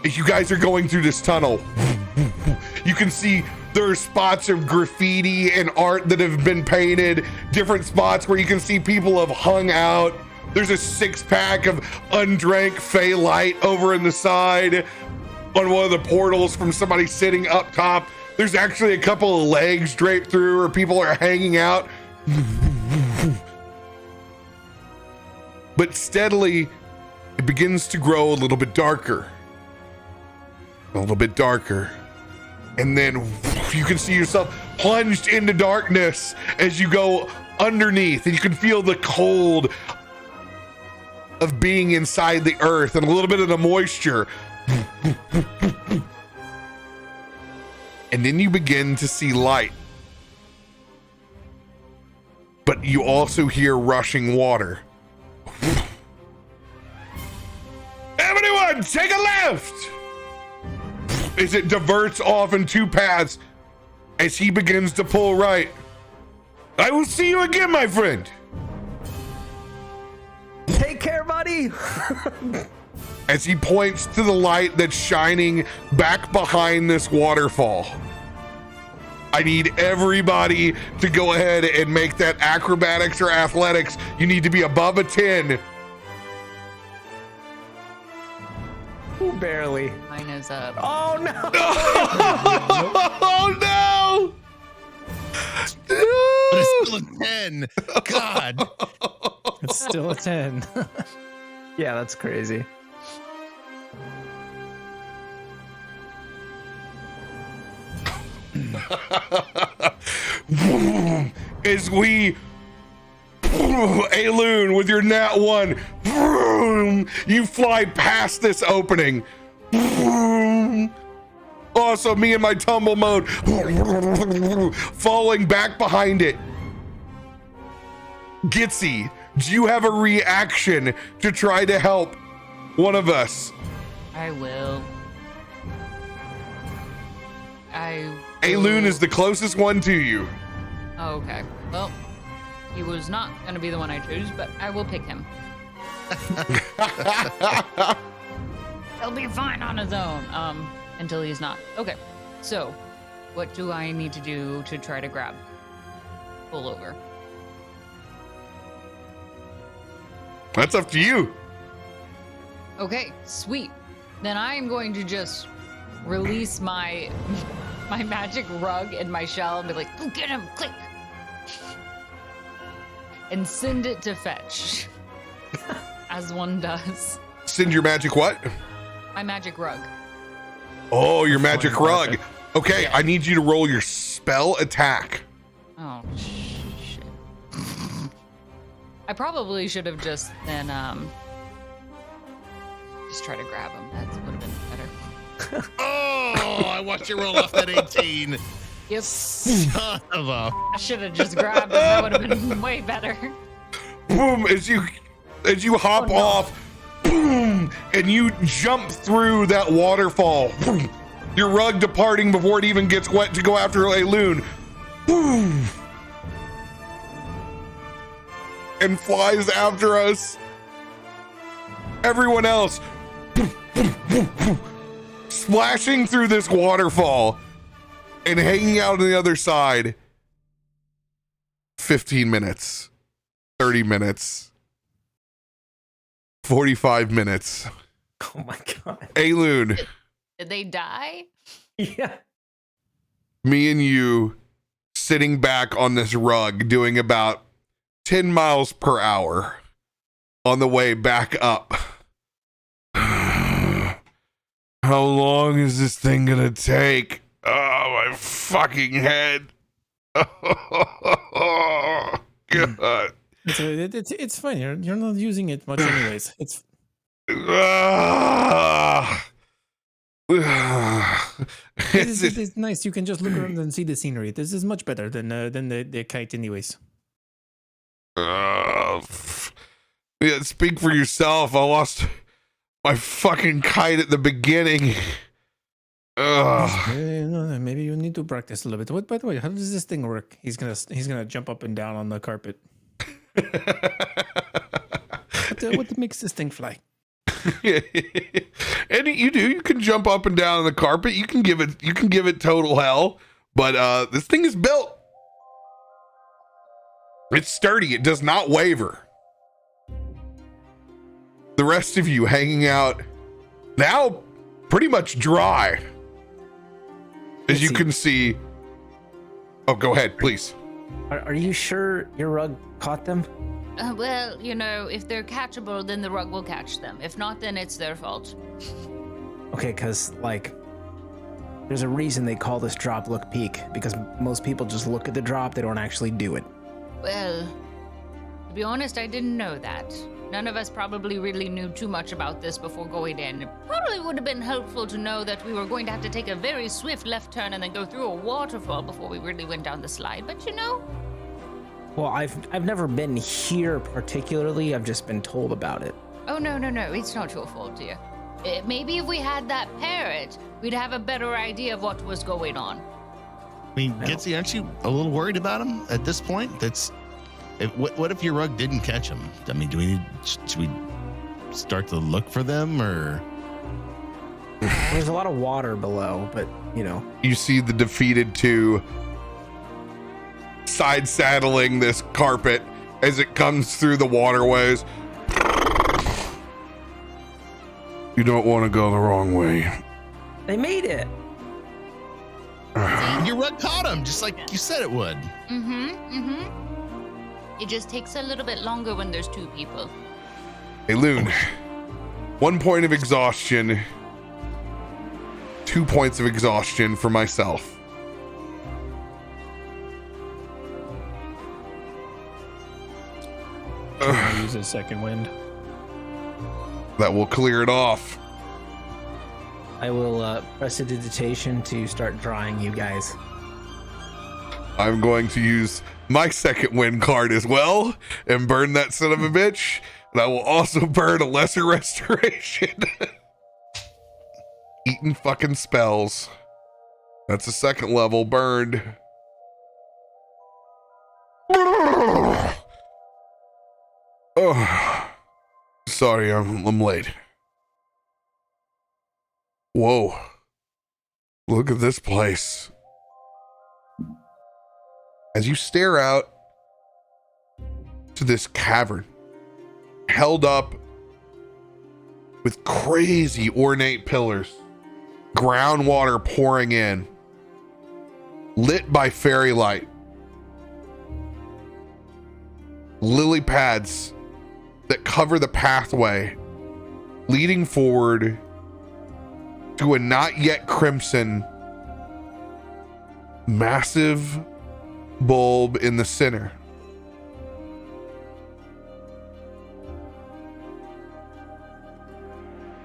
Speaker 1: As you guys are going through this tunnel, you can see there are spots of graffiti and art that have been painted, different spots where you can see people have hung out. There's a 6-pack of undrank Feylight over in the side on one of the portals from somebody sitting up top. There's actually a couple of legs draped through where people are hanging out. but steadily it begins to grow a little bit darker. A little bit darker. And then you can see yourself plunged into darkness as you go underneath, and you can feel the cold of being inside the earth and a little bit of the moisture. And then you begin to see light. But you also hear rushing water. Everyone, take a left! As it diverts off in two paths as he begins to pull right. I will see you again, my friend.
Speaker 2: Take care, buddy.
Speaker 1: As he points to the light that's shining back behind this waterfall. I need everybody to go ahead and make that acrobatics or athletics. You need to be above a 10.
Speaker 2: Ooh, barely.
Speaker 3: Mine is up.
Speaker 2: Oh no!
Speaker 1: Oh no!
Speaker 5: But it's still a 10. God.
Speaker 4: It's still a 10.
Speaker 2: Yeah, that's crazy.
Speaker 1: As we Aelun with your nat 1, you fly past this opening. Also, me and my tumble mode falling back behind it. Gitzi, do you have a reaction to try to help one of us?
Speaker 3: I will.
Speaker 1: Aelun is the closest one to you.
Speaker 3: Oh, okay. Well, he was not going to be the one I choose, but I will pick him. He'll be fine on his own, until he's not. Okay, so what do I need to do to try to grab? Pull over.
Speaker 1: That's up to you.
Speaker 3: Okay, sweet. Then I am going to just release my magic rug in my shell and be like, go get him, click. And send it to fetch. As one does.
Speaker 1: Send your magic what?
Speaker 3: My magic rug.
Speaker 1: Oh, your magic rug. Okay,
Speaker 3: Yeah.
Speaker 1: I need you to roll your spell attack.
Speaker 3: Oh, shit. I probably should have just then, just try to grab him. That would have been better.
Speaker 5: Oh, I watched you roll off that 18.
Speaker 3: Yep.
Speaker 5: Son of a.
Speaker 3: I should have just grabbed him. That would have been way better.
Speaker 1: Boom, as you hop off, boom, and you jump through that waterfall. Boom, your rug departing before it even gets wet to go after Aelun. Boom. And flies after us. Everyone else splashing through this waterfall and hanging out on the other side. 15 minutes, 30 minutes, 45 minutes.
Speaker 2: Oh my god.
Speaker 1: Aelun,
Speaker 3: Did they die?
Speaker 2: Yeah.
Speaker 1: me and you sitting back on this rug doing about 10 miles per hour on the way back up. How long is this thing gonna take? Oh, my fucking head. Oh, God.
Speaker 4: It's fine. You're not using it much anyways. It's it's nice. You can just look around and see the scenery. This is much better than the kite anyways.
Speaker 1: Yeah, speak for yourself. I lost my fucking kite at the beginning.
Speaker 4: Maybe you need to practice a little bit. What, by the way, how does this thing work? He's gonna jump up and down on the carpet. What makes this thing fly?
Speaker 1: And you can jump up and down on the carpet. You can give it total hell, but this thing is built. It's sturdy. It does not waver. The rest of you hanging out now pretty much dry. As you can see. Oh, go ahead, please.
Speaker 2: Are you sure your rug caught them?
Speaker 3: Well, you know, if they're catchable, then the rug will catch them. If not, then it's their fault.
Speaker 2: Okay, because, like, there's a reason they call this drop look peek, because most people just look at the drop, they don't actually do it.
Speaker 3: Well, to be honest, I didn't know that. None of us probably really knew too much about this before going in. It probably would have been helpful to know that we were going to have to take a very swift left turn and then go through a waterfall before we really went down the slide, but you know.
Speaker 2: Well, I've never been here particularly, I've just been told about it.
Speaker 3: Oh, no, it's not your fault, dear. Maybe if we had that parrot, we'd have a better idea of what was going on.
Speaker 5: I mean, Gitzi, aren't you a little worried about him at this point? What if your rug didn't catch him? I mean, should we start to look for them, or?
Speaker 2: There's a lot of water below, but, you know.
Speaker 1: You see the defeated two side saddling this carpet as it comes through the waterways. You don't want to go the wrong way.
Speaker 2: They made it.
Speaker 5: Your rug caught him, just like you said it would.
Speaker 3: It just takes a little bit longer when there's two people.
Speaker 1: Aelun, 1 point of exhaustion, 2 points of exhaustion for myself.
Speaker 4: I use a second wind.
Speaker 1: That will clear it off.
Speaker 2: I will prestidigitation to start drawing you guys.
Speaker 1: I'm going to use my second wind card as well and burn that son of a bitch. And I will also burn a lesser restoration. Eating fucking spells. That's a second level burned. Oh, sorry, I'm late. Whoa. Look at this place. As you stare out to this cavern, held up with crazy ornate pillars, groundwater pouring in, lit by fairy light, lily pads that cover the pathway leading forward to a not yet crimson massive bulb in the center.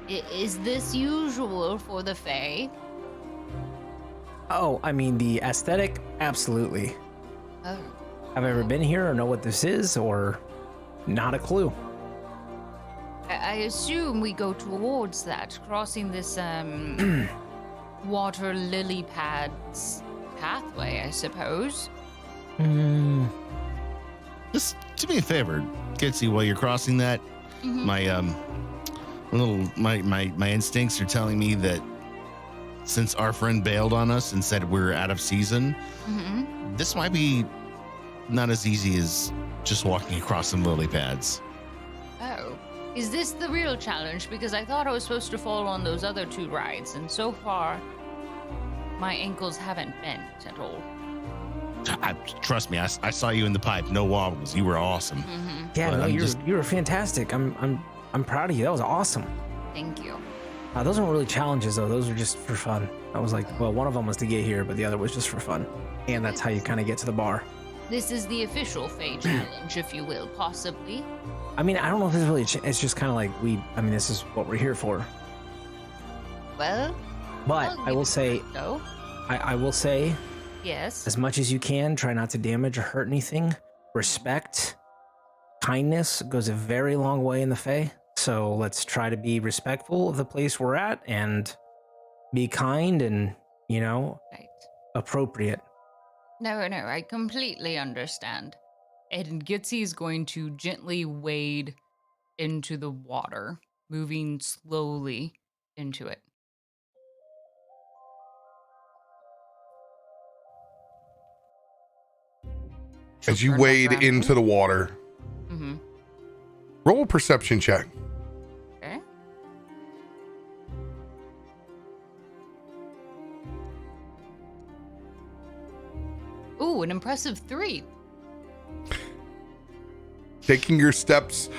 Speaker 3: Is this usual for the Fae?
Speaker 2: Oh, I mean, the aesthetic, absolutely.
Speaker 3: Oh.
Speaker 2: Have I ever been here or know what this is, or not a clue?
Speaker 3: I assume we go towards that, crossing this water lily pads pathway, I suppose.
Speaker 5: Just do me a favor, Gitzi, while you're crossing that, my instincts are telling me that since our friend bailed on us and said we're out of season, this might be not as easy as just walking across some lily pads.
Speaker 3: Oh. Is this the real challenge? Because I thought I was supposed to fall on those other two rides, and so far, my ankles haven't bent at all.
Speaker 5: Trust me, I saw you in the pipe. No wobbles. You were awesome.
Speaker 2: Yeah,
Speaker 5: But
Speaker 2: no,
Speaker 5: I'm
Speaker 2: you were fantastic. I'm proud of you. That was awesome.
Speaker 3: Thank you.
Speaker 2: Those weren't really challenges though. Those were just for fun. I was like, well, one of them was to get here, but the other was just for fun. And that's how you kind of get to the bar.
Speaker 3: This is the official Fae challenge, if you will, possibly.
Speaker 2: I mean, I don't know if this is really, it's just kind of like this is what we're here for.
Speaker 3: Well,
Speaker 2: But I will say,
Speaker 3: no.
Speaker 2: I will say,
Speaker 3: Yes.
Speaker 2: as much as you can, try not to damage or hurt anything. Respect, kindness goes a very long way in the Fae. So let's try to be respectful of the place we're at and be kind and,
Speaker 3: Right.
Speaker 2: appropriate.
Speaker 3: No, I completely understand. And Gitzi is going to gently wade into the water, moving slowly into it.
Speaker 1: As you wade into the water, roll a perception check.
Speaker 3: Okay. Ooh, Ooh, an impressive 3.
Speaker 1: Taking your steps,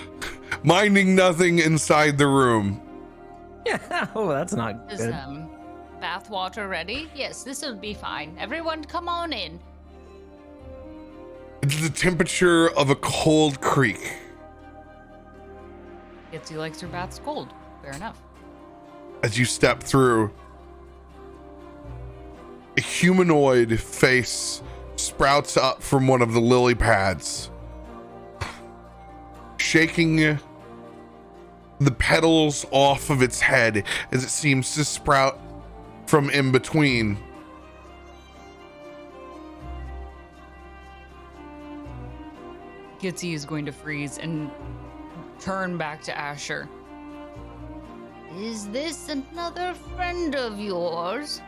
Speaker 1: minding nothing inside the room.
Speaker 2: Yeah, oh, that's not
Speaker 3: Is
Speaker 2: good.
Speaker 3: bath water ready? Yes, this will be fine. Everyone, come on in.
Speaker 1: It's the temperature of a cold creek.
Speaker 3: Gitzi likes her baths cold. Fair enough.
Speaker 1: As you step through, a humanoid face sprouts up from one of the lily pads, shaking the petals off of its head as it seems to sprout from in between.
Speaker 3: Gitzi is going to freeze and turn back to Asher. Is this another friend of yours?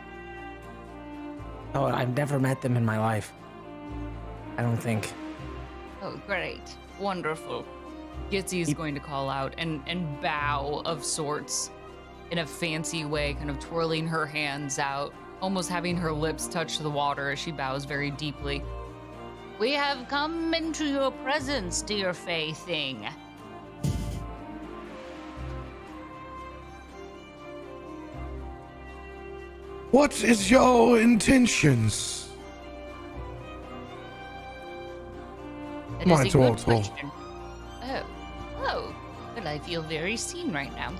Speaker 2: Oh, I've never met them in my life. I don't think.
Speaker 3: Oh, great. Wonderful. Gitzi is going to call out and bow of sorts in a fancy way, kind of twirling her hands out, almost having her lips touch the water as she bows very deeply. We have come into your presence, dear Fey thing.
Speaker 1: What is your intentions?
Speaker 3: That
Speaker 1: My
Speaker 3: is a good
Speaker 1: turtle.
Speaker 3: question. Oh, well, I feel very seen right now.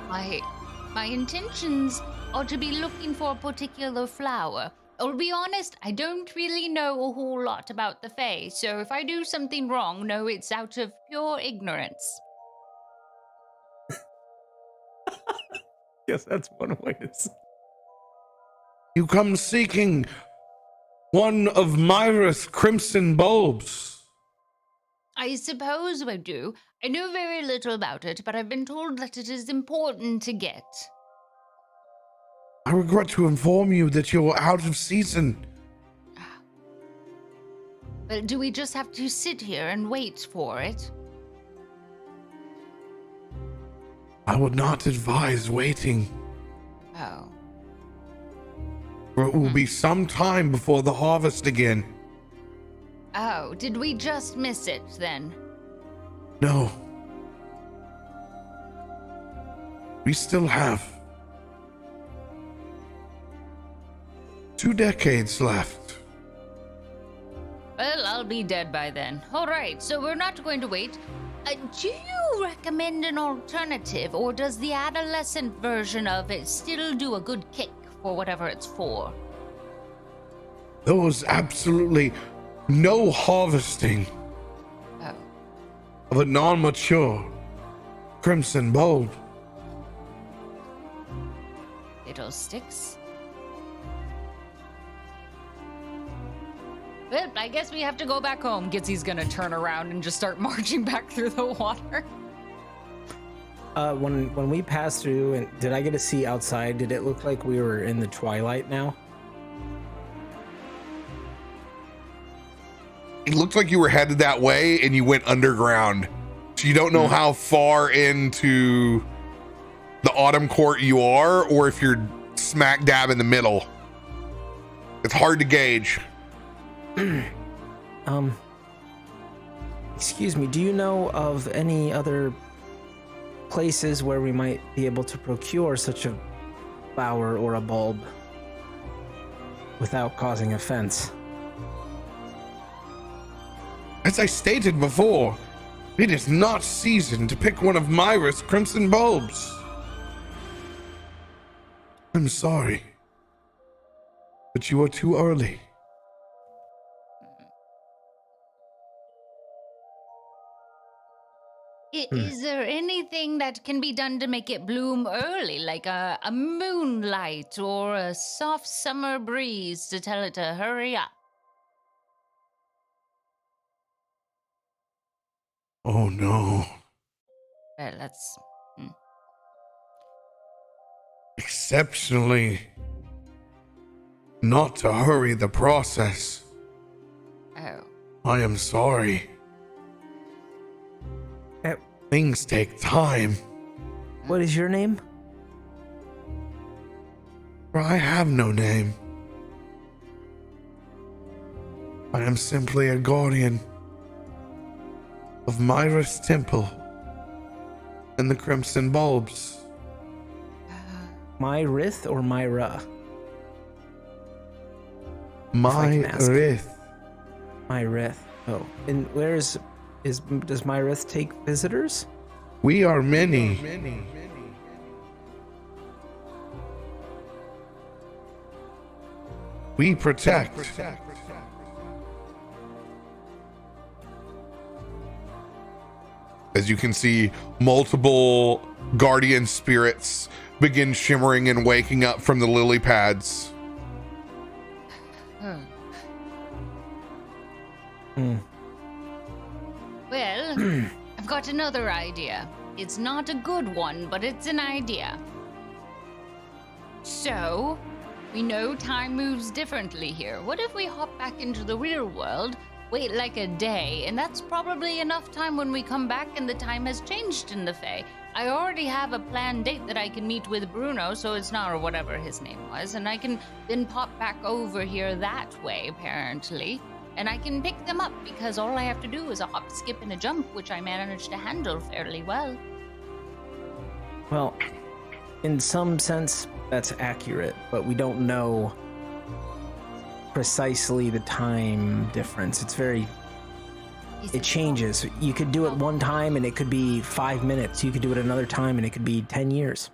Speaker 3: My intentions are to be looking for a particular flower. I'll be honest, I don't really know a whole lot about the Fae, so if I do something wrong, no, it's out of pure ignorance.
Speaker 2: Yes, that's one way to say.
Speaker 1: You come seeking one of Myra's crimson bulbs.
Speaker 3: I suppose I do. I know very little about it, but I've been told that it is important to get.
Speaker 1: I regret to inform you that you're out of season.
Speaker 3: But do we just have to sit here and wait for it?
Speaker 1: I would not advise waiting,
Speaker 3: Oh.
Speaker 1: for it will be some time before the harvest again.
Speaker 3: Oh, did we just miss it then?
Speaker 1: No. We still have 2 decades left.
Speaker 3: Well, I'll be dead by then. All right, so we're not going to wait. Do you recommend an alternative, or does the adolescent version of it still do a good kick for whatever it's for?
Speaker 1: There was absolutely no harvesting
Speaker 3: Oh.
Speaker 1: of a non-mature crimson bulb.
Speaker 3: Fiddlesticks. Well, I guess we have to go back home. Gitzi's gonna turn around and just start marching back through the water.
Speaker 2: When we passed through, and did I get to see outside? Did it look like we were in the twilight now?
Speaker 1: It looked like you were headed that way and you went underground. So you don't know how far into the autumn court you are, or if you're smack dab in the middle. It's hard to gauge.
Speaker 2: Excuse me, do you know of any other places where we might be able to procure such a flower or a bulb without causing offense?
Speaker 1: As I stated before, it is not season to pick one of Myra's crimson bulbs. I'm sorry, but you are too early.
Speaker 3: Is there anything that can be done to make it bloom early, like a moonlight or a soft summer breeze to tell it to hurry up?
Speaker 1: Oh no.
Speaker 3: Well, that's...
Speaker 1: Exceptionally not to hurry the process.
Speaker 3: Oh.
Speaker 1: I am sorry. Things take time.
Speaker 2: What is your name?
Speaker 1: For I have no name. I am simply a guardian of Myra's temple and the Crimson Bulbs.
Speaker 2: Myrith or Myra?
Speaker 1: Myrith.
Speaker 2: Myrith. Oh, and does Myrith take visitors?
Speaker 1: We are many. We protect. As you can see, multiple guardian spirits begin shimmering and waking up from the lily pads.
Speaker 3: Well, I've got another idea. It's not a good one, but it's an idea. So, we know time moves differently here. What if we hop back into the real world, wait like a day, and that's probably enough time when we come back and the time has changed in the Fae. I already have a planned date that I can meet with Bruno, so it's not, or whatever his name was, and I can then pop back over here that way, apparently. And I can pick them up because all I have to do is a hop, skip, and a jump, which I managed to handle fairly well.
Speaker 2: Well, in some sense, that's accurate, but we don't know precisely the time difference. It changes. You could do it one time and it could be 5 minutes. You could do it another time and it could be 10 years.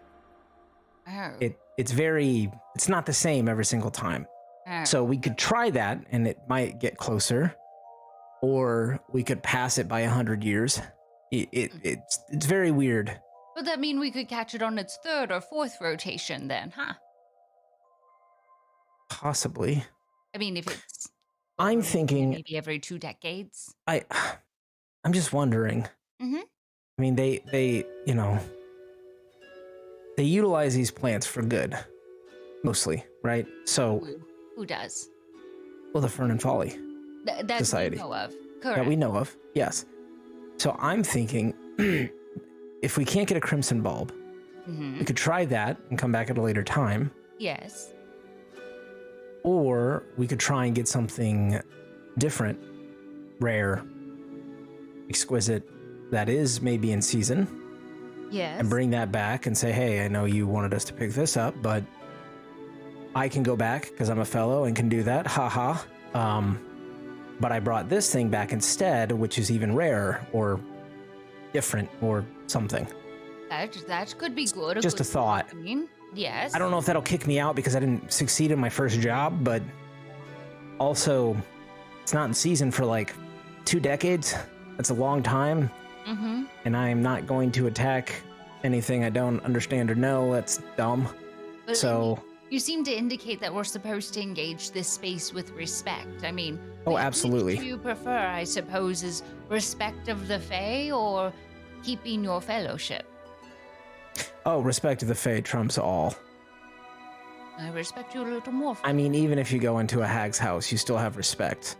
Speaker 3: Oh.
Speaker 2: It's not the same every single time.
Speaker 3: Oh.
Speaker 2: So we could try that and it might get closer, or we could pass it by 100 years. It's very weird.
Speaker 3: Would that mean we could catch it on its third or fourth rotation then, huh?
Speaker 2: Possibly.
Speaker 3: I mean, if it's...
Speaker 2: I'm thinking...
Speaker 3: Maybe every 2 decades?
Speaker 2: I'm just wondering.
Speaker 3: Mm-hmm.
Speaker 2: I mean, they utilize these plants for good. Mostly, right? So...
Speaker 3: Who does?
Speaker 2: Well, the Fern and Folly
Speaker 3: That
Speaker 2: Society.
Speaker 3: we know of. Correct.
Speaker 2: That we know of, yes. So I'm thinking, if we can't get a Crimson Bulb, we could try that and come back at a later time.
Speaker 3: Yes.
Speaker 2: Or we could try and get something different, rare, exquisite, that is maybe in season.
Speaker 3: Yes.
Speaker 2: And bring that back and say, hey, I know you wanted us to pick this up, but I can go back because I'm a fellow and can do that. Haha. But I brought this thing back instead, which is even rarer or different or something.
Speaker 3: That could be good.
Speaker 2: Just a thought.
Speaker 3: I mean, yes.
Speaker 2: I don't know if that'll kick me out because I didn't succeed in my first job, but also it's not in season for like 2 decades. That's a long time.
Speaker 3: Mm-hmm.
Speaker 2: And I'm not going to attack anything I don't understand or know. That's dumb.
Speaker 3: But
Speaker 2: So...
Speaker 3: You seem to indicate that we're supposed to engage this space with respect. I mean...
Speaker 2: Oh, absolutely.
Speaker 3: What do you prefer, I suppose, is respect of the Fae or keeping your fellowship?
Speaker 2: Oh, respect to the Fae trumps all.
Speaker 3: I respect you a little more.
Speaker 2: I mean, even if you go into a hag's house, you still have respect.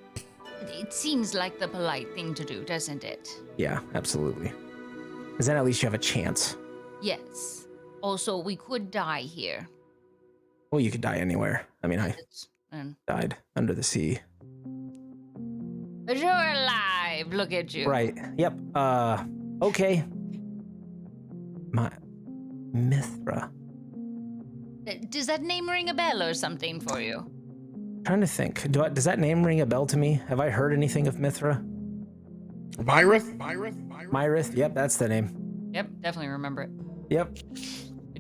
Speaker 3: It seems like the polite thing to do, doesn't it?
Speaker 2: Yeah, absolutely. Because then at least you have a chance.
Speaker 3: Yes. Also, we could die here.
Speaker 2: Well, you could die anywhere. I mean, I
Speaker 3: And
Speaker 2: died under the sea.
Speaker 3: but you're alive. Look at you.
Speaker 2: Right. Yep. Okay. My Mithra.
Speaker 3: Does that name ring a bell or something for you?
Speaker 2: Trying to think. Does that name ring a bell to me? Have I heard anything of Mithra?
Speaker 1: Myrith?
Speaker 2: Myrith. Yep, that's the name.
Speaker 3: Yep, definitely remember it.
Speaker 2: Yep.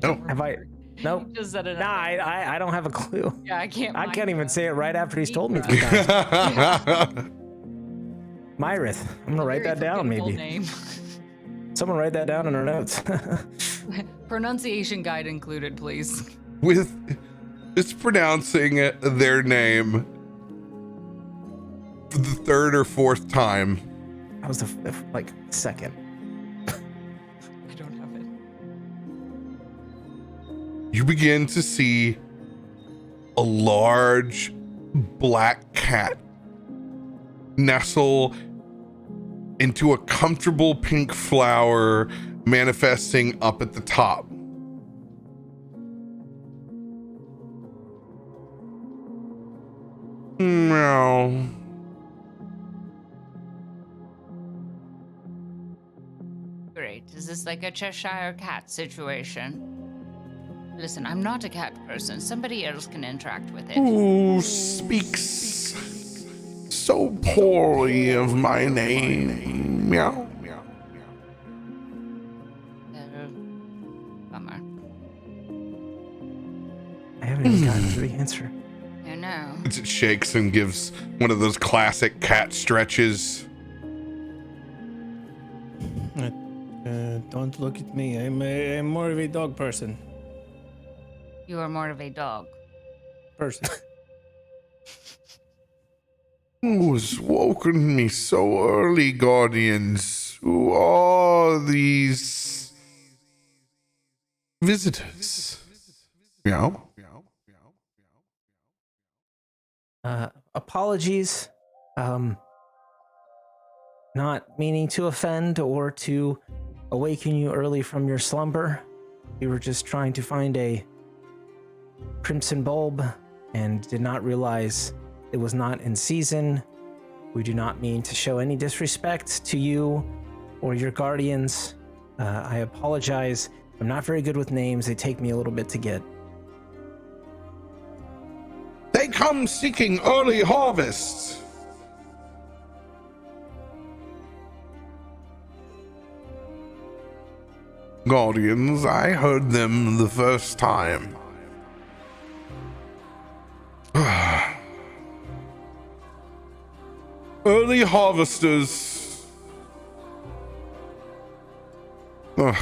Speaker 1: Oh.
Speaker 2: Have I? Nope.
Speaker 3: Just said it.
Speaker 2: Nah, I don't have a clue.
Speaker 3: Yeah, I can't.
Speaker 2: I can't even say it right after he's told me
Speaker 3: Mithra.
Speaker 2: 3 times. Myrith. I'm gonna write that down, maybe.
Speaker 3: Name.
Speaker 2: Someone write that down in our notes.
Speaker 3: Pronunciation guide included, please.
Speaker 1: With just pronouncing their name for the 3rd or 4th time.
Speaker 2: That was the second.
Speaker 3: I don't have it.
Speaker 1: You begin to see a large black cat nestle into a comfortable pink flower manifesting up at the top. Meow.
Speaker 3: Great. Is this like a Cheshire cat situation? Listen, I'm not a cat person. Somebody else can interact with it.
Speaker 1: Who speaks so poorly of my name? Meow.
Speaker 3: Bummer.
Speaker 2: I haven't even gotten to the answer.
Speaker 3: I know.
Speaker 1: It shakes and gives one of those classic cat stretches.
Speaker 4: Don't look at me. I'm more of a dog person.
Speaker 3: You are more of a dog.
Speaker 4: Person.
Speaker 1: Who's woken me so early, guardians? Who are these visitors? Meow.
Speaker 2: Apologies. Not meaning to offend or to awaken you early from your slumber. We were just trying to find a crimson bulb and did not realize it was not in season. We do not mean to show any disrespect to you or your guardians. I apologize. I'm not very good with names. They take me a little bit to get.
Speaker 1: They come seeking early harvests. Guardians, I heard them the first time. Early harvesters. Ugh.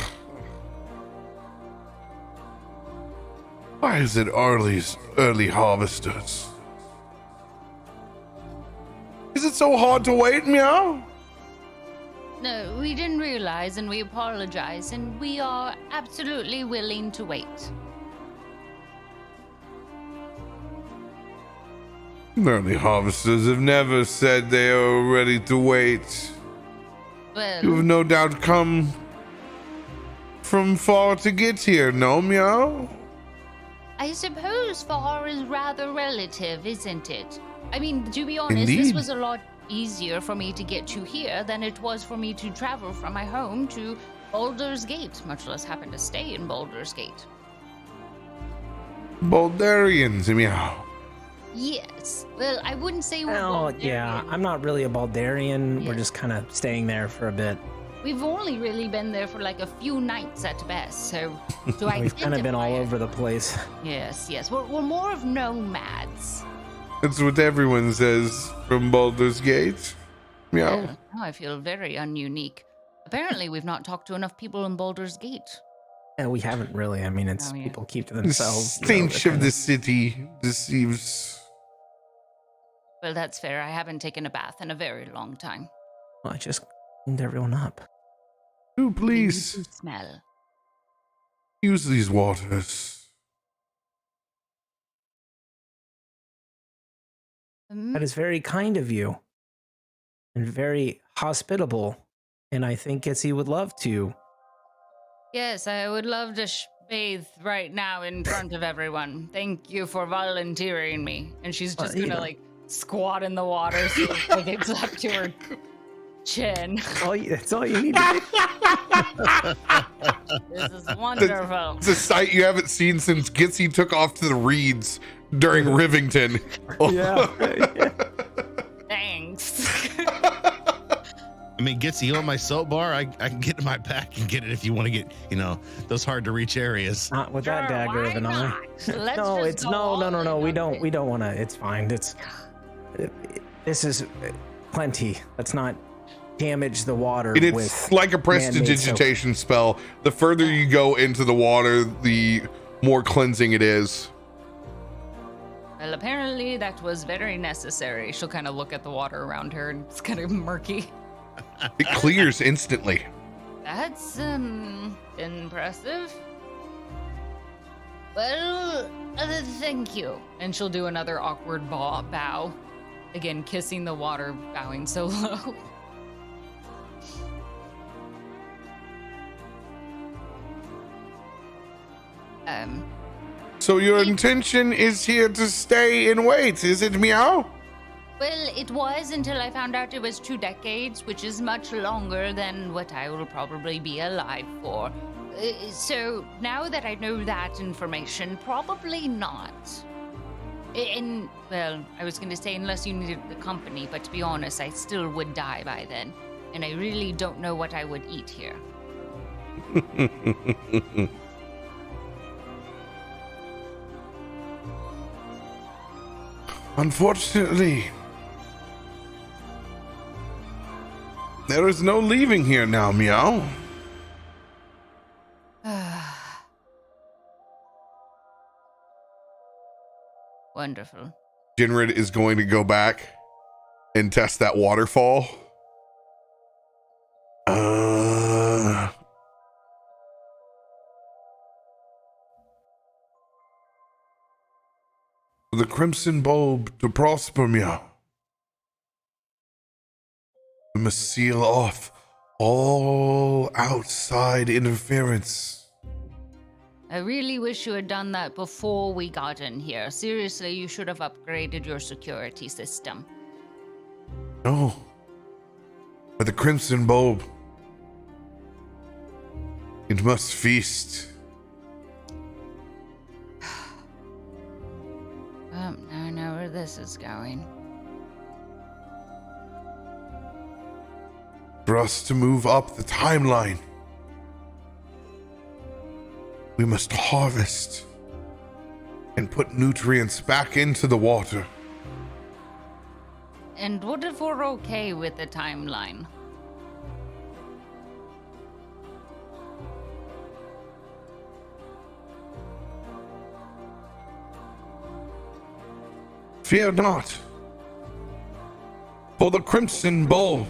Speaker 1: Why is it early harvesters? Is it so hard to wait, meow?
Speaker 3: No, we didn't realize and we apologize, and we are absolutely willing to wait.
Speaker 1: Early harvesters have never said they are ready to wait.
Speaker 3: Well,
Speaker 1: You have no doubt come from far to get here, no, meow?
Speaker 3: I suppose far is rather relative, isn't it? I mean, to be honest, this
Speaker 1: Indeed.
Speaker 3: was a lot easier for me to get to here than it was for me to travel from my home to Baldur's Gate, much less happen to stay in Baldur's Gate.
Speaker 1: Baldurians, meow.
Speaker 3: Yes. Well, I wouldn't say we're
Speaker 2: Well, yeah,
Speaker 3: Baldurian.
Speaker 2: I'm not really a Baldarian. We're
Speaker 3: Yeah.
Speaker 2: just kind of staying there for a bit.
Speaker 3: We've only really been there for like a few nights at best, so to
Speaker 2: We've kind of been all
Speaker 3: identify-
Speaker 2: over the place.
Speaker 3: Yes. We're more of nomads.
Speaker 1: That's what everyone says from Baldur's Gate. Meow.
Speaker 3: Well, now I feel very ununique. Apparently, we've not talked to enough people in Baldur's Gate.
Speaker 2: And we haven't really. I mean, it's
Speaker 3: Oh, yeah.
Speaker 2: people keep to
Speaker 1: The
Speaker 2: themselves.
Speaker 1: stench of the city deceives.
Speaker 3: Well, that's fair. I haven't taken a bath in a very long time.
Speaker 2: Well, I just cleaned everyone up.
Speaker 1: Do please
Speaker 3: You smell.
Speaker 1: use these waters.
Speaker 2: That is very kind of you. And very hospitable. And I think Gitzi would love to.
Speaker 3: Yes, I would love to bathe right now in front of everyone. Thank you for volunteering me. And she's just
Speaker 2: you
Speaker 3: gonna
Speaker 2: know.
Speaker 3: like squat in the water so like it's up to her chin.
Speaker 2: That's all you need to do.
Speaker 3: This is wonderful.
Speaker 1: It's a sight you haven't seen since Gitzi took off to the reeds during Rivington.
Speaker 2: Yeah.
Speaker 3: Thanks.
Speaker 5: I mean, Gitzi, you want my soap bar? I can get in my pack and get it if you want to get, those hard to reach areas.
Speaker 2: Not with that
Speaker 3: Sure,
Speaker 2: dagger of
Speaker 3: why
Speaker 2: an eye.
Speaker 3: not? Let's
Speaker 2: No,
Speaker 3: just
Speaker 2: it's
Speaker 3: go all
Speaker 2: no.
Speaker 3: in
Speaker 2: We
Speaker 3: on
Speaker 2: don't. We
Speaker 3: it.
Speaker 2: don't want to. It's fine. This is plenty. Let's not damage the water
Speaker 1: And it's
Speaker 2: with
Speaker 1: like a
Speaker 2: man-made soap.
Speaker 1: prestidigitation spell. The further you go into the water, the more cleansing it is.
Speaker 3: Well, apparently that was very necessary. She'll kind of look at the water around her and it's kind of murky.
Speaker 1: It clears instantly.
Speaker 3: That's impressive. Well, thank you. And she'll do another awkward bow. Again, kissing the water, bowing so low.
Speaker 1: So your intention is here to stay and wait, is it, meow?
Speaker 3: Well, it was until I found out it was 2 decades, which is much longer than what I will probably be alive for. So now that I know that information, probably not. And, well, I was going to say unless you needed the company, but to be honest, I still would die by then. And I really don't know what I would eat here.
Speaker 1: Unfortunately, there is no leaving here now, Meow.
Speaker 3: Wonderful.
Speaker 1: Jinrid is going to go back and test that waterfall. The crimson bulb to prosper, Meow. We must seal off all outside interference.
Speaker 3: I really wish you had done that before we got in here. Seriously, you should have upgraded your security system.
Speaker 1: No. But the crimson bulb, it must feast.
Speaker 3: I don't know where this is going.
Speaker 1: For us to move up the timeline, we must harvest and put nutrients back into the water.
Speaker 3: And what if we're okay with the timeline?
Speaker 1: Fear not, for the crimson bulb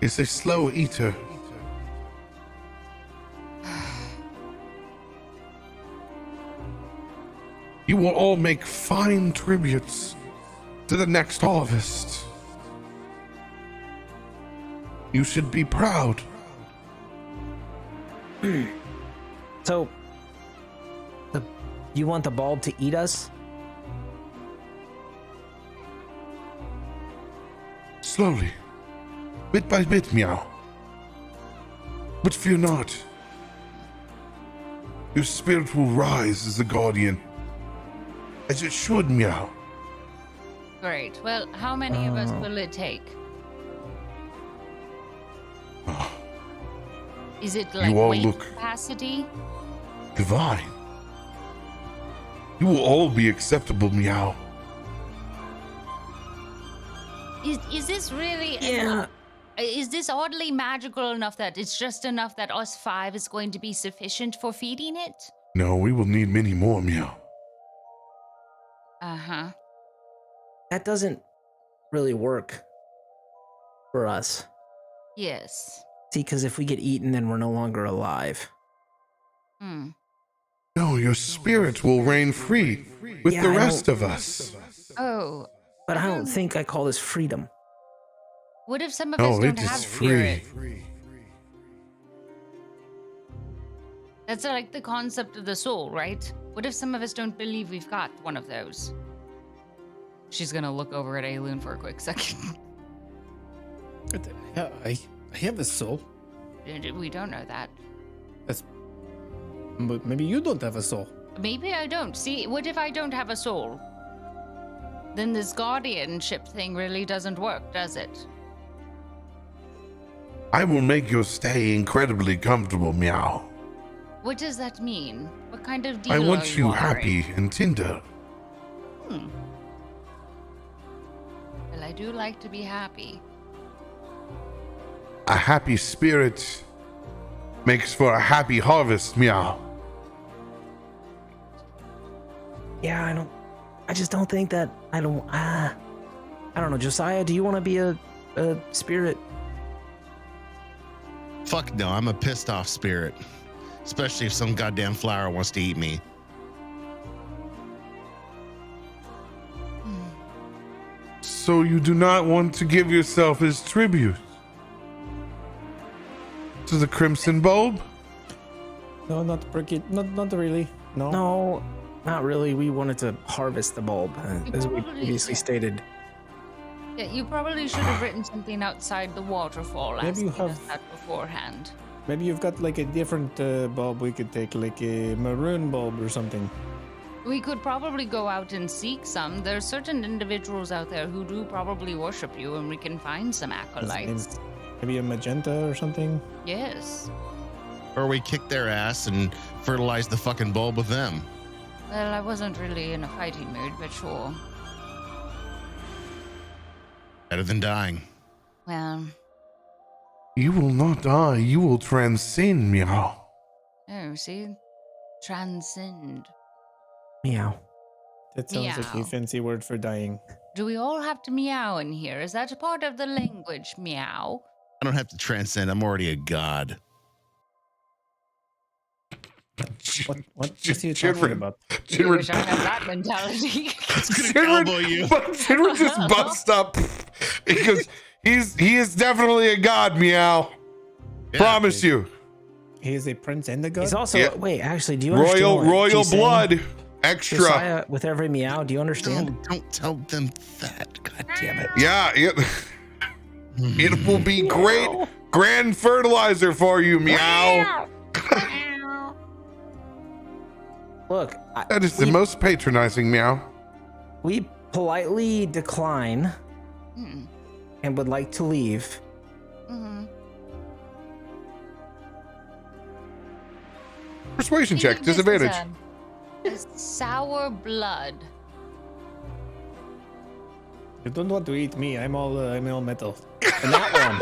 Speaker 1: is a slow eater. You will all make fine tributes to the next harvest. You should be proud.
Speaker 2: So, you want the bulb to eat us?
Speaker 1: Slowly, bit by bit, Meow. But fear not. Your spirit will rise as a guardian. As it should, Meow.
Speaker 3: Great. Well, how many of us will it take? Is it like
Speaker 1: You all
Speaker 3: weight
Speaker 1: look
Speaker 3: capacity?
Speaker 1: divine. You will all be acceptable, Meow.
Speaker 3: Is this really?
Speaker 2: Yeah.
Speaker 3: Is this oddly magical enough that it's just enough that us 5 is going to be sufficient for feeding it?
Speaker 1: No, we will need many more, Meow.
Speaker 3: Uh-huh.
Speaker 2: That doesn't really work for us.
Speaker 3: Yes.
Speaker 2: See, because if we get eaten, then we're no longer alive.
Speaker 3: Hmm.
Speaker 1: No, your spirit will reign free with
Speaker 2: Yeah,
Speaker 1: the
Speaker 2: I
Speaker 1: rest
Speaker 2: don't-
Speaker 1: of us.
Speaker 3: Oh.
Speaker 2: But I don't think I call this freedom.
Speaker 3: What if some of us
Speaker 1: No,
Speaker 3: don't
Speaker 1: it
Speaker 3: have
Speaker 1: is free.
Speaker 3: spirit? That's like the concept of the soul, right? What if some of us don't believe we've got one of those? She's gonna look over at Aelun for a quick second.
Speaker 4: Yeah, I have a soul.
Speaker 3: We don't know that.
Speaker 4: But maybe you don't have a soul.
Speaker 3: Maybe I don't. See, what if I don't have a soul? Then this guardianship thing really doesn't work, does it?
Speaker 1: I will make your stay incredibly comfortable, Meow.
Speaker 3: What does that mean? What kind of deal
Speaker 1: I
Speaker 3: are
Speaker 1: want you
Speaker 3: offering?
Speaker 1: happy and tender.
Speaker 3: Well, I do like to be happy.
Speaker 1: A happy spirit makes for a happy harvest, Meow.
Speaker 2: Yeah, I just don't think that, I don't know, Josiah, do you want to be a spirit?
Speaker 5: Fuck no, I'm a pissed off spirit. Especially if some goddamn flower wants to eat me.
Speaker 1: So you do not want to give yourself as tribute to the crimson bulb?
Speaker 4: No, not really. No.
Speaker 2: No, Not really. We wanted to harvest the bulb, as we previously stated.
Speaker 3: Yeah, you probably should have written something outside the waterfall
Speaker 4: Maybe you
Speaker 3: asking us
Speaker 4: have-
Speaker 3: that beforehand.
Speaker 4: Maybe you've got like a different bulb we could take, like a maroon bulb or something.
Speaker 3: We could probably go out and seek some. There's certain individuals out there who do probably worship you, and we can find some acolytes.
Speaker 4: Maybe a magenta or something.
Speaker 3: Yes.
Speaker 5: Or we kick their ass and fertilize the fucking bulb with them.
Speaker 3: Well, I wasn't really in a fighting mood, but sure.
Speaker 5: Better than dying.
Speaker 3: Well,
Speaker 1: You will not die. You will transcend, meow.
Speaker 3: oh, see? Transcend.
Speaker 2: Meow.
Speaker 4: That sounds like a
Speaker 3: Meow.
Speaker 4: fancy word for dying.
Speaker 3: Do we all have to meow in here? Is that a part of the language, meow?
Speaker 5: I don't have to transcend. I'm already a god.
Speaker 4: What is he
Speaker 1: Jinrid-
Speaker 4: talking about?
Speaker 3: I
Speaker 1: Jinrid-
Speaker 3: wish I had that mentality.
Speaker 5: It's gonna elbow you.
Speaker 1: Jinrid just busts up because he is definitely a god, meow.
Speaker 5: Yeah.
Speaker 1: Promise you.
Speaker 4: He is a prince and a god?
Speaker 2: He's also
Speaker 1: Yeah.
Speaker 2: wait. Actually, do you understand
Speaker 1: Royal
Speaker 2: what he's saying?
Speaker 1: blood. Extra.
Speaker 2: Josiah, with every meow, do you understand?
Speaker 5: No, don't tell them that. God damn it.
Speaker 1: Yeah, it will be great grand fertilizer for you, meow.
Speaker 2: Look,
Speaker 1: That is the most patronizing meow.
Speaker 2: we politely decline
Speaker 3: Hmm.
Speaker 2: and would like to leave.
Speaker 3: Mm-hmm.
Speaker 1: Persuasion check, disadvantage.
Speaker 3: A sour blood.
Speaker 4: You don't want to eat me. I'm all metal.
Speaker 2: And that one,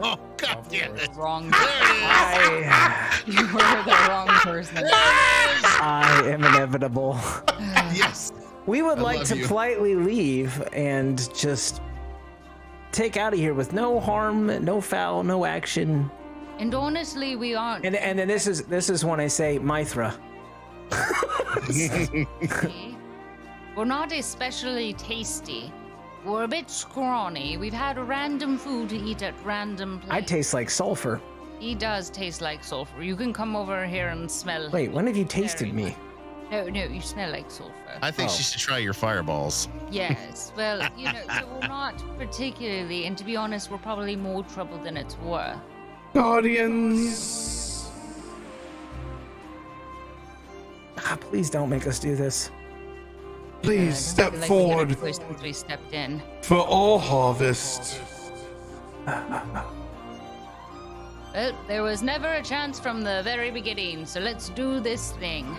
Speaker 5: Oh, God damn it.
Speaker 3: Wrong.
Speaker 2: I
Speaker 3: You were the wrong person.
Speaker 2: am inevitable.
Speaker 5: Yes.
Speaker 2: We would
Speaker 5: I
Speaker 2: like
Speaker 5: love
Speaker 2: to
Speaker 5: you.
Speaker 2: politely leave and just take out of here with no harm, no foul, no action.
Speaker 3: And honestly, we aren't.
Speaker 2: And then this is when I say Mithra.
Speaker 3: We're not especially tasty. We're a bit scrawny. We've had random food to eat at random places.
Speaker 2: I taste like sulfur.
Speaker 3: He does taste like sulfur. You can come over here and smell.
Speaker 2: Wait, when have you tasted
Speaker 3: Very
Speaker 2: me?
Speaker 3: No, you smell like sulfur.
Speaker 5: I think she should try your fireballs.
Speaker 3: Yes. Well, so we're not particularly, and to be honest, we're probably more trouble than it's worth.
Speaker 1: Guardians.
Speaker 2: Please don't make us do this.
Speaker 1: Please step forward
Speaker 3: Since we stepped in.
Speaker 1: for all harvest.
Speaker 3: Well, there was never a chance from the very beginning, so let's do this thing.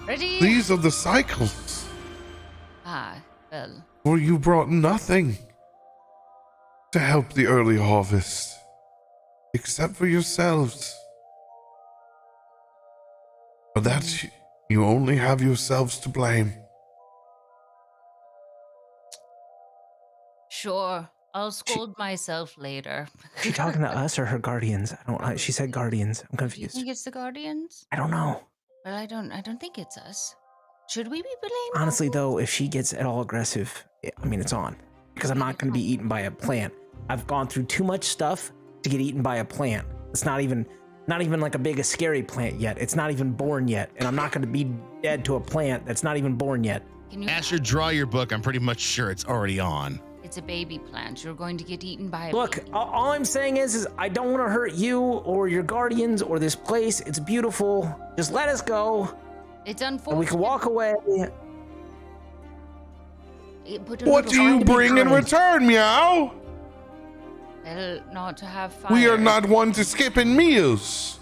Speaker 3: Ready?
Speaker 1: These are the cycles,
Speaker 3: Ah, well.
Speaker 1: for you brought nothing to help the early harvest, except for yourselves. For that, you only have yourselves to blame.
Speaker 3: Sure, I'll scold myself later.
Speaker 2: Is she talking to us or her guardians? She said guardians. I'm
Speaker 3: You
Speaker 2: confused.
Speaker 3: think it's the Guardians?
Speaker 2: I don't know.
Speaker 3: Well, I don't think it's us. Should we be blamed?
Speaker 2: Honestly, though, if she gets at all aggressive, I mean, it's on. Because I'm not going to be eaten by a plant. I've gone through too much stuff to get eaten by a plant. It's not even like a big, a scary plant yet. It's not even born yet. And I'm not going to be dead to a plant that's not even born yet.
Speaker 3: Can you?
Speaker 5: Asher, draw your book. I'm pretty much sure it's already on.
Speaker 3: It's a baby plant. You're going to get eaten by a
Speaker 2: Look,
Speaker 3: baby.
Speaker 2: all I'm saying is I don't want to hurt you or your guardians or this place. It's beautiful. Just let us go
Speaker 3: It's
Speaker 2: and
Speaker 3: unfortunate.
Speaker 2: we can walk away.
Speaker 1: What do you bring in return, meow?
Speaker 3: Well, not to have fire.
Speaker 1: We are not one to skipping meals.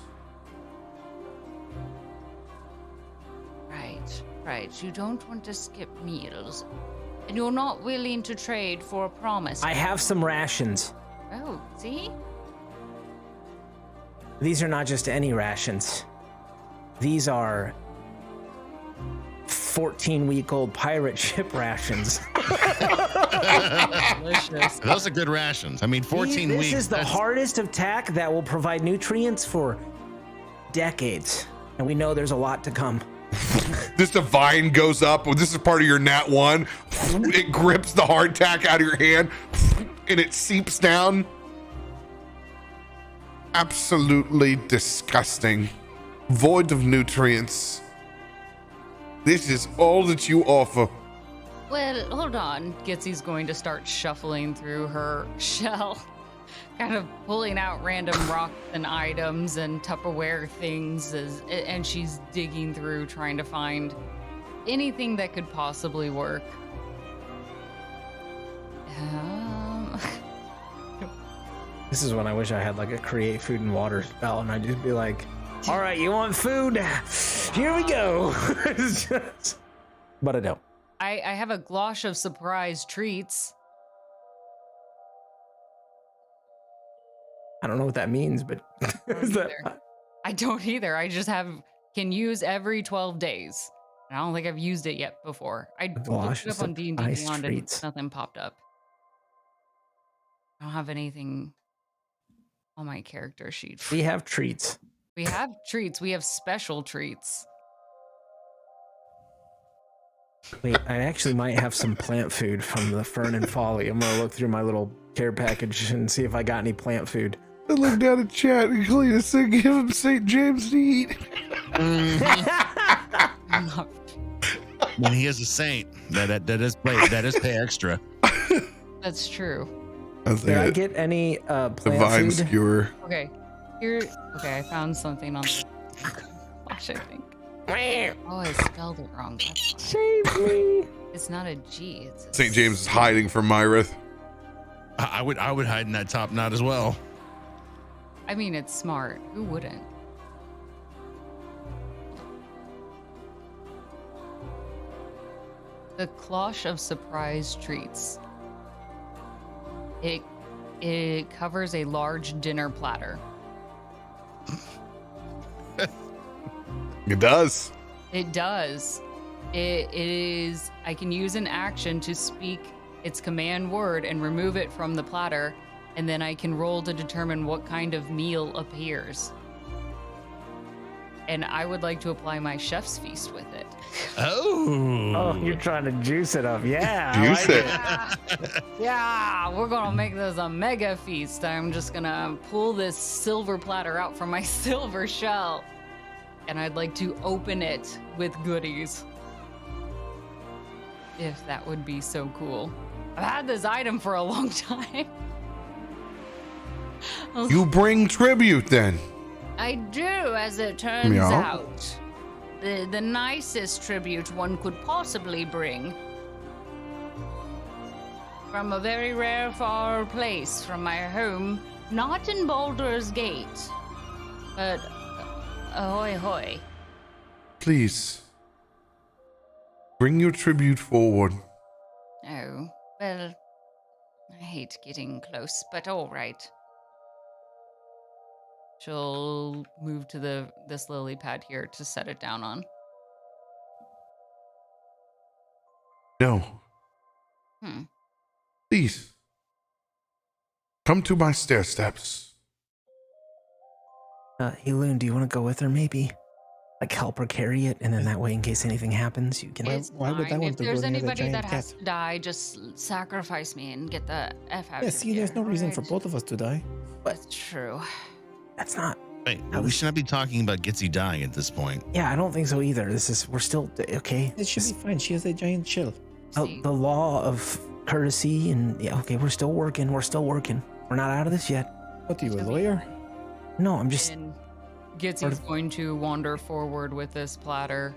Speaker 3: Right. You don't want to skip meals. And you're not willing to trade for a promise.
Speaker 2: I have some rations.
Speaker 3: Oh, see?
Speaker 2: These are not just any rations. These are 14-week-old pirate ship rations.
Speaker 3: Delicious.
Speaker 5: Those are good rations. I mean, 14
Speaker 2: this
Speaker 5: weeks.
Speaker 2: is the
Speaker 5: that's-
Speaker 2: hardest of tack that will provide nutrients for decades. And we know there's a lot to come.
Speaker 1: This divine goes up. This is part of your nat 1. It grips the hardtack out of your hand and it seeps down. Absolutely disgusting. Void of nutrients. This is all that you offer.
Speaker 3: Well, hold on. Gitzi's going to start shuffling through her shell, kind of pulling out random rocks and items and Tupperware things, and she's digging through trying to find anything that could possibly work.
Speaker 2: This is when I wish I had like a create food and water spell, and I'd just be like, all right, you want food? Here we go. But I don't.
Speaker 3: I have a glosh of surprise treats.
Speaker 2: I don't know what that means, but
Speaker 3: I don't either. I just can use every 12 days. I don't think I've used it yet before. I looked it up on D&D Beyond and nothing popped up. I don't have anything on my character sheet.
Speaker 2: We have treats.
Speaker 3: We have treats. We have special treats.
Speaker 2: Wait, I actually might have some plant food from the Fern and Folly. I'm gonna look through my little care package and see if I got any plant food.
Speaker 1: I look down at chat and Cletus said, give him St. James to eat.
Speaker 5: When he is a saint, that is pay extra.
Speaker 3: That's true.
Speaker 2: Did I get any plant
Speaker 1: Divine
Speaker 2: food?
Speaker 1: skewer.
Speaker 3: Okay, I found something on the gosh, I think. Oh, I spelled it wrong.
Speaker 2: Save me.
Speaker 3: It's not a G. It's a
Speaker 1: St. James is hiding from Myrith.
Speaker 5: I would hide in that top knot as well.
Speaker 3: I mean, it's smart. Who wouldn't? The cloche of surprise treats. It covers a large dinner platter.
Speaker 1: It does.
Speaker 3: It does. It is. I can use an action to speak its command word and remove it from the platter, and then I can roll to determine what kind of meal appears. And I would like to apply my chef's feast with it.
Speaker 2: Oh, you're trying to juice it up. Yeah.
Speaker 1: Juice it.
Speaker 3: Yeah, we're gonna make this a mega feast. I'm just gonna pull this silver platter out from my silver shell, and I'd like to open it with goodies. If that would be so cool. I've had this item for a long time.
Speaker 1: You bring tribute then.
Speaker 3: I do, as it turns out. The nicest tribute one could possibly bring. From a very rare far place from my home, not in Baldur's Gate, but ahoy hoy.
Speaker 1: Please. Bring your tribute forward.
Speaker 3: Oh, well, I hate getting close, but all right. She'll move to this lily pad here to set it down on.
Speaker 1: No.
Speaker 3: Hmm.
Speaker 1: Please. Come to my stair steps.
Speaker 2: Aelun, do you want to go with her maybe? Like help her carry it, and then that way in case anything happens, you can...
Speaker 4: Why would I want
Speaker 3: If
Speaker 4: to go
Speaker 3: there's
Speaker 4: near the
Speaker 3: anybody
Speaker 4: giant
Speaker 3: that has
Speaker 4: cat?
Speaker 3: to die, just sacrifice me and get the F out
Speaker 4: Yeah,
Speaker 3: of
Speaker 4: see,
Speaker 3: here.
Speaker 4: there's no reason for
Speaker 3: Right.
Speaker 4: both of us to die.
Speaker 3: That's true.
Speaker 2: That's not...
Speaker 5: Wait, we should not be talking about Gitzi dying at this point.
Speaker 2: Yeah, I don't think so either. We're still, okay?
Speaker 4: It should be fine. She has a giant shell.
Speaker 2: The law of courtesy and... Yeah, okay, we're still working. We're not out of this yet.
Speaker 4: What are you, a lawyer?
Speaker 2: No, I'm just...
Speaker 3: And Gitzi's going to wander forward with this platter,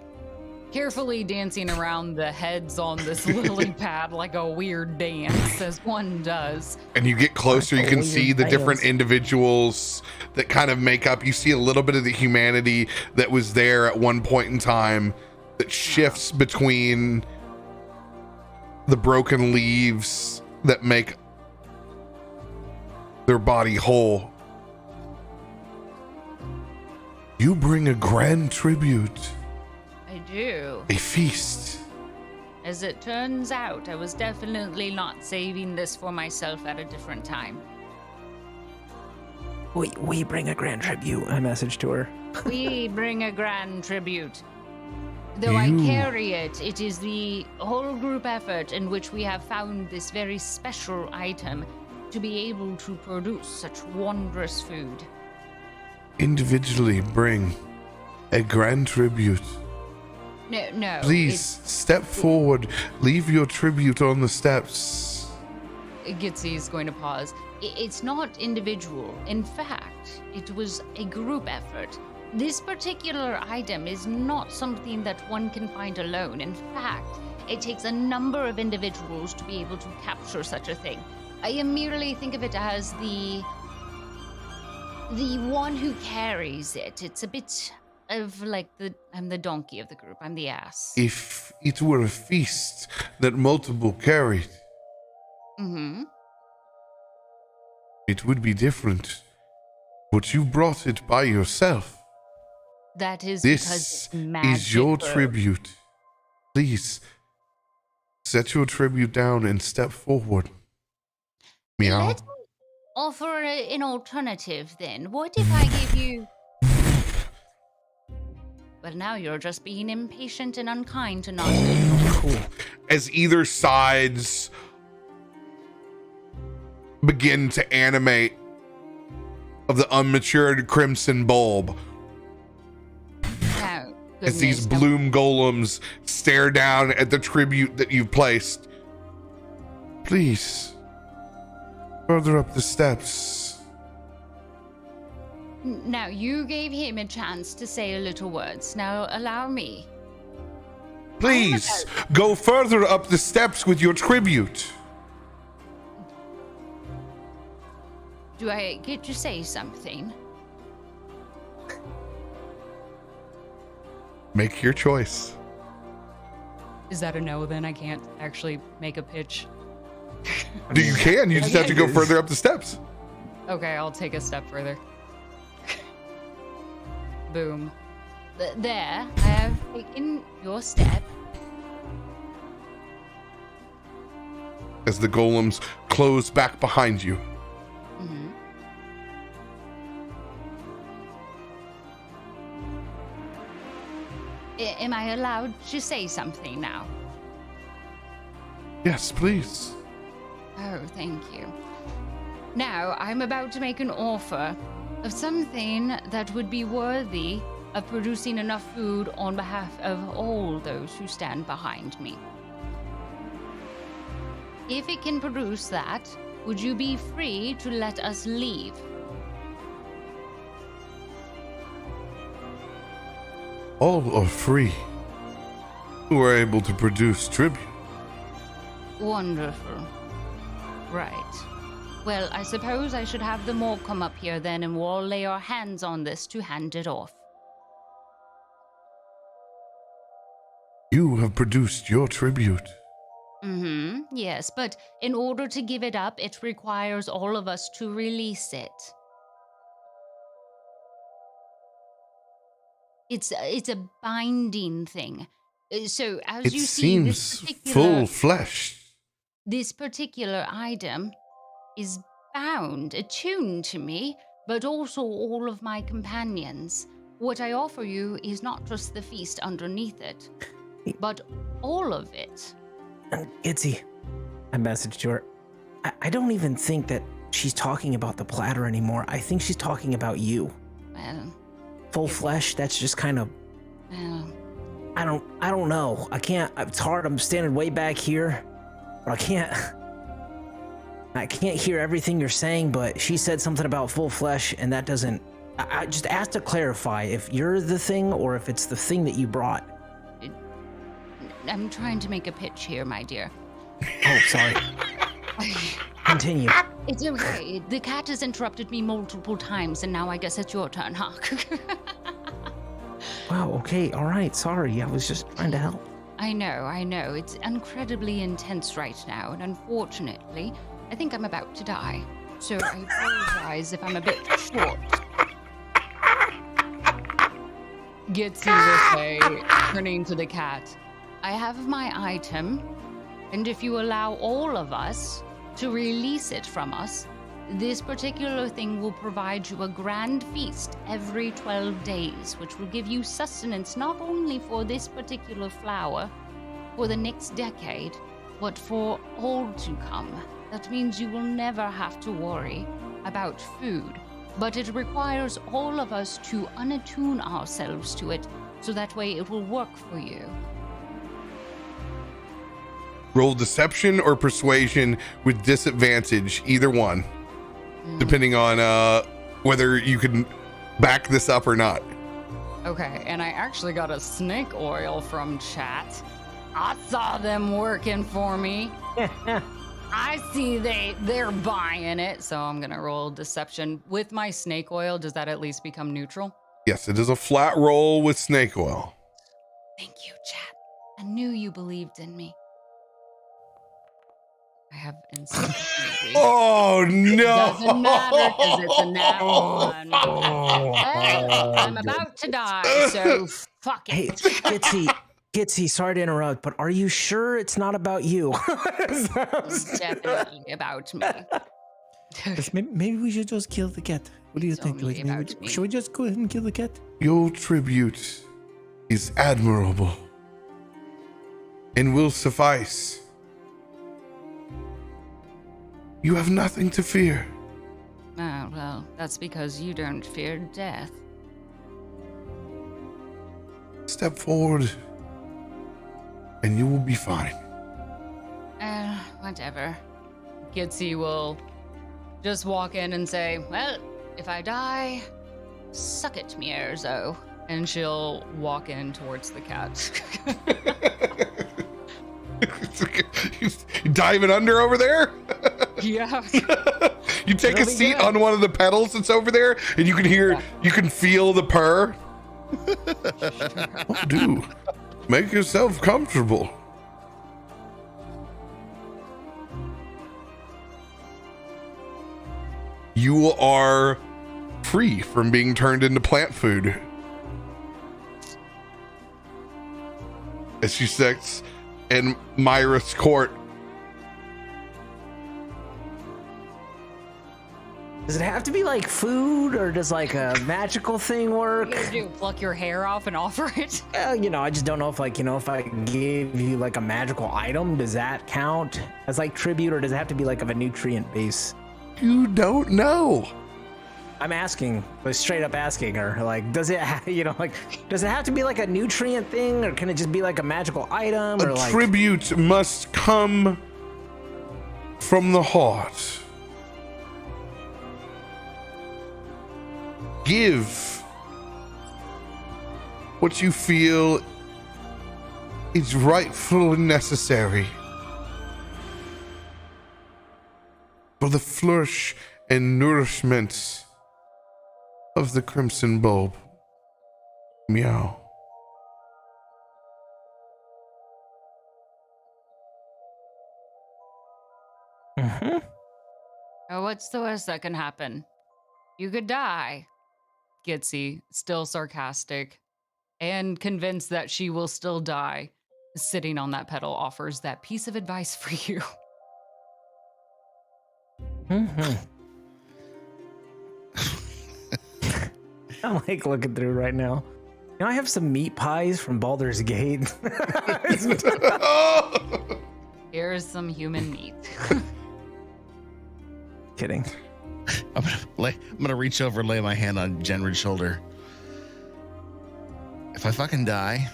Speaker 3: carefully dancing around the heads on this lily pad like a weird dance, as one does.
Speaker 1: And you get closer, you can see the different individuals that kind of make up. You see a little bit of the humanity that was there at one point in time that shifts between the broken leaves that make their body whole. You bring a grand tribute,
Speaker 3: I do.
Speaker 1: a feast.
Speaker 3: As it turns out, I was definitely not saving this for myself at a different time.
Speaker 2: We bring a grand tribute. I messaged to her.
Speaker 3: We bring a grand tribute. Though I carry it, it is the whole group effort in which we have found this very special item to be able to produce such wondrous food.
Speaker 1: Individually bring a grand tribute.
Speaker 3: No.
Speaker 1: Please step forward. Leave your tribute on the steps.
Speaker 3: Gitzi is going to pause. It's not individual. In fact, it was a group effort. This particular item is not something that one can find alone. In fact, it takes a number of individuals to be able to capture such a thing. I merely think of it as the one who carries it. It's a bit of like I'm the donkey of the group. I'm the ass.
Speaker 1: If it were a feast that multiple carried, it would be different. But you brought it by yourself.
Speaker 3: That is
Speaker 1: This
Speaker 3: because it's
Speaker 1: is your
Speaker 3: magical.
Speaker 1: tribute. Please, set your tribute down and step forward. Meow.
Speaker 3: Let me offer an alternative then. What if I gave you... Well, now you're just being impatient and unkind to not...
Speaker 2: Cool.
Speaker 1: As either sides begin to animate of the unmatured crimson bulb,
Speaker 3: No,
Speaker 1: as these
Speaker 3: goodness,
Speaker 1: bloom golems stare down at the tribute that you've placed. Please, further up the steps.
Speaker 3: Now, you gave him a chance to say a little words. Now, allow me.
Speaker 1: Please, go further up the steps with your tribute.
Speaker 3: Do I get to say something?
Speaker 1: Make your choice.
Speaker 3: Is that a no then? I can't actually make a pitch.
Speaker 1: You can. You just have to go further up the steps.
Speaker 3: Okay, I'll take a step further. Boom. There, I have taken your step.
Speaker 1: As the golems close back behind you.
Speaker 3: Am I allowed to say something now?
Speaker 1: Yes, please.
Speaker 3: Oh, thank you. Now, I'm about to make an offer of something that would be worthy of producing enough food on behalf of all those who stand behind me. If it can produce that, would you be free to let us leave?
Speaker 1: All are free who are able to produce tribute.
Speaker 3: Wonderful. Right. Well, I suppose I should have them all come up here then, and we'll all lay our hands on this to hand it off.
Speaker 1: You have produced your tribute.
Speaker 3: Yes, but in order to give it up, it requires all of us to release it. It's a binding thing. So as
Speaker 1: It
Speaker 3: you see,
Speaker 1: seems full-fleshed.
Speaker 3: This particular item is bound, attuned to me, but also all of my companions. What I offer you is not just the feast underneath it, but all of it.
Speaker 2: Gitzi, I messaged to her. I don't even think that she's talking about the platter anymore. I think she's talking about you.
Speaker 3: Well,
Speaker 2: Full flesh, that's just kind of...
Speaker 3: well,
Speaker 2: I don't know. I can't... It's hard. I'm standing way back here. But I can't hear everything you're saying, but she said something about full flesh, and that doesn't... I just asked to clarify if you're the thing or if it's the thing that you brought.
Speaker 3: I'm trying to make a pitch here, my dear.
Speaker 2: Oh, sorry. Continue.
Speaker 3: It's okay. The cat has interrupted me multiple times, and now I guess it's your turn, huh?
Speaker 2: Wow, okay, all right, sorry. I was just trying to help.
Speaker 3: I know. It's incredibly intense right now, and unfortunately, I think I'm about to die. So I apologize if I'm a bit short. Gitzi will say, turning to the cat, I have my item, and if you allow all of us to release it from us, this particular thing will provide you a grand feast every 12 days, which will give you sustenance not only for this particular flower, for the next decade, but for all to come. That means you will never have to worry about food, but it requires all of us to unattune ourselves to it so that way it will work for you.
Speaker 1: Roll deception or persuasion with disadvantage, either one, depending on whether you can back this up or not.
Speaker 3: Okay, and I actually got a snake oil from chat. I saw them working for me. I see they're buying it, so I'm gonna roll deception. With my snake oil, does that at least become neutral?
Speaker 1: Yes, it is a flat roll with snake oil.
Speaker 3: Thank you, chat. I knew you believed in me. I have instant.
Speaker 1: Oh no!
Speaker 3: Doesn't matter because it's a nat one. Hey, I'm about to die, so fuck
Speaker 2: Hey,
Speaker 3: it.
Speaker 2: Gitzi, sorry to interrupt, but are you sure it's not about you?
Speaker 3: It's definitely about me.
Speaker 4: Maybe we should just kill the cat. What do you
Speaker 3: It's
Speaker 4: think?
Speaker 3: only about me.
Speaker 4: Should we just go ahead and kill the cat?
Speaker 1: Your tribute is admirable and will suffice. You have nothing to fear.
Speaker 3: Oh, well, that's because you don't fear death.
Speaker 1: Step forward and you will be fine.
Speaker 3: Whatever. Gitzi will just walk in and say, well, if I die, suck it, Mierzo. And she'll walk in towards the cat.
Speaker 1: You diving under over there?
Speaker 3: Yeah.
Speaker 1: You take a
Speaker 2: It'll be
Speaker 1: seat
Speaker 2: good.
Speaker 1: on one of the pedals that's over there, and you can hear, you can feel the purr. Oh, do make yourself comfortable. You are free from being turned into plant food. As she sits in Myra's court.
Speaker 2: Does it have to be like food, or does like a magical thing work?
Speaker 3: What do you do? Pluck your hair off and offer it?
Speaker 2: I just don't know if if I give you like a magical item, does that count as like tribute, or does it have to be like of a nutrient base?
Speaker 1: You don't know.
Speaker 2: I'm asking, like straight up asking her, like, does it, does it have to be like a nutrient thing, or can it just be like a magical item, or
Speaker 1: A
Speaker 2: like?
Speaker 1: tribute must come from the heart. Give what you feel is rightful and necessary for the flourish and nourishment of the crimson bulb. Meow.
Speaker 2: Mhm.
Speaker 3: Oh, what's the worst that can happen? You could die. Gitzi, still sarcastic and convinced that she will still die, sitting on that pedal, offers that piece of advice for you.
Speaker 2: Mhm. I'm like looking through right now. I have some meat pies from Baldur's Gate.
Speaker 3: Here's some human meat.
Speaker 2: Kidding.
Speaker 5: I'm gonna reach over and lay my hand on Jinrid's shoulder. If I fucking die,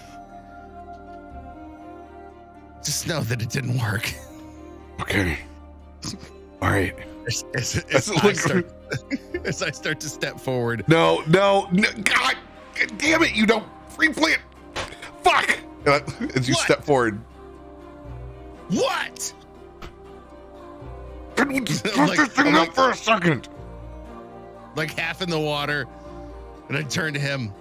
Speaker 5: just know that it didn't work.
Speaker 1: Okay. All right.
Speaker 5: As I start to step forward.
Speaker 1: No, God damn it, you don't free plant. Fuck. As you
Speaker 5: What?
Speaker 1: step forward.
Speaker 5: What?
Speaker 1: Can we just
Speaker 5: Like-
Speaker 1: this thing up for a second?
Speaker 5: Like half in the water, and I turn to him.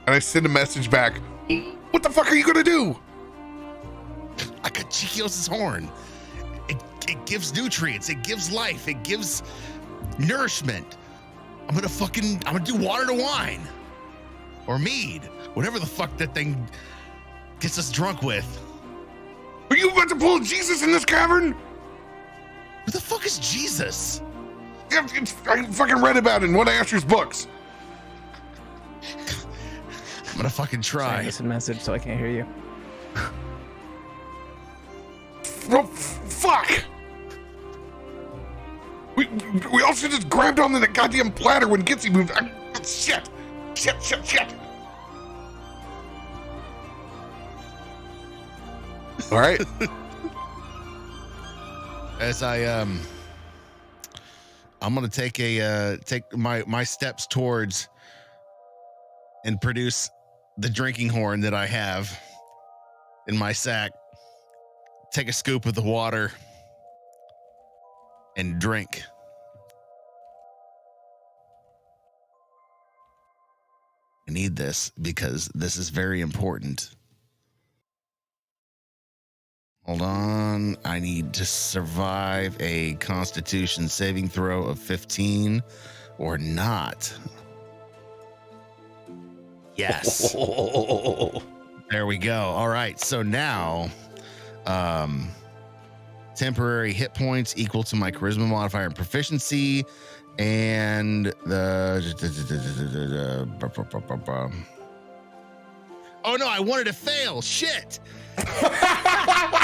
Speaker 1: And I send a message back. What the fuck are you gonna do?
Speaker 5: I got Chikios' horn. It gives nutrients. It gives life. It gives nourishment. I'm gonna do water to wine. Or mead. Whatever the fuck that thing gets us drunk with.
Speaker 1: Are you about to pull Jesus in this cavern?
Speaker 5: Who the fuck is Jesus?
Speaker 1: Yeah, I fucking read about it in one of Asher's books.
Speaker 5: I'm gonna fucking
Speaker 2: Sorry,
Speaker 5: try.
Speaker 2: I missed a message, so I can't hear you.
Speaker 1: fuck! We also just grabbed onto the goddamn platter when Gitzi moved. Shit! All right.
Speaker 5: As I'm gonna take my steps towards and produce the drinking horn that I have in my sack. Take a scoop of the water and drink. I need this because this is very important. Hold on. I need to survive a Constitution saving throw of 15 or not. Yes. There we go. All right. So now, temporary hit points equal to my charisma modifier and proficiency, and oh no, I wanted to fail. Shit.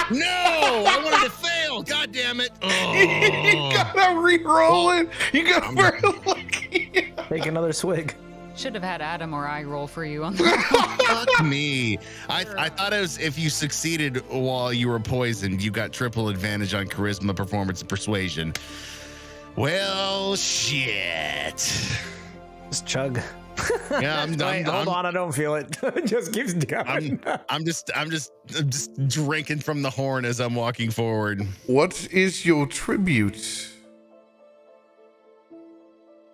Speaker 5: No, I wanted to fail. God damn it. Oh.
Speaker 1: You gotta re-roll it. You gotta very lucky.
Speaker 2: Take another swig.
Speaker 3: Should have had Adam or I roll for you on that.
Speaker 5: Fuck me. I thought it was if you succeeded while you were poisoned, you got triple advantage on charisma, performance, and persuasion. Well, shit.
Speaker 2: Just chug.
Speaker 5: Yeah,
Speaker 2: Hold on, I don't feel it. It just keeps going.
Speaker 5: I'm just drinking from the horn as I'm walking forward.
Speaker 1: What is your tribute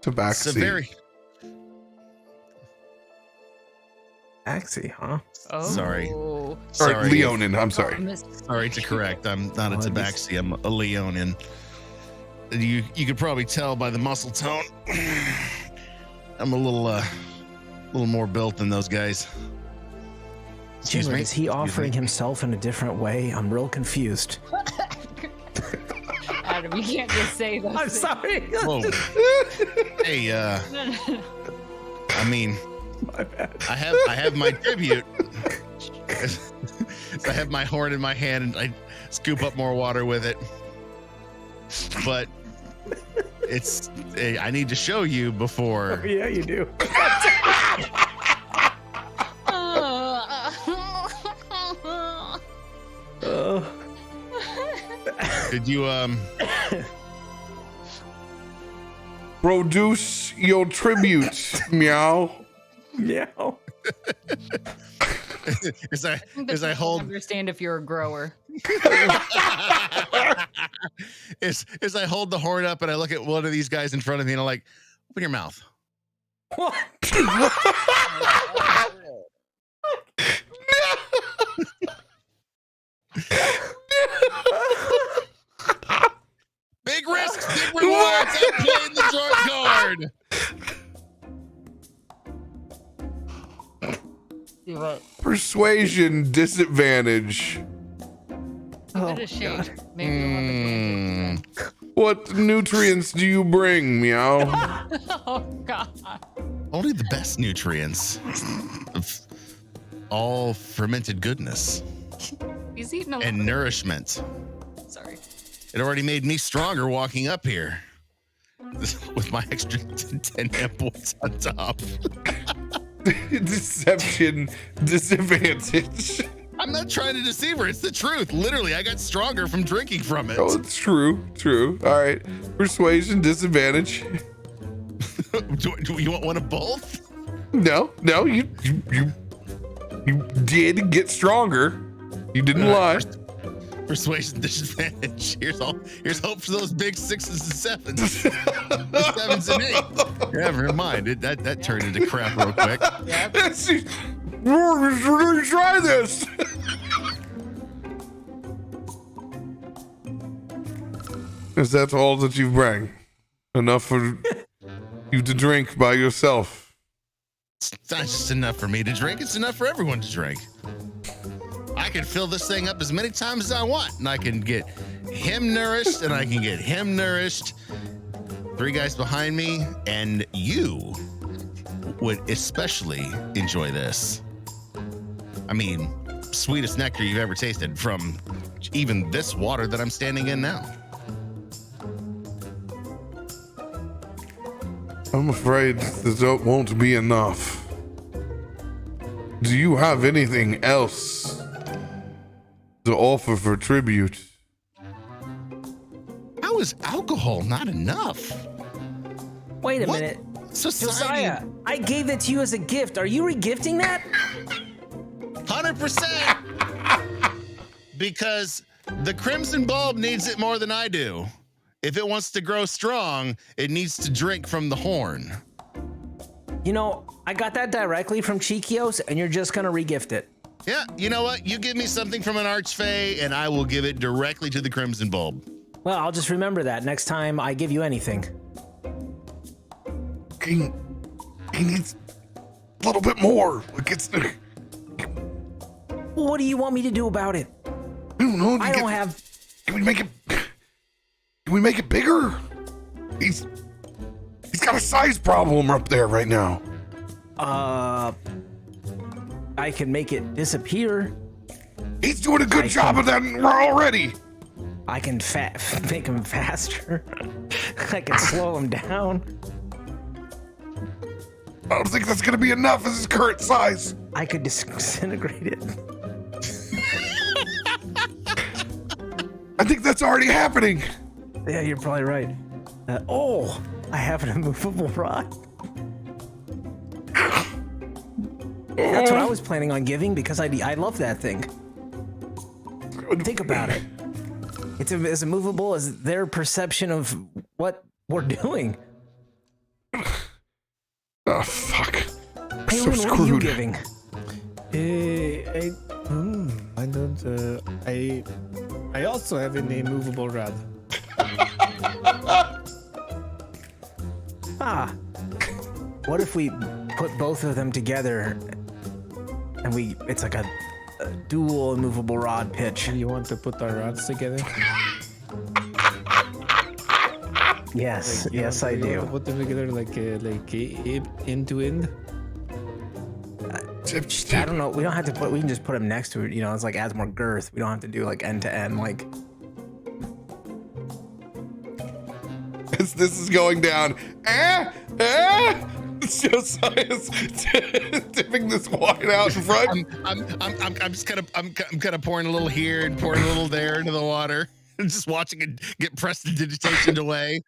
Speaker 1: to Baxi?
Speaker 5: It's a very
Speaker 2: Axie, huh?
Speaker 3: Oh.
Speaker 5: Sorry,
Speaker 1: Leonin. I'm sorry.
Speaker 5: Sorry to correct. I'm not a tabaxi. I'm a Leonin. You could probably tell by the muscle tone. I'm a little more built than those guys. Excuse me.
Speaker 2: Is he offering himself in a different way? I'm real confused.
Speaker 3: Adam, you can't just say those.
Speaker 2: I'm sorry.
Speaker 5: Whoa. Hey, I mean,
Speaker 2: My bad.
Speaker 5: I have my tribute. I have my horn in my hand and I scoop up more water with it. But I need to show you before.
Speaker 2: Oh, yeah, you do.
Speaker 5: Did you
Speaker 1: Produce your tribute, meow.
Speaker 2: Meow.
Speaker 5: as I hold
Speaker 3: Understand if you're a grower.
Speaker 5: as I hold the horn up and I look at one of these guys in front of me and I'm like, open your mouth.
Speaker 2: What?
Speaker 5: Big risks, big rewards. I'm playing the short card.
Speaker 3: You're right.
Speaker 1: Persuasion disadvantage.
Speaker 2: Oh,
Speaker 3: Bit of shade.
Speaker 2: God.
Speaker 3: Maybe you'll have advantage then.
Speaker 1: What nutrients do you bring, meow?
Speaker 3: Oh God.
Speaker 5: Only the best nutrients of all fermented goodness
Speaker 3: He's eating a lot.
Speaker 5: and nourishment.
Speaker 3: Sorry.
Speaker 5: It already made me stronger walking up here with my extra 10 hit points on top.
Speaker 1: Deception disadvantage.
Speaker 5: I'm not trying to deceive her. It's the truth. Literally, I got stronger from drinking from it.
Speaker 1: Oh, it's true. All right. Persuasion disadvantage.
Speaker 5: Do you want one of both?
Speaker 1: No, you did get stronger. You didn't lie.
Speaker 5: Persuasion disadvantage. Here's hope for those big 6s and 7s. 7s and 8s. Yeah, never mind. That turned into crap real quick.
Speaker 1: We're gonna try this. Is that all that you bring? Enough for you to drink by yourself?
Speaker 5: It's not just enough for me to drink. It's enough for everyone to drink. I can fill this thing up as many times as I want, and I can get him nourished, and I can get him nourished. 3 guys behind me, and you would especially enjoy this. I mean, sweetest nectar you've ever tasted from even this water that I'm standing in now.
Speaker 1: I'm afraid that won't be enough. Do you have anything else to offer for tribute?
Speaker 5: How is alcohol not enough?
Speaker 2: Wait a
Speaker 5: What?
Speaker 2: minute.
Speaker 5: Society,
Speaker 2: Josiah, I gave that to you as a gift. Are you regifting that?
Speaker 5: 100%. Because the crimson bulb needs it more than I do. If it wants to grow strong, it needs to drink from the horn.
Speaker 2: You know, I got that directly from Chikios, and you're just gonna regift it.
Speaker 5: Yeah, you know what? You give me something from an archfey, and I will give it directly to the crimson bulb.
Speaker 2: Well, I'll just remember that next time I give you anything.
Speaker 1: He needs a little bit more. Like it's.
Speaker 2: What do you want me to do about it?
Speaker 1: I don't know.
Speaker 2: I don't have.
Speaker 1: Can we make it? Can we make it bigger? He's got a size problem up there right now.
Speaker 2: I can make it disappear.
Speaker 1: He's doing a good job of that already.
Speaker 2: I can make him faster. I can slow him down.
Speaker 1: I don't think that's gonna be enough as his current size.
Speaker 2: I could disintegrate it.
Speaker 1: I think that's already happening.
Speaker 2: Yeah, you're probably right. I have an immovable rod. That's what I was planning on giving because I love that thing. Think about it. It's as immovable as their perception of what we're doing.
Speaker 1: Oh, fuck.
Speaker 2: Hey,
Speaker 1: So
Speaker 2: what are you
Speaker 1: screwed.
Speaker 2: giving?
Speaker 4: I also have an immovable rod.
Speaker 2: What if we put both of them together and it's like a dual immovable rod pitch?
Speaker 4: You want to put our rods together?
Speaker 2: Yes,
Speaker 4: You
Speaker 2: yes,
Speaker 4: want
Speaker 2: I
Speaker 4: to
Speaker 2: do.
Speaker 4: Put them together like end to end.
Speaker 2: I don't know. We don't have to we can just put them next to it. You know, it's like adds more girth. We don't have to do like end to end. Like,
Speaker 1: As this is going down. Josiah's tipping this wine out in front.
Speaker 5: I'm just kind of pouring a little here and pouring a little there into the water, and just watching it get prestidigitationed away.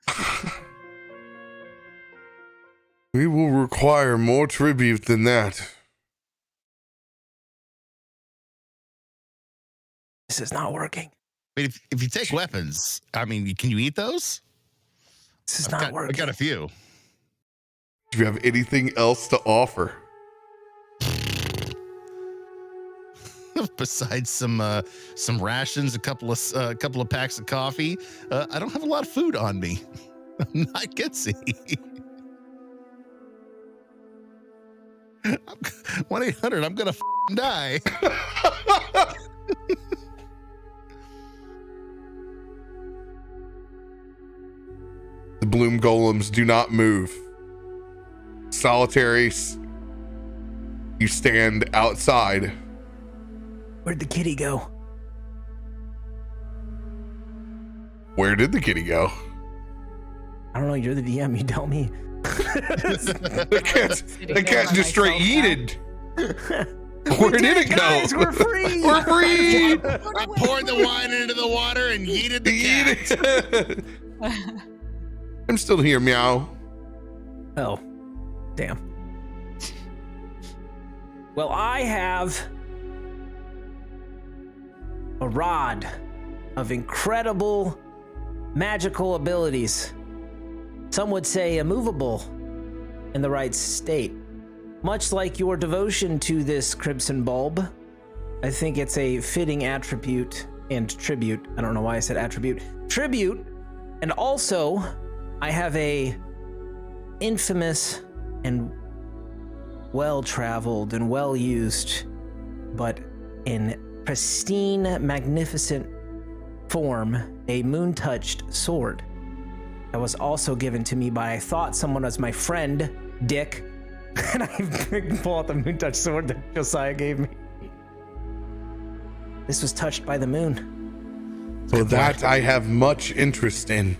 Speaker 1: We will require more tribute than that.
Speaker 2: this is not working.
Speaker 5: I mean, if you take weapons, I mean, can you eat those?
Speaker 2: This is
Speaker 5: I
Speaker 2: not working.
Speaker 5: got a few.
Speaker 1: Do you have anything else to offer?
Speaker 5: Besides some rations, a couple of packs of coffee, I don't have a lot of food on me. I'm not Gitzi. 1-800. I'm gonna die.
Speaker 1: The bloom golems do not move. Solitaries, you stand outside.
Speaker 2: Where'd the kitty go?
Speaker 1: Where did the kitty go?
Speaker 2: I don't know. You're the DM. You tell me.
Speaker 1: The cat just straight yeeted. Where did it go?
Speaker 2: Guys, we're free.
Speaker 1: We're free.
Speaker 5: I poured the wine into the water and yeeted the cat.
Speaker 1: I'm still here, meow.
Speaker 2: Oh, damn. Well, I have a rod of incredible magical abilities. Some would say immovable in the right state. Much like your devotion to this crimson bulb, I think it's a fitting attribute and tribute. I don't know why I said attribute. Tribute, and also I have a infamous and well-traveled and well-used, but in pristine, magnificent form, a moon-touched sword that was also given to me by, I thought someone was my friend, Dick, and I pull out the moon-touched sword that Josiah gave me. This was touched by the moon.
Speaker 1: Well, that I have much interest in.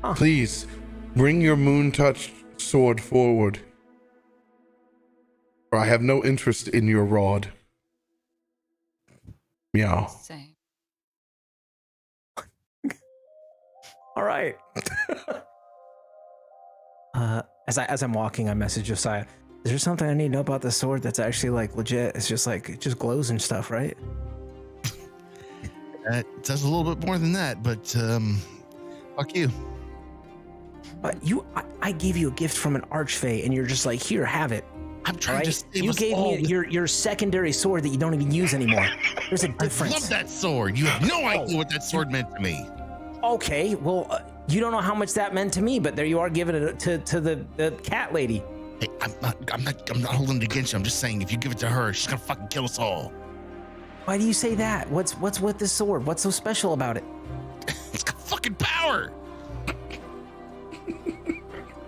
Speaker 2: Huh.
Speaker 1: Please, bring your moon-touched sword forward. For I have no interest in your rod. Meow.
Speaker 3: Same.
Speaker 2: All right. As I'm walking, I message Josiah. Is there something I need to know about the sword that's actually like legit? It's just like it just glows and stuff, right?
Speaker 5: It does a little bit more than that, but fuck you.
Speaker 2: But I gave you a gift from an archfey, and you're just like, here, have it.
Speaker 5: I'm trying to save
Speaker 2: You
Speaker 5: us
Speaker 2: gave
Speaker 5: all.
Speaker 2: me your secondary sword that you don't even use anymore. There's a
Speaker 5: I
Speaker 2: difference.
Speaker 5: love that sword. You have no idea what that sword meant to me.
Speaker 2: Okay, well, you don't know how much that meant to me, but there you are giving it to the cat lady.
Speaker 5: Hey, I'm not holding it against you. I'm just saying, if you give it to her, she's gonna fucking kill us all.
Speaker 2: Why do you say that? What's with this sword? What's so special about it?
Speaker 5: It's got fucking power.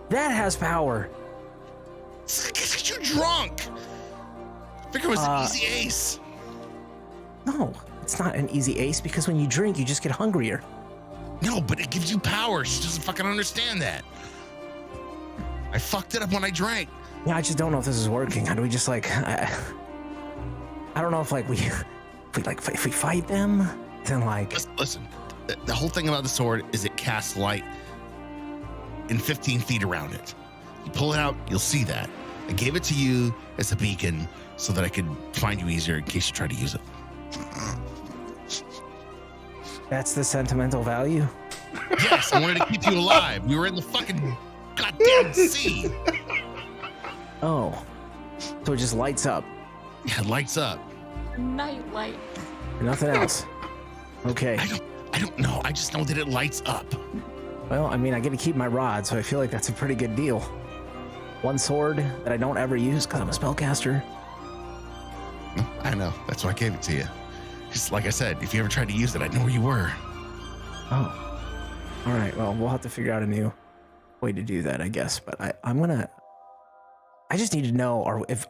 Speaker 2: That has power.
Speaker 5: It's you're drunk. I figured it was an easy ace.
Speaker 2: No, it's not an easy ace because when you drink, you just get hungrier.
Speaker 5: No, but it gives you power. She doesn't fucking understand that. I fucked it up when I drank.
Speaker 2: Yeah, I just don't know if this is working. How do we just like? I don't know if like if we fight them, then like.
Speaker 5: Listen, the whole thing about the sword is it casts light in 15 feet around it. You pull it out, you'll see that. I gave it to you as a beacon so that I could find you easier in case you try to use it.
Speaker 2: That's the sentimental value.
Speaker 5: Yes, I wanted to keep you alive. We were in the fucking goddamn sea.
Speaker 2: Oh, so it just lights up.
Speaker 5: Yeah, it lights up.
Speaker 3: Night light.
Speaker 2: Nothing else. Okay.
Speaker 5: I don't know. I just know that it lights up.
Speaker 2: Well, I mean, I get to keep my rod, so I feel like that's a pretty good deal. One sword that I don't ever use because I'm a spellcaster.
Speaker 5: I know. That's why I gave it to you. Just like I said, if you ever tried to use it, I'd know where you were.
Speaker 2: Oh. All right. Well, we'll have to figure out a new way to do that, I guess. But I just need to know, if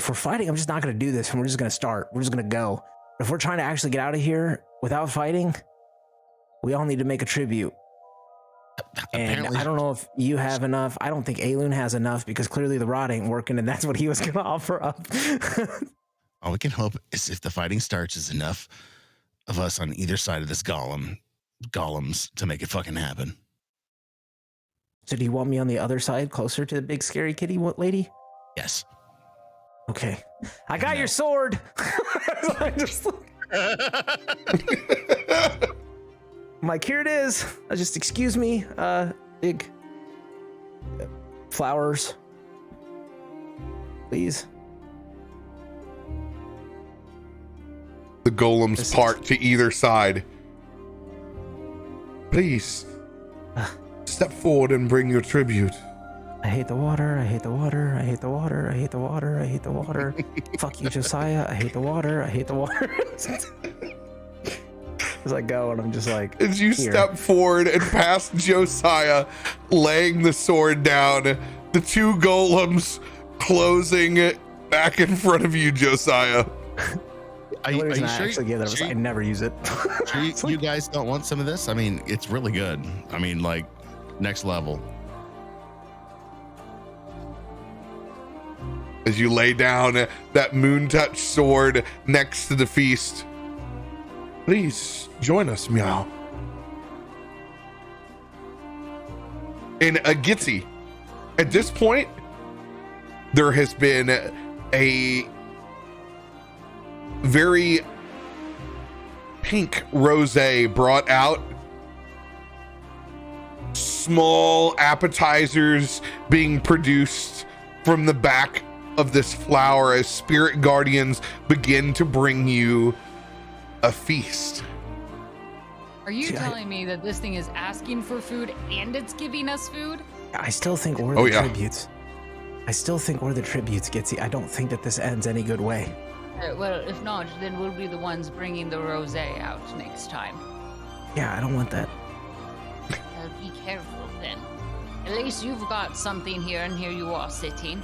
Speaker 2: we're fighting, I'm just not going to do this, and we're just going to start. We're just going to go. If we're trying to actually get out of here without fighting, we all need to make a tribute. And
Speaker 5: Apparently,
Speaker 2: I don't know if you have enough. I don't think Aelun has enough because clearly the rod ain't working, and that's what he was going to offer up.
Speaker 5: all we can hope is if the fighting starts, is enough of us on either side of this golems to make it fucking happen.
Speaker 2: So do you want me on the other side, closer to the big scary kitty lady?
Speaker 5: Yes.
Speaker 2: Okay. I got your sword. I just I'm like, here it is. Just excuse me. Big flowers, please.
Speaker 1: The golems part to either side. Please, step forward and bring your tribute.
Speaker 2: I hate the water. I hate the water. I hate the water. I hate the water. I hate the water. Fuck you, Josiah. I hate the water. I hate the water. As I go, and I'm just like,
Speaker 1: As you
Speaker 2: here.
Speaker 1: step forward and past Josiah, laying the sword down, the two golems closing it back in front of you, Josiah.
Speaker 5: Are
Speaker 2: The
Speaker 5: you
Speaker 2: reason I
Speaker 5: sure?
Speaker 2: actually gave that was I never use it.
Speaker 5: Sure you guys don't want some of this? I mean, it's really good. I mean, like, next level.
Speaker 1: As you lay down that moon-touched sword next to the feast. Please join us, meow. In a Gitzi, at this point, there has been a very pink rosé brought out. Small appetizers being produced from the back of this flower as spirit guardians begin to bring you a feast.
Speaker 3: Are you telling me that this thing is asking for food and it's giving us food?
Speaker 2: I still think we're the tributes. I still think we're the tributes, Gitzi. I don't think that this ends any good way.
Speaker 3: Well, if not, then we'll be the ones bringing the rosé out next time.
Speaker 2: Yeah, I don't want that.
Speaker 3: Be careful then. At least you've got something here, and here you are sitting.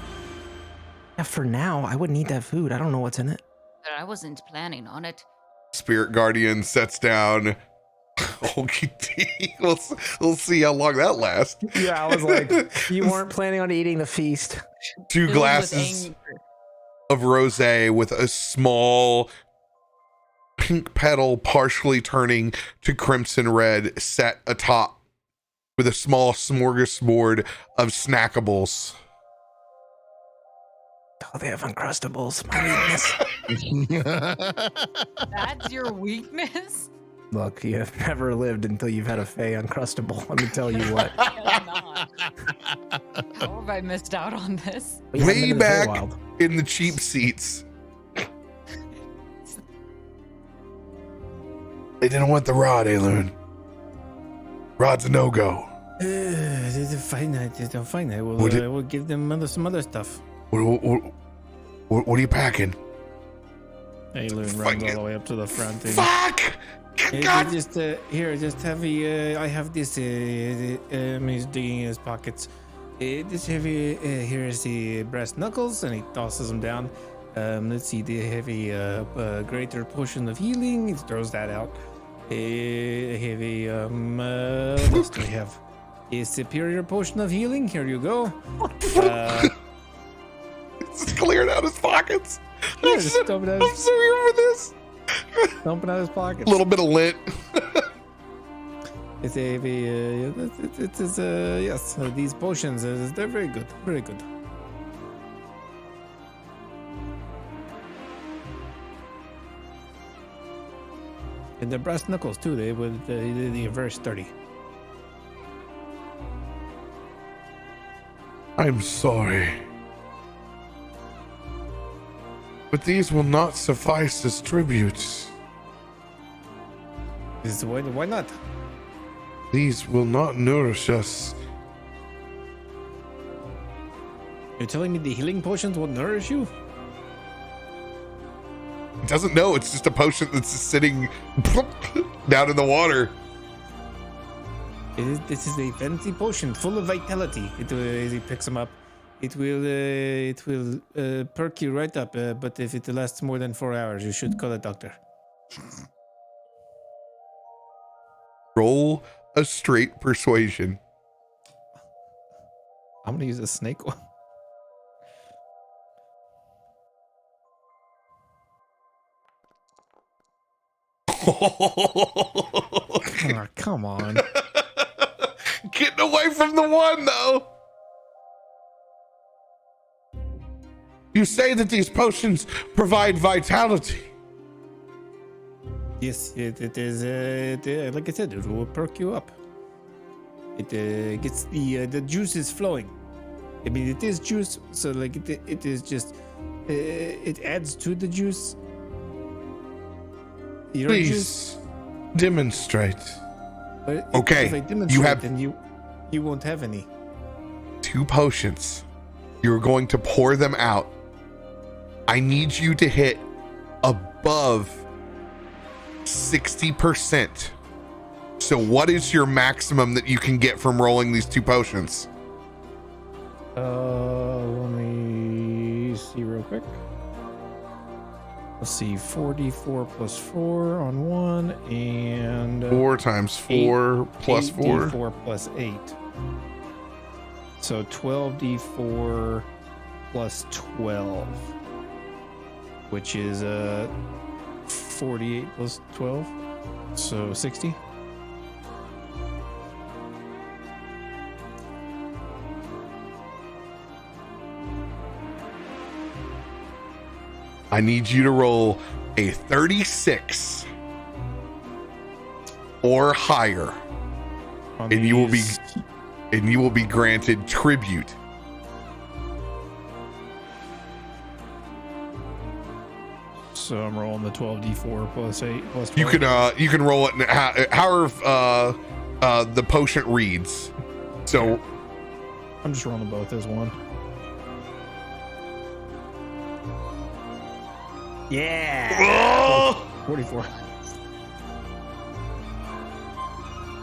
Speaker 2: Yeah, for now, I wouldn't eat that food. I don't know what's in it.
Speaker 3: I wasn't planning on it.
Speaker 1: Spirit Guardian sets down. We'll see how long that lasts.
Speaker 2: Yeah, I was like, you weren't planning on eating the feast.
Speaker 1: 2 glasses of rosé with a small pink petal partially turning to crimson red set atop with a small smorgasbord of snackables.
Speaker 2: Oh, they have Uncrustables. My weakness.
Speaker 3: That's your weakness?
Speaker 2: Look, you have never lived until you've had a Fey Uncrustable. Let me tell you what.
Speaker 3: I'm not. How have I missed out on this?
Speaker 2: We haven't
Speaker 1: Way
Speaker 2: been to the
Speaker 1: back
Speaker 2: Feywild.
Speaker 1: in the cheap seats. They didn't want the rod, Aelun. Rod's a no-go.
Speaker 4: Fine, fine. I will.
Speaker 1: Would it-
Speaker 4: I will give them some other stuff.
Speaker 1: What are you packing?
Speaker 4: Aelun
Speaker 1: Fuck
Speaker 4: runs
Speaker 1: it.
Speaker 4: all the way up to the front. And,
Speaker 1: Fuck! God.
Speaker 4: just here, just have a. I have this. He's digging in his pockets. This heavy. Here is the brass knuckles, and he tosses them down. Let's see, the heavy greater potion of healing. He throws that out. A heavy. What else do we have? A superior potion of healing. Here you go.
Speaker 1: It's cleared out his pockets.
Speaker 4: Yeah,
Speaker 1: I'm
Speaker 4: just
Speaker 1: so,
Speaker 4: dump it out.
Speaker 1: I'm so here for this.
Speaker 4: Dumping out his
Speaker 1: A
Speaker 4: pockets.
Speaker 1: little bit of lint.
Speaker 4: It's a heavy. It is. Yes, these potions. They're very good. Very good. And the brass knuckles too. They are very sturdy.
Speaker 1: I'm sorry. But these will not suffice as tributes.
Speaker 4: Why not?
Speaker 1: These will not nourish us.
Speaker 4: You're telling me the healing potions will nourish you?
Speaker 1: It doesn't know. It's just a potion that's just sitting down in the water.
Speaker 4: This is a fancy potion full of vitality. As he picks them up, it will perk you right up. But if it lasts more than 4 hours, you should call a doctor.
Speaker 1: Roll a straight persuasion.
Speaker 4: I'm gonna use a snake one. Oh, come on.
Speaker 1: Getting away from the one, though. You say that these potions provide vitality.
Speaker 4: Yes, it is. Like I said, it will perk you up. It gets the juices flowing. I mean, it is juice, so like it is just it adds to the juice. Your juice,
Speaker 1: Please demonstrate.
Speaker 4: but
Speaker 1: Okay,
Speaker 4: if I
Speaker 1: you
Speaker 4: demonstrate,
Speaker 1: have-
Speaker 4: then you won't have any.
Speaker 1: 2 potions. You're going to pour them out. I need you to hit above 60%. So what is your maximum that you can get from rolling these 2 potions?
Speaker 4: Let me see real quick. Let's see, 44 plus 4 on one, and
Speaker 1: 4 times 4 plus 4.
Speaker 4: 4 plus 8. So 12d4 plus 12, which is 48 plus 12, so 60.
Speaker 1: I need you to roll a 36 or higher,
Speaker 4: On
Speaker 1: and you will be
Speaker 4: these.
Speaker 1: granted tribute.
Speaker 4: So I'm rolling the 12d4 plus 8 plus 12.
Speaker 1: You can roll it however the potion reads. So
Speaker 4: I'm just rolling both as one.
Speaker 2: Yeah.
Speaker 4: 44.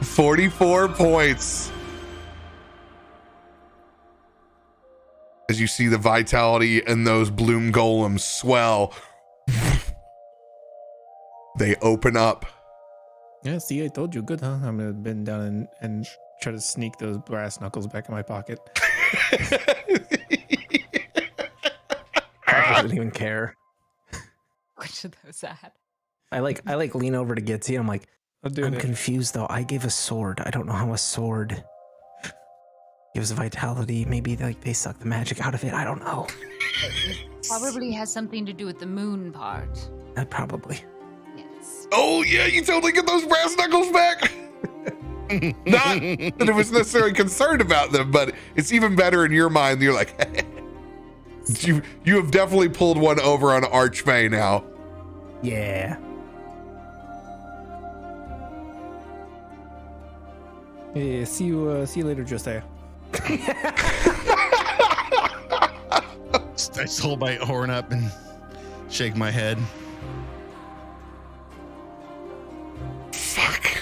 Speaker 1: 44 points. As you see the vitality in those bloom golems swell they open up.
Speaker 4: Yeah, see, I told you. Good, huh? I'm gonna bend down and try to sneak those brass knuckles back in my pocket.
Speaker 2: I doesn't even care.
Speaker 3: Which of those at?
Speaker 2: I lean over to Gitzi. I'm like, I'm
Speaker 4: it.
Speaker 2: confused though. I gave a sword. I don't know how a sword gives vitality. Maybe like they suck the magic out of it. I don't know.
Speaker 3: Probably has something to do with the moon part.
Speaker 2: Probably.
Speaker 3: Yes.
Speaker 1: Oh yeah, you totally get those brass knuckles back. Not that it was necessarily concerned about them, but it's even better in your mind. You're like, you have definitely pulled one over on Archfey now.
Speaker 2: Yeah.
Speaker 4: Yeah, see you later, Josiah.
Speaker 5: I just hold my horn up and shake my head.
Speaker 1: Fuck.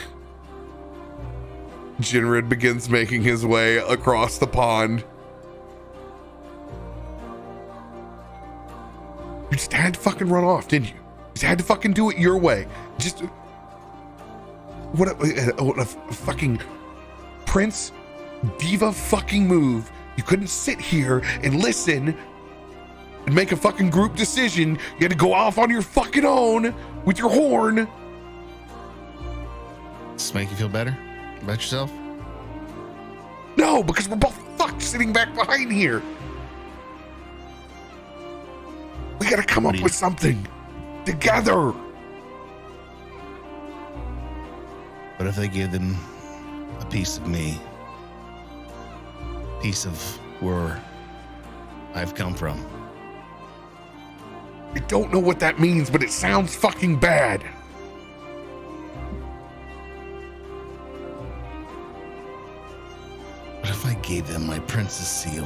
Speaker 1: Jinrid begins making his way across the pond. You just had to fucking run off, didn't you? You just had to fucking do it your way. Just what a fucking Prince diva fucking move. You couldn't sit here and listen and make a fucking group decision. You had to go off on your fucking own with your horn.
Speaker 5: Does this make you feel better about yourself?
Speaker 1: No, because we're both fucked sitting back behind here. We gotta come up with something together.
Speaker 5: What if they give them a piece of me? Piece of where I've come from.
Speaker 1: I don't know what that means, but it sounds fucking bad.
Speaker 5: What if I gave them my princess seal?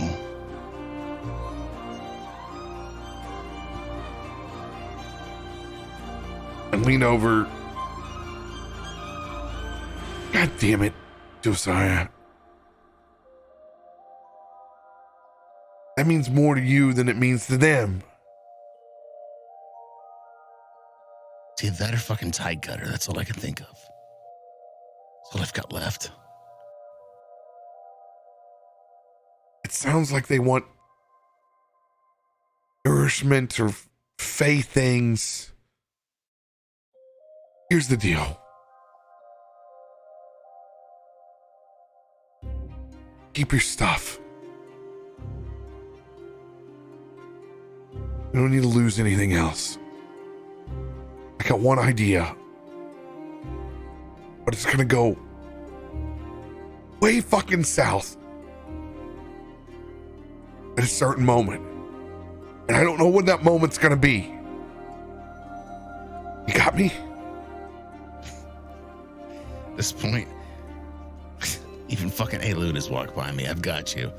Speaker 1: I lean over. God damn it, Josiah. That means more to you than it means to them.
Speaker 5: See, that or fucking tide cutter. That's all I can think of. That's all I've got left.
Speaker 1: It sounds like they want nourishment or fey things. Here's the deal. Keep your stuff. We don't need to lose anything else. I got one idea, but it's gonna go way fucking south at a certain moment. And I don't know when that moment's gonna be. You got me?
Speaker 5: At this point, even fucking Aelun has walked by me. I've got you.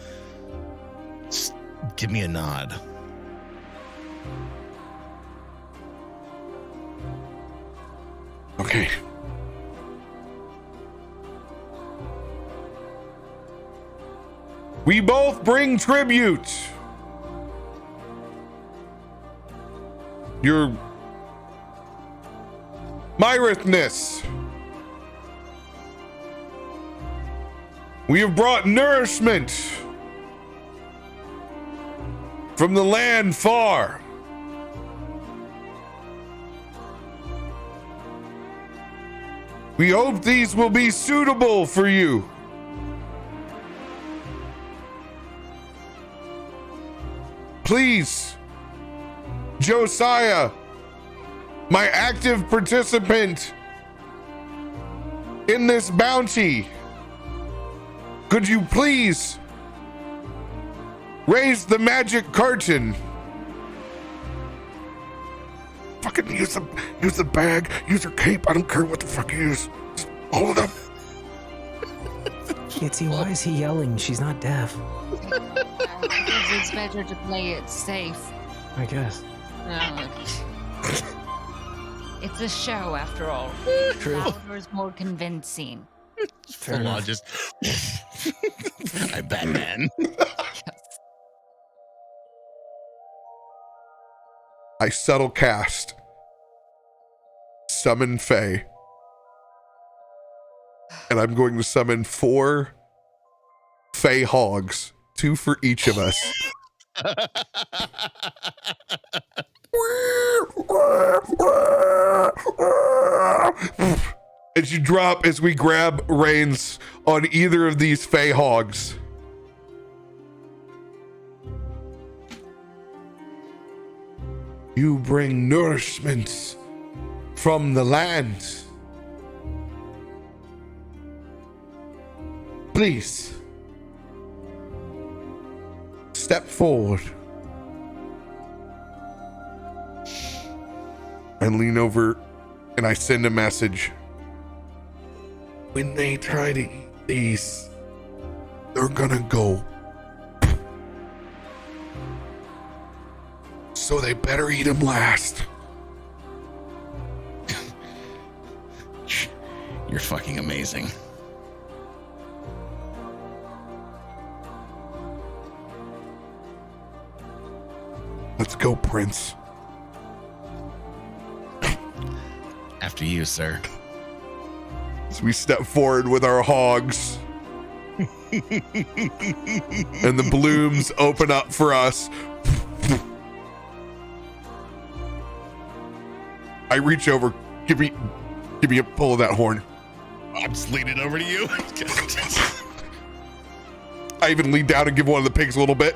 Speaker 5: Just give me a nod.
Speaker 1: Okay. We both bring tribute. Your Myrithness. We have brought nourishment from the land far. We hope these will be suitable for you. Please, Josiah, my active participant in this bounty, could you please raise the magic curtain? Fucking use the bag, use your cape. I don't care what the fuck you use. Just hold it up.
Speaker 2: Gitzi, why is he yelling? She's not deaf.
Speaker 3: Because it's better to play it safe.
Speaker 2: I guess.
Speaker 3: It's a show after all.
Speaker 2: True.
Speaker 3: Baldur's more convincing.
Speaker 2: Fair
Speaker 5: Full on
Speaker 2: enough.
Speaker 5: just I'm Batman.
Speaker 1: I subtle cast summon Fey. And I'm going to summon 4 Fey hogs, 2 for each of us. As you drop, as we grab reins on either of these Fey hogs. You bring nourishment from the land. Please, step forward. I lean over and I send a message. When they try to eat these, they're gonna go. So they better eat them last.
Speaker 5: You're fucking amazing.
Speaker 1: Let's go, Prince.
Speaker 5: After you, sir.
Speaker 1: So we step forward with our hogs. And the blooms open up for us. I reach over, give me a pull of that horn.
Speaker 5: I'm just leaning over to you.
Speaker 1: I even lean down and give one of the pigs a little bit.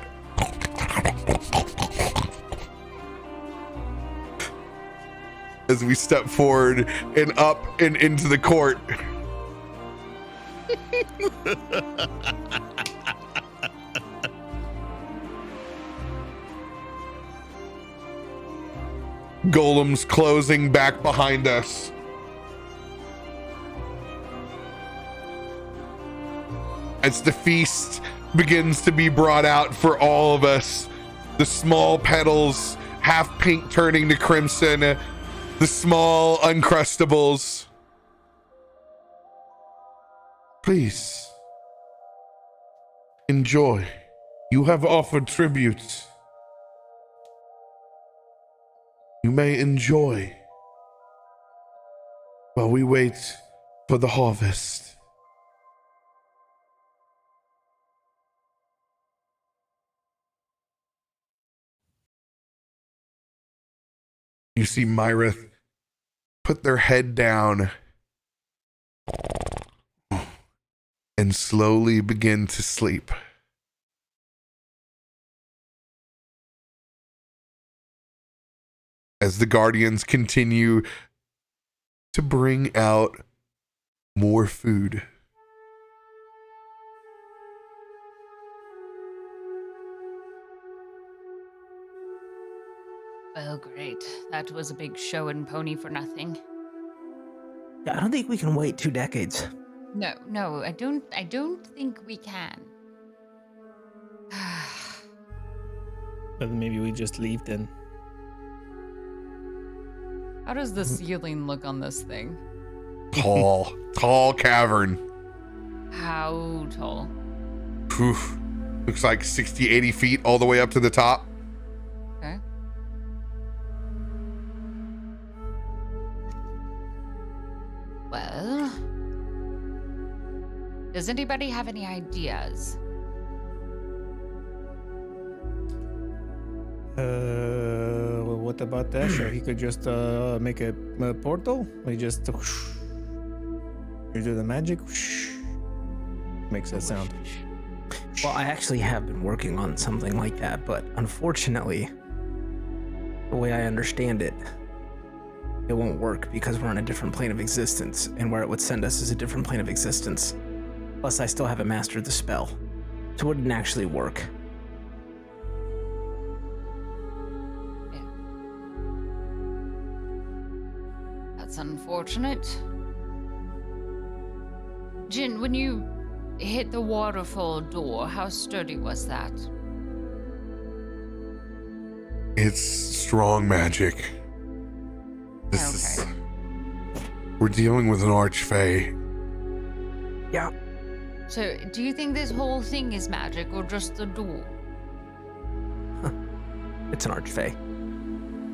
Speaker 1: As we step forward and up and into the court. Golems closing back behind us. As the feast begins to be brought out for all of us, the small petals, half pink turning to crimson, the small Uncrustables. Please, enjoy. You have offered tribute. You may enjoy while we wait for the harvest. You see Myrith put their head down and slowly begin to sleep. As the Guardians continue to bring out more food.
Speaker 3: Well, great. That was a big show and pony for nothing.
Speaker 2: Yeah, I don't think we can wait 2 decades.
Speaker 3: No, I don't think we can.
Speaker 4: But maybe we just leave then.
Speaker 3: How does the ceiling look on this thing?
Speaker 1: Tall cavern.
Speaker 3: How tall?
Speaker 1: Oof. Looks like 60, 80 feet all the way up to the top.
Speaker 3: Okay. Well, does anybody have any ideas?
Speaker 4: Well, what about Asher? He could just make a portal. We just you do the magic. Makes that sound.
Speaker 2: Well, I actually have been working on something like that, but unfortunately, the way I understand it, it won't work because we're on a different plane of existence, and where it would send us is a different plane of existence. Plus, I still haven't mastered the spell, so it wouldn't actually work.
Speaker 3: Yeah. That's unfortunate. Jin, when you hit the waterfall door, how sturdy was that?
Speaker 1: It's strong magic. We're dealing with an archfey.
Speaker 2: Yeah.
Speaker 3: So, do you think this whole thing is magic or just the door?
Speaker 2: It's an archfey.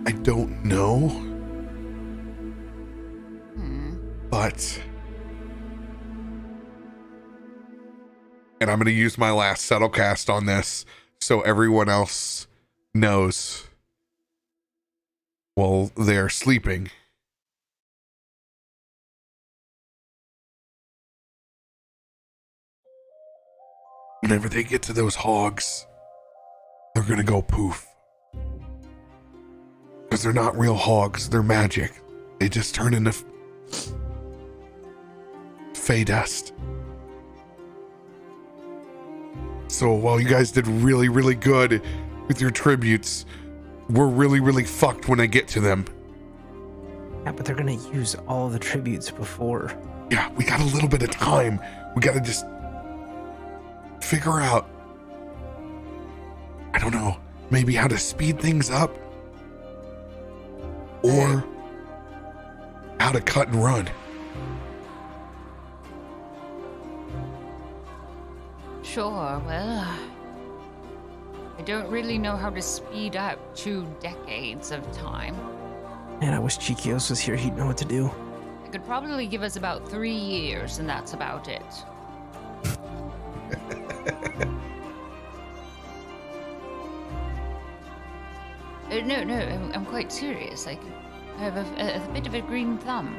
Speaker 1: I don't know. But, and I'm going to use my last settle cast on this so everyone else knows while they're sleeping. Whenever they get to those hogs, they're going to go poof. Because they're not real hogs, they're magic. They just turn into fey dust. So while you guys did really, really good with your tributes, we're really, really fucked when I get to them.
Speaker 2: Yeah, but they're gonna use all the tributes before.
Speaker 1: Yeah, we got a little bit of time. We gotta just figure out, I don't know, maybe how to speed things up or how to cut and run.
Speaker 3: Sure, well, I don't really know how to speed up 2 decades of time.
Speaker 2: Man, I wish Chikios was here. He'd know what to do.
Speaker 3: It could probably give us about 3 years, and that's about it. No, I'm quite serious. I have a bit of a green thumb,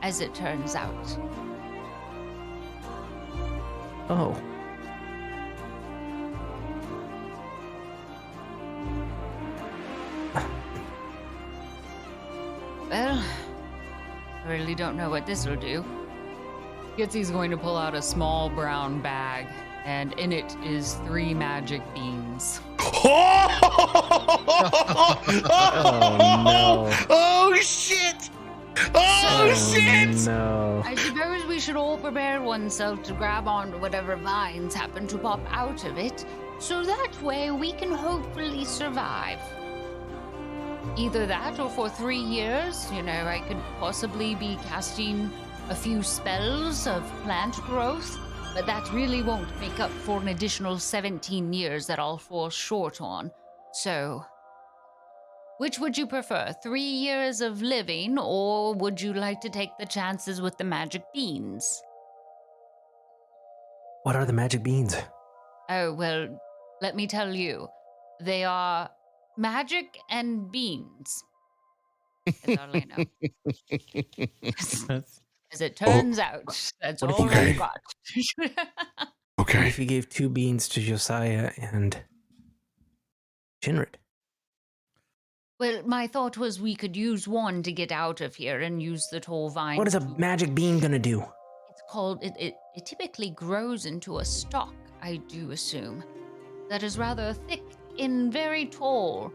Speaker 3: as it turns out.
Speaker 2: Oh.
Speaker 3: Well, I really don't know what this will do. Gitzi's going to pull out a small brown bag, and in it is 3 magic beans.
Speaker 2: Oh, no.
Speaker 1: Oh shit! Oh shit!
Speaker 2: No.
Speaker 3: I suppose we should all prepare oneself to grab onto whatever vines happen to pop out of it, so that way we can hopefully survive. Either that, or for 3 years, I could possibly be casting a few spells of plant growth, but that really won't make up for an additional 17 years that I'll fall short on. So, which would you prefer, 3 years of living, or would you like to take the chances with the magic beans?
Speaker 2: What are the magic beans?
Speaker 3: Oh, well, let me tell you. They are magic and beans. That's all I know. As it turns out, that's
Speaker 2: What if
Speaker 3: all
Speaker 2: you
Speaker 3: I've got.
Speaker 1: Okay.
Speaker 2: If you gave 2 beans to Josiah and Jinrid?
Speaker 3: Well, my thought was we could use one to get out of here and use the tall vine.
Speaker 2: What is a magic bean gonna do?
Speaker 3: It's called, it typically grows into a stalk, I do assume, that is rather thick and very tall,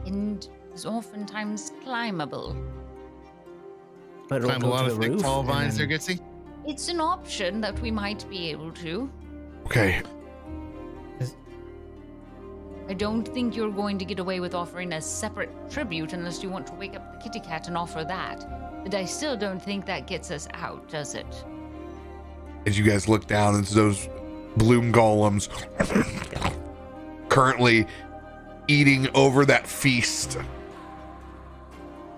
Speaker 3: and is oftentimes climbable.
Speaker 2: But it'll
Speaker 5: Climb a
Speaker 2: go
Speaker 5: lot
Speaker 2: to
Speaker 5: of
Speaker 2: the
Speaker 5: thick,
Speaker 2: roof
Speaker 5: tall
Speaker 2: and
Speaker 5: vines there,
Speaker 2: then-
Speaker 5: Gitzi?
Speaker 3: It's an option that we might be able to.
Speaker 1: Okay.
Speaker 3: I don't think you're going to get away with offering a separate tribute unless you want to wake up the kitty cat and offer that. But I still don't think that gets us out, does it?
Speaker 1: As you guys look down into those bloom golems currently eating over that feast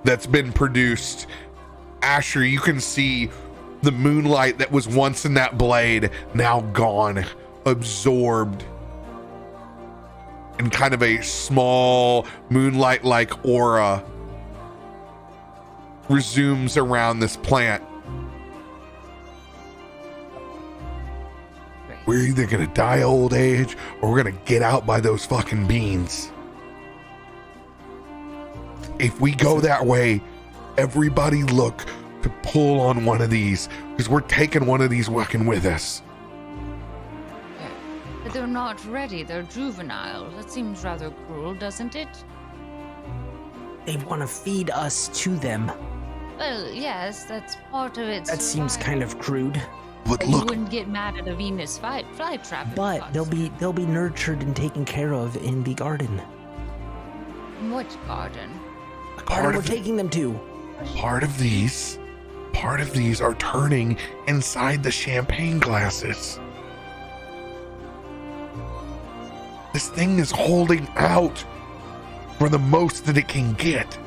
Speaker 1: that's been produced. Asher, you can see the moonlight that was once in that blade now gone, absorbed, and kind of a small moonlight-like aura resumes around this plant. We're either gonna die of old age or we're gonna get out by those fucking beans. If we go that way, everybody look to pull on one of these, because we're taking one of these fucking with us.
Speaker 3: But they're not ready. They're juvenile. That seems rather cruel, doesn't it?
Speaker 2: They want to feed us to them.
Speaker 3: Well, yes, that's part of it.
Speaker 2: That seems kind of crude.
Speaker 1: But
Speaker 3: You
Speaker 1: look,
Speaker 3: wouldn't get mad at a Venus fly trap.
Speaker 2: But they'll be nurtured and taken care of in the garden.
Speaker 3: What garden?
Speaker 2: The
Speaker 1: Part
Speaker 2: garden we're
Speaker 1: of-
Speaker 2: taking them to.
Speaker 1: part of these are turning inside the champagne glasses. This thing is holding out for the most that it can get.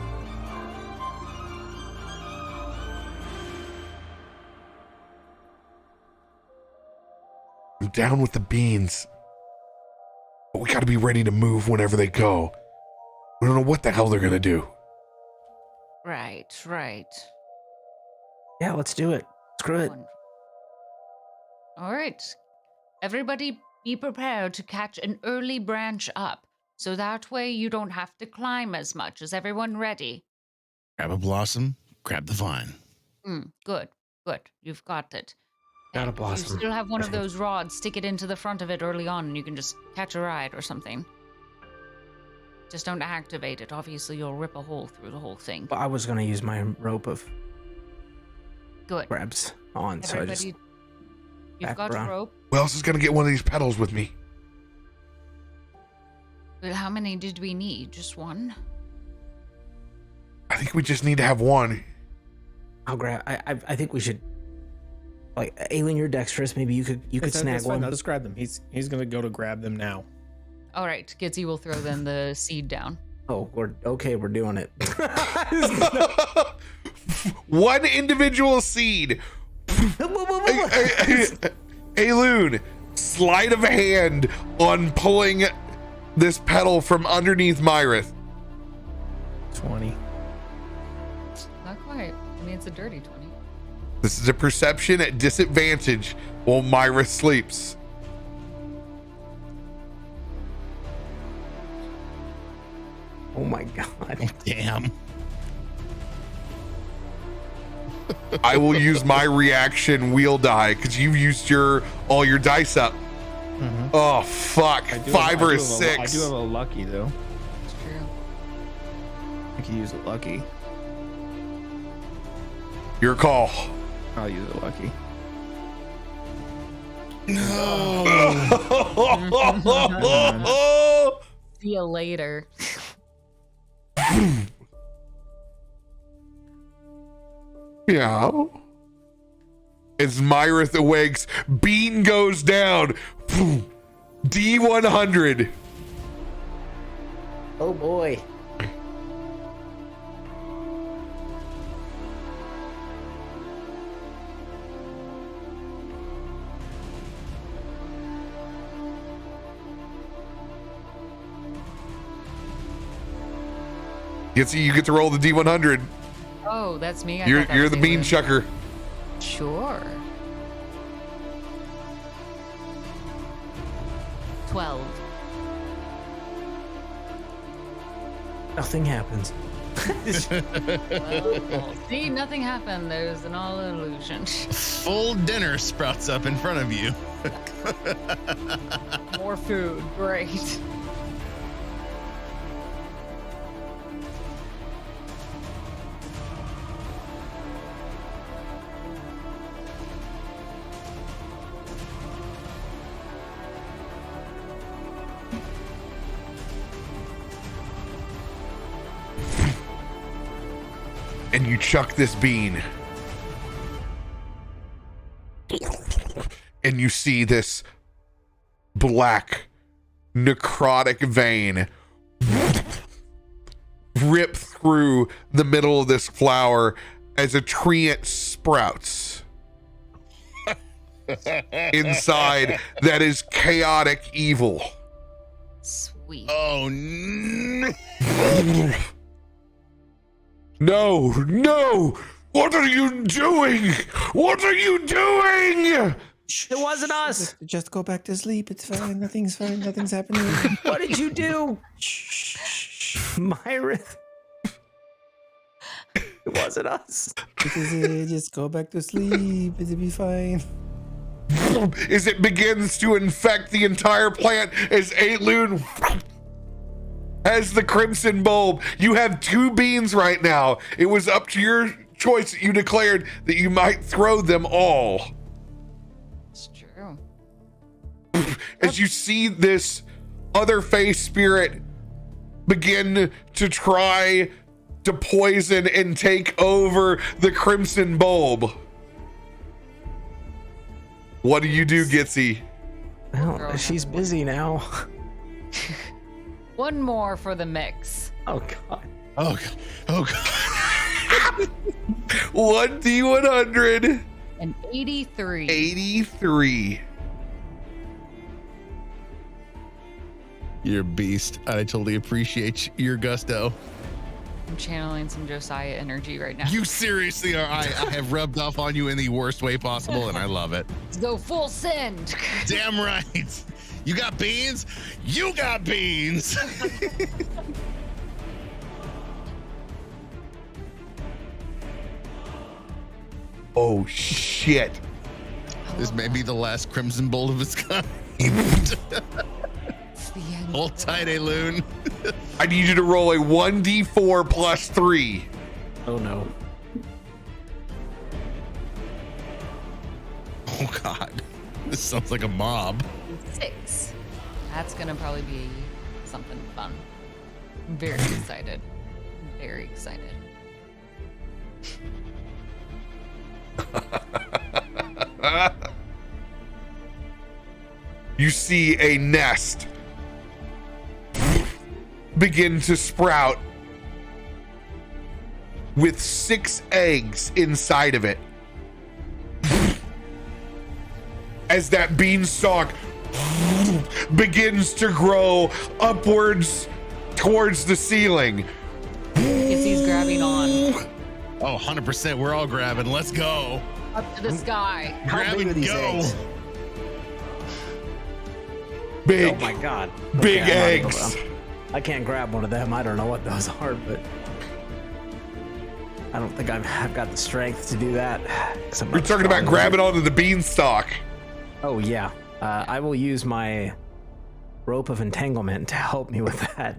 Speaker 1: down with the beans. But we gotta be ready to move whenever they go. We don't know what the hell they're gonna do.
Speaker 3: Right, right.
Speaker 2: Yeah, let's do it. Screw it.
Speaker 3: Wonderful. All right. Everybody be prepared to catch an early branch up, so that way you don't have to climb as much. Is everyone ready?
Speaker 5: Grab a blossom, grab the vine.
Speaker 3: Good, good. You've got it.
Speaker 2: Got a
Speaker 3: And if
Speaker 2: blossom.
Speaker 3: you still have one of those rods, stick it into the front of it early on, and you can just catch a ride or something. Just don't activate it. Obviously, you'll rip a hole through the whole thing.
Speaker 2: Well, I was gonna use my rope of
Speaker 3: Good.
Speaker 2: grabs on, so I just
Speaker 3: Everybody, you've
Speaker 2: back
Speaker 3: got
Speaker 2: around.
Speaker 3: rope.
Speaker 1: Who else is gonna get one of these petals with me?
Speaker 3: Well, how many did we need? Just one?
Speaker 1: I think we just need to have one.
Speaker 2: I'll grab. I think we should. Like, Aelun, you're dexterous. Maybe you could snag
Speaker 4: That's fine.
Speaker 2: one.
Speaker 4: I'll just grab them. He's gonna go to grab them now.
Speaker 3: All right, Gitzi will throw then the seed down.
Speaker 2: Oh, we're doing it.
Speaker 1: One individual seed. Aelun, sleight of hand on pulling this petal from underneath Myrith.
Speaker 4: 20.
Speaker 3: Not quite. I mean, it's a dirty 20.
Speaker 1: This is a perception at disadvantage while Myrith sleeps.
Speaker 2: Oh my god.
Speaker 5: Damn.
Speaker 1: I will use my reaction wheel die because you've used all your dice up.
Speaker 4: Mhm.
Speaker 1: Oh fuck!
Speaker 4: I do
Speaker 1: 5 or a
Speaker 4: have a-
Speaker 1: 6.
Speaker 4: I do have a lucky though.
Speaker 3: It's true.
Speaker 4: I can use a lucky.
Speaker 1: Your call.
Speaker 4: I'll use a lucky.
Speaker 3: See you later.
Speaker 1: Yeah. As Myrith awakes, Bean goes down. D100.
Speaker 2: Oh boy.
Speaker 1: Gitzi, you get to roll the D100.
Speaker 3: Oh, that's me. I
Speaker 1: You're
Speaker 3: thought that was
Speaker 1: the bean
Speaker 3: Aelun.
Speaker 1: chucker.
Speaker 3: Sure. 12.
Speaker 2: Nothing happens.
Speaker 3: Well, see, nothing happened. There's an all illusion.
Speaker 5: Full dinner sprouts up in front of you.
Speaker 3: More food. Great.
Speaker 1: And you chuck this bean. And you see this black necrotic vein rip through the middle of this flower as a treant sprouts. Inside that is chaotic evil.
Speaker 3: Sweet.
Speaker 5: Oh no.
Speaker 1: No! What are you doing? What are you doing?
Speaker 2: It wasn't us.
Speaker 4: Just go back to sleep. It's fine. Nothing's fine. Nothing's happening.
Speaker 2: What did you do? Myrith. It wasn't us.
Speaker 4: This is it. Just go back to sleep. It'll be fine.
Speaker 1: As it begins to infect the entire plant as Aelun has the crimson bulb. You have 2 beans right now. It was up to your choice. You declared that you might throw them all.
Speaker 3: It's true.
Speaker 1: As you see this other face spirit begin to try to poison and take over the crimson bulb. What do you do, Gitzi?
Speaker 2: Well, she's busy now.
Speaker 3: One more for the mix.
Speaker 2: Oh god.
Speaker 5: Oh god. Oh god.
Speaker 1: 1D100.
Speaker 3: An 83.
Speaker 1: 83.
Speaker 5: You're a beast. I totally appreciate your gusto.
Speaker 3: I'm channeling some Josiah energy right now.
Speaker 5: You seriously are. I have rubbed off on you in the worst way possible, and I love it.
Speaker 3: Let's go full send.
Speaker 5: Damn right. You got beans? You got beans.
Speaker 1: Oh shit.
Speaker 5: This may be the last Crimson Bolt of its kind.
Speaker 3: It's the end.
Speaker 5: Hold tight, Aelun.
Speaker 1: I need you to roll a 1d4 plus 3.
Speaker 2: Oh no.
Speaker 5: Oh God. This sounds like a mob.
Speaker 3: 6. That's gonna probably be something fun. I'm very excited. Very excited.
Speaker 1: You see a nest begin to sprout with 6 eggs inside of it. As that beanstalk begins to grow upwards towards the ceiling.
Speaker 3: Gitzi's grabbing on.
Speaker 5: Oh, 100%. We're all grabbing. Let's go.
Speaker 3: Up to the sky.
Speaker 2: How
Speaker 5: Grab
Speaker 2: big
Speaker 5: and
Speaker 2: are these
Speaker 5: go.
Speaker 2: eggs?
Speaker 1: Big,
Speaker 2: Oh my god.
Speaker 1: big
Speaker 2: Okay, I'm not
Speaker 1: eggs.
Speaker 2: able- I can't grab one of them. I don't know what those are, but I don't think I've got the strength to do that. 'Cause I'm
Speaker 1: You're
Speaker 2: not
Speaker 1: talking about
Speaker 2: strong
Speaker 1: grabbing
Speaker 2: enough.
Speaker 1: onto the beanstalk.
Speaker 2: Oh yeah. I will use my rope of entanglement to help me with that.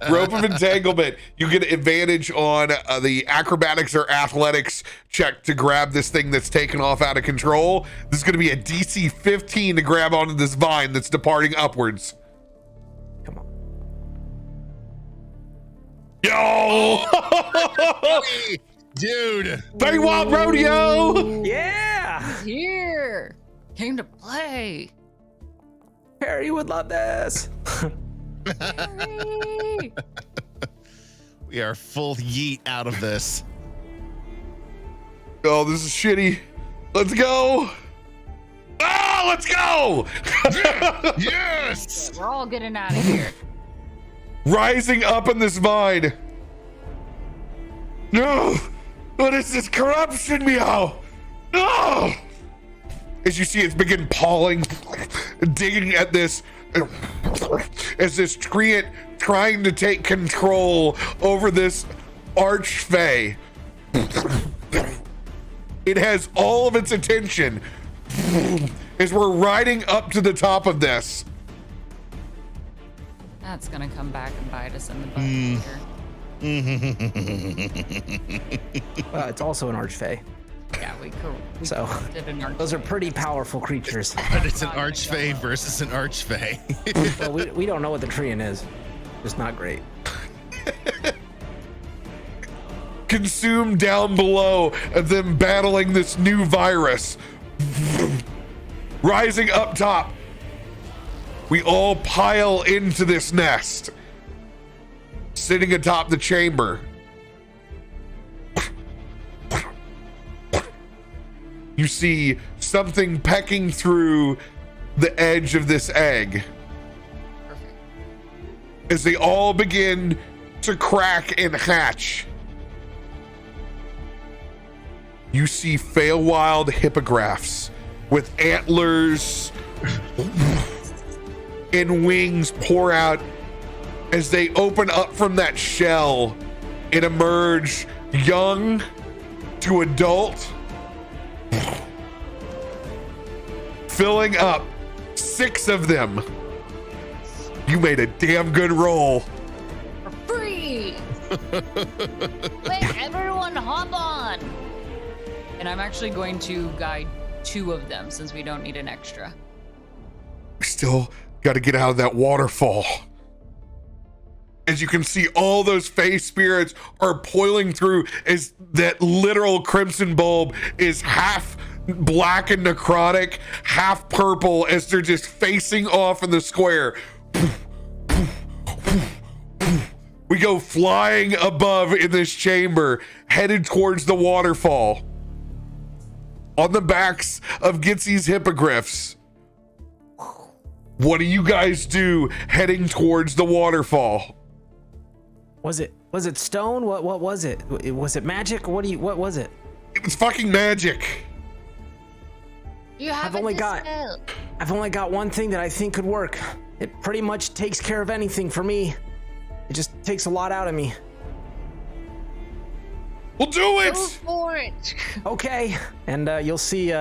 Speaker 1: Rope of entanglement. You get advantage on the acrobatics or athletics check to grab this thing that's taken off out of control. This is going to be a DC 15 to grab onto this vine that's departing upwards.
Speaker 2: Come on.
Speaker 1: Yo!
Speaker 5: Hey, dude.
Speaker 1: Feywild Rodeo!
Speaker 2: Yeah.
Speaker 3: Here. Came to play.
Speaker 2: Perry would love this.
Speaker 3: Hooray.
Speaker 5: We are full yeet out of this.
Speaker 1: Oh, this is shitty. Let's go! Oh, let's go!
Speaker 5: Yes.
Speaker 3: We're all getting out of here.
Speaker 1: Rising up in this vine. No! What is this corruption, meow? No! As you see, it's begin pawing, digging at this, as this treant trying to take control over this archfey. It has all of its attention as we're riding up to the top of this.
Speaker 3: That's gonna come back and bite us in the butt later.
Speaker 2: Well, it's also an archfey.
Speaker 3: Yeah, we
Speaker 2: So
Speaker 3: did an arch.
Speaker 2: those are pretty powerful creatures.
Speaker 5: But it's an archfey versus an archfey.
Speaker 2: Well, we don't know what the treant is. It's not great.
Speaker 1: Consumed down below of them battling this new virus. Rising up top, we all pile into this nest, sitting atop the chamber. You see something pecking through the edge of this egg
Speaker 3: Perfect.
Speaker 1: as they all begin to crack and hatch. You see Feywild hippogriffs with antlers and wings pour out as they open up from that shell and emerge young to adult, filling up 6 of them. You made a damn good roll.
Speaker 3: For free. Wait, everyone hop on. And I'm actually going to guide 2 of them since we don't need an extra.
Speaker 1: We still got to get out of that waterfall. As you can see, all those Fey spirits are poiling through as that literal crimson bulb is half black and necrotic, half purple as they're just facing off in the square. We go flying above in this chamber, headed towards the waterfall. On the backs of Gitzi's hippogriffs, What do you guys do heading towards the waterfall?
Speaker 2: Was it stone? What was it? Was it magic? What was it?
Speaker 1: It was fucking magic.
Speaker 3: You have
Speaker 2: I've only got one thing that I think could work. It pretty much takes care of anything for me. It just takes a lot out of me.
Speaker 1: We'll do it.
Speaker 3: Go for it.
Speaker 2: Okay, and you'll see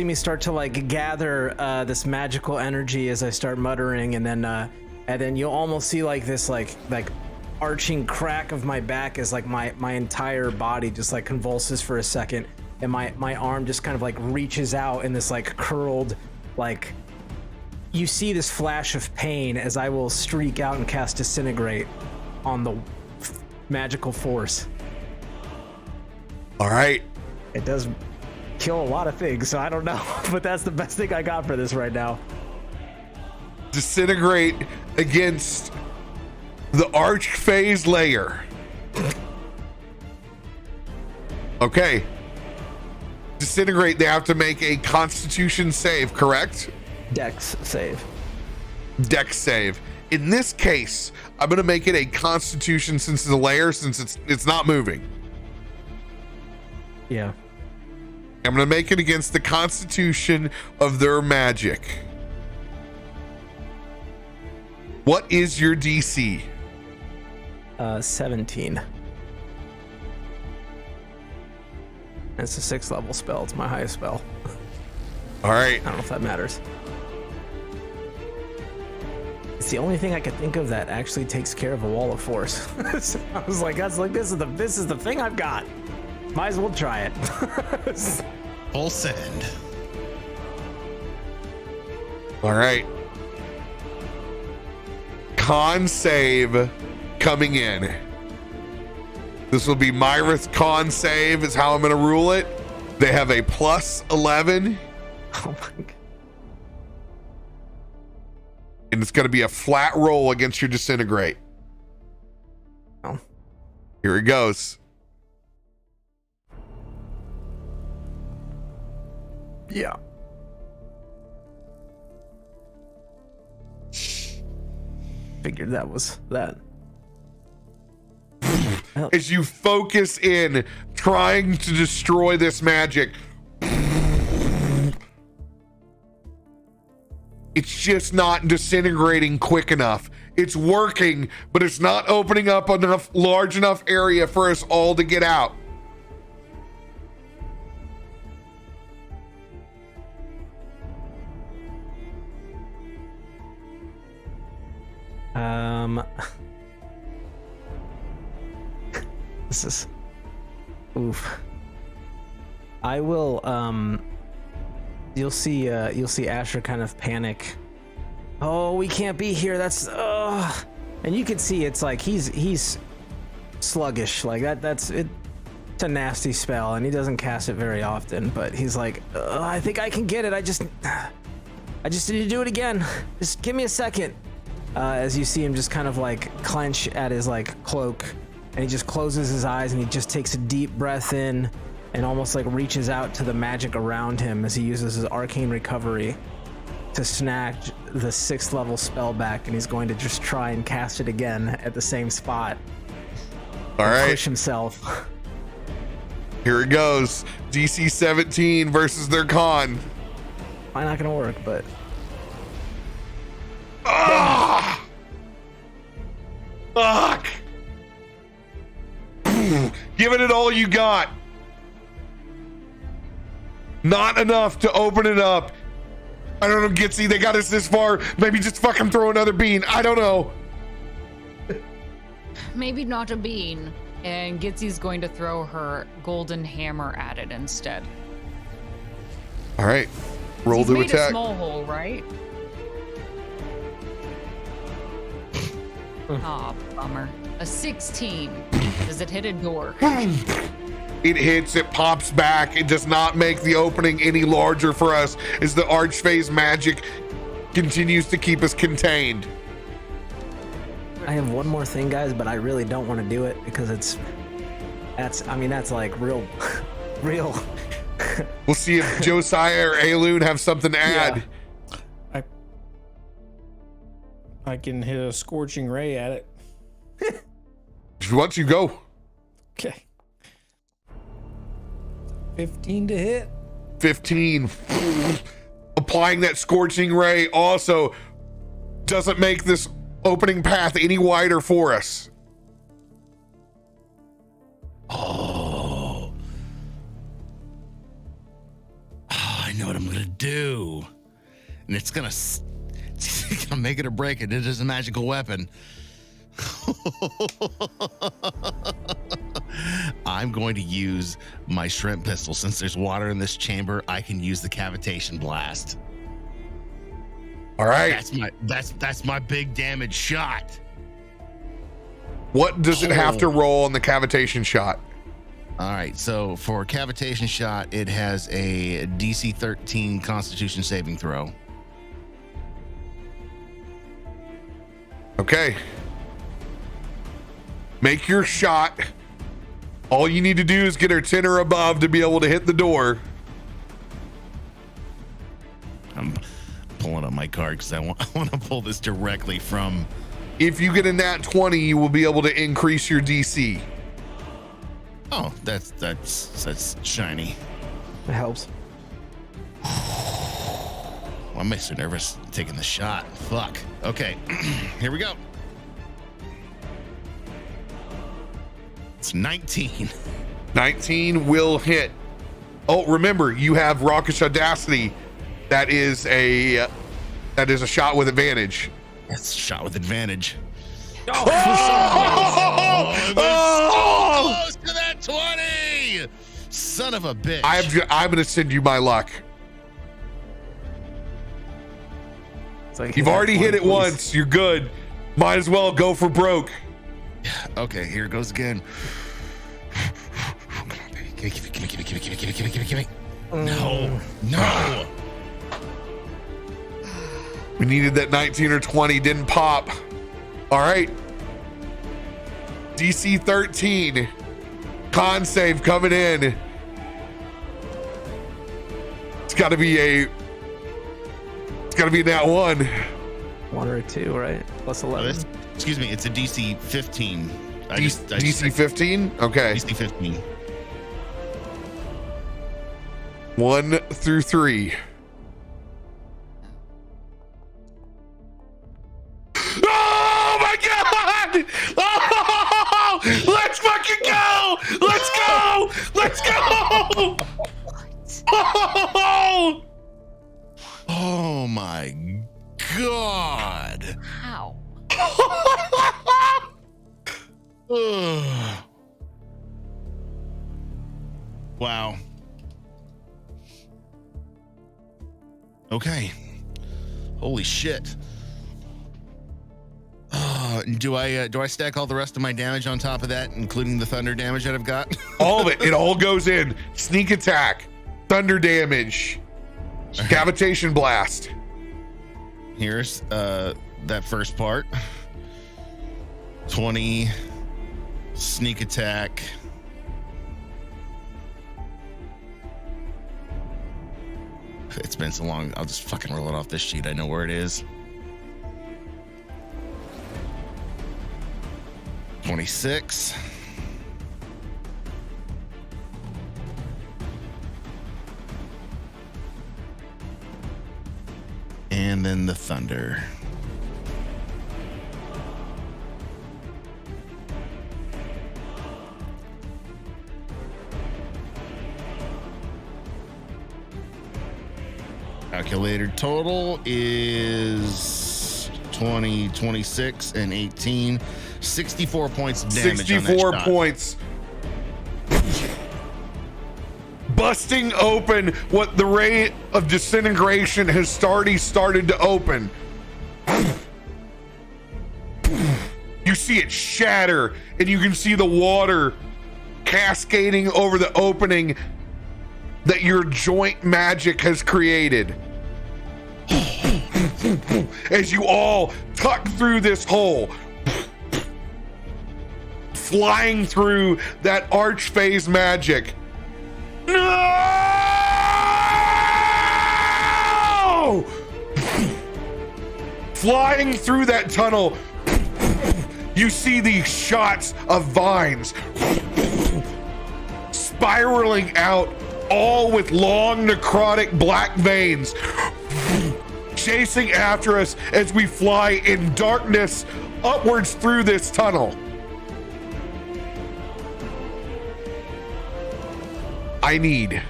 Speaker 2: me start to like gather this magical energy as I start muttering, and then you'll almost see like this like arching crack of my back as like my entire body just like convulses for a second, and my arm just kind of like reaches out in this like curled, like you see this flash of pain as I will streak out and cast Disintegrate on the magical force.
Speaker 1: All right.
Speaker 2: It does kill a lot of things, so I don't know, but that's the best thing I got for this right now.
Speaker 1: Disintegrate against the Archphase layer. Okay. Disintegrate, they have to make a Constitution save, correct?
Speaker 2: Dex save.
Speaker 1: Dex save. In this case, I'm gonna make it a Constitution since it's a layer, since it's not moving.
Speaker 2: Yeah.
Speaker 1: I'm gonna make it against the Constitution of their magic. What is your DC?
Speaker 2: 17. It's a 6th level spell. It's my highest spell.
Speaker 1: All right.
Speaker 2: I don't know if that matters. It's the only thing I could think of that actually takes care of a wall of force. So I was like, this is the thing I've got. Might as well try it.
Speaker 5: Full send.
Speaker 1: All right. Con save coming in. This will be Myra's con save is how I'm going to rule it. They have a plus 11.
Speaker 2: Oh my god.
Speaker 1: And it's going to be a flat roll against your Disintegrate.
Speaker 2: Oh.
Speaker 1: Here it goes.
Speaker 2: Yeah. Figured that was that.
Speaker 1: As you focus in trying to destroy this magic, it's just not disintegrating quick enough. It's working, but it's not opening up enough large enough area for us all to get out.
Speaker 2: This is oof. I will you'll see Asher kind of panic. Oh, we can't be here. That's and you can see it's like he's sluggish. Like that's it. It's a nasty spell, and he doesn't cast it very often, but he's like, I think I can get it. I just need to do it again. Just give me a second. As you see him just kind of like clench at his like cloak, and he just closes his eyes and he just takes a deep breath in and almost like reaches out to the magic around him as he uses his arcane recovery to snatch the 6th level spell back, and he's going to just try and cast it again at the same spot.
Speaker 1: All right.
Speaker 2: Push himself.
Speaker 1: Here it goes. DC 17 versus their con.
Speaker 2: Probably not gonna work, but
Speaker 1: fuck! Giving it all you got. Not enough to open it up. I don't know, Gitzi, they got us this far. Maybe just fucking throw another bean. I don't know.
Speaker 3: Maybe not a bean. And Gitzi's going to throw her golden hammer at it instead.
Speaker 1: All right. Roll
Speaker 3: He's
Speaker 1: to
Speaker 3: made
Speaker 1: attack.
Speaker 3: a small hole, right? Aw, bummer. A 16. Does it hit a door?
Speaker 1: It hits, it pops back. It does not make the opening any larger for us as the Archphase magic continues to keep us contained.
Speaker 2: I have one more thing, guys, but I really don't want to do it because that's like real.
Speaker 1: We'll see if Josiah or Aelun have something to add.
Speaker 4: I can hit a scorching ray at it.
Speaker 1: If you want to go.
Speaker 4: Okay. 15 to hit.
Speaker 1: 15. Applying that scorching ray also doesn't make this opening path any wider for us.
Speaker 5: I know what I'm gonna do, and it's gonna make it or break it. It is a magical weapon. I'm going to use my shrimp pistol. Since there's water in this chamber, I can use the cavitation blast.
Speaker 1: All right.
Speaker 5: That's my big damage shot.
Speaker 1: What does it have to roll on the cavitation shot?
Speaker 5: All right, so for cavitation shot, it has a DC 13 Constitution saving throw.
Speaker 1: Okay. Make your shot. All you need to do is get her 10 or above to be able to hit the door.
Speaker 5: I'm pulling up my card because I want to pull this directly from.
Speaker 1: If you get a nat 20, you will be able to increase your DC.
Speaker 5: Oh, that's shiny.
Speaker 2: It helps.
Speaker 5: Well, I'm so nervous taking the shot. Fuck. Okay, here we go. It's 19.
Speaker 1: 19 will hit. Oh, remember, you have Raucous Audacity. That is a shot with advantage.
Speaker 5: That's a shot with advantage.
Speaker 1: Oh!
Speaker 5: Close to that 20. Son of a bitch.
Speaker 1: I'm gonna send you my luck.
Speaker 2: It's like,
Speaker 1: You've already hit it
Speaker 2: please.
Speaker 1: once. You're good. Might as well go for broke.
Speaker 5: Okay, here it goes again. Come on, baby. Give me. No.
Speaker 1: We needed that 19 or 20. Didn't pop. All right. DC 13. Con save coming in. It's got to be a nat 1.
Speaker 2: 1 or 2, right? Plus 11.
Speaker 5: Excuse me, it's a DC 15.
Speaker 1: DC 15? Okay.
Speaker 5: DC 15.
Speaker 1: 1 through 3. Oh my god! Oh, let's fucking go! Let's go! Let's go! Oh,
Speaker 5: Oh my god.
Speaker 3: How?
Speaker 5: Ugh. Wow. Okay. Holy shit. Do I stack all the rest of my damage on top of that, including the thunder damage that I've got?
Speaker 1: all of it. It all goes in. Sneak attack, thunder damage, cavitation blast.
Speaker 5: Here's that first part. 20 sneak attack. It's been so long. I'll just fucking roll it off this sheet. I know where it is. 26. And then the thunder. Calculated total is 20, 26, and 18. 64 points of damage.
Speaker 1: 64
Speaker 5: on that shot.
Speaker 1: points. Busting open what the ray of disintegration has already started to open. You see it shatter, and you can see the water cascading over the opening that your joint magic has created. As you all tuck through this hole, flying through that archphase magic. No! Flying through that tunnel, you see these shots of vines spiraling out, all with long necrotic black veins, chasing after us as we fly in darkness upwards through this tunnel. I need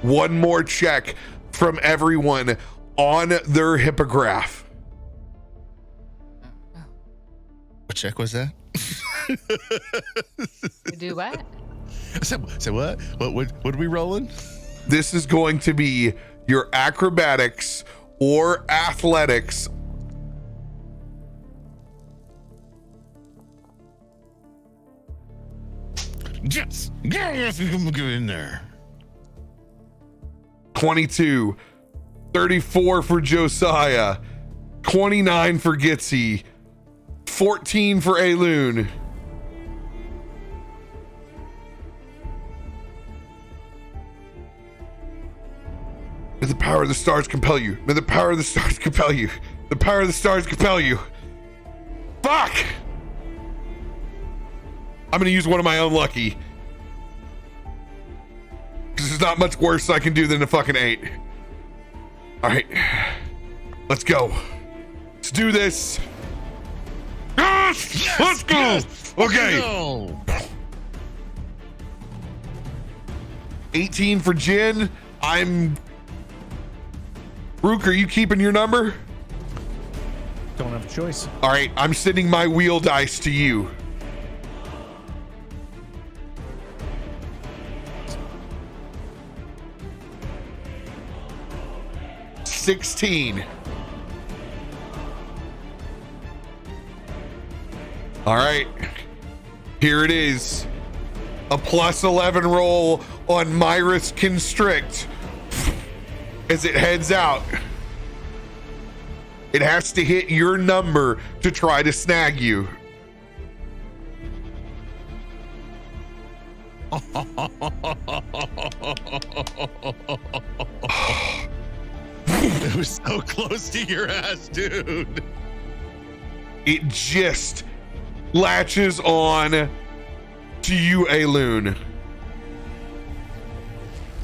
Speaker 1: one more check from everyone on their hippogriff.
Speaker 5: What check was that?
Speaker 3: Do what?
Speaker 5: So what? What are we rolling?
Speaker 1: This is going to be your acrobatics or athletics.
Speaker 5: Yes. Yes, we can get in there.
Speaker 1: 22, 34 for Josiah, 29 for Gitzi, 14 for Aelun. May the power of the stars compel you. May the power of the stars compel you. The power of the stars compel you. Fuck! I'm gonna use one of my own lucky. Because there's not much worse I can do than a fucking 8. All right, let's go. Let's do this. Yes! Let's go.
Speaker 5: Yes,
Speaker 1: Okay.
Speaker 5: go.
Speaker 1: 18 for Jin. Rook, are you keeping your number?
Speaker 4: Don't have a choice.
Speaker 1: All right, I'm sending my wheel dice to you. $16. All right, here it is. A +11 roll on Myris Constrict as it heads out. It has to hit your number to try to snag you.
Speaker 5: It was so close to your ass, dude.
Speaker 1: It just latches on to you, Aelun,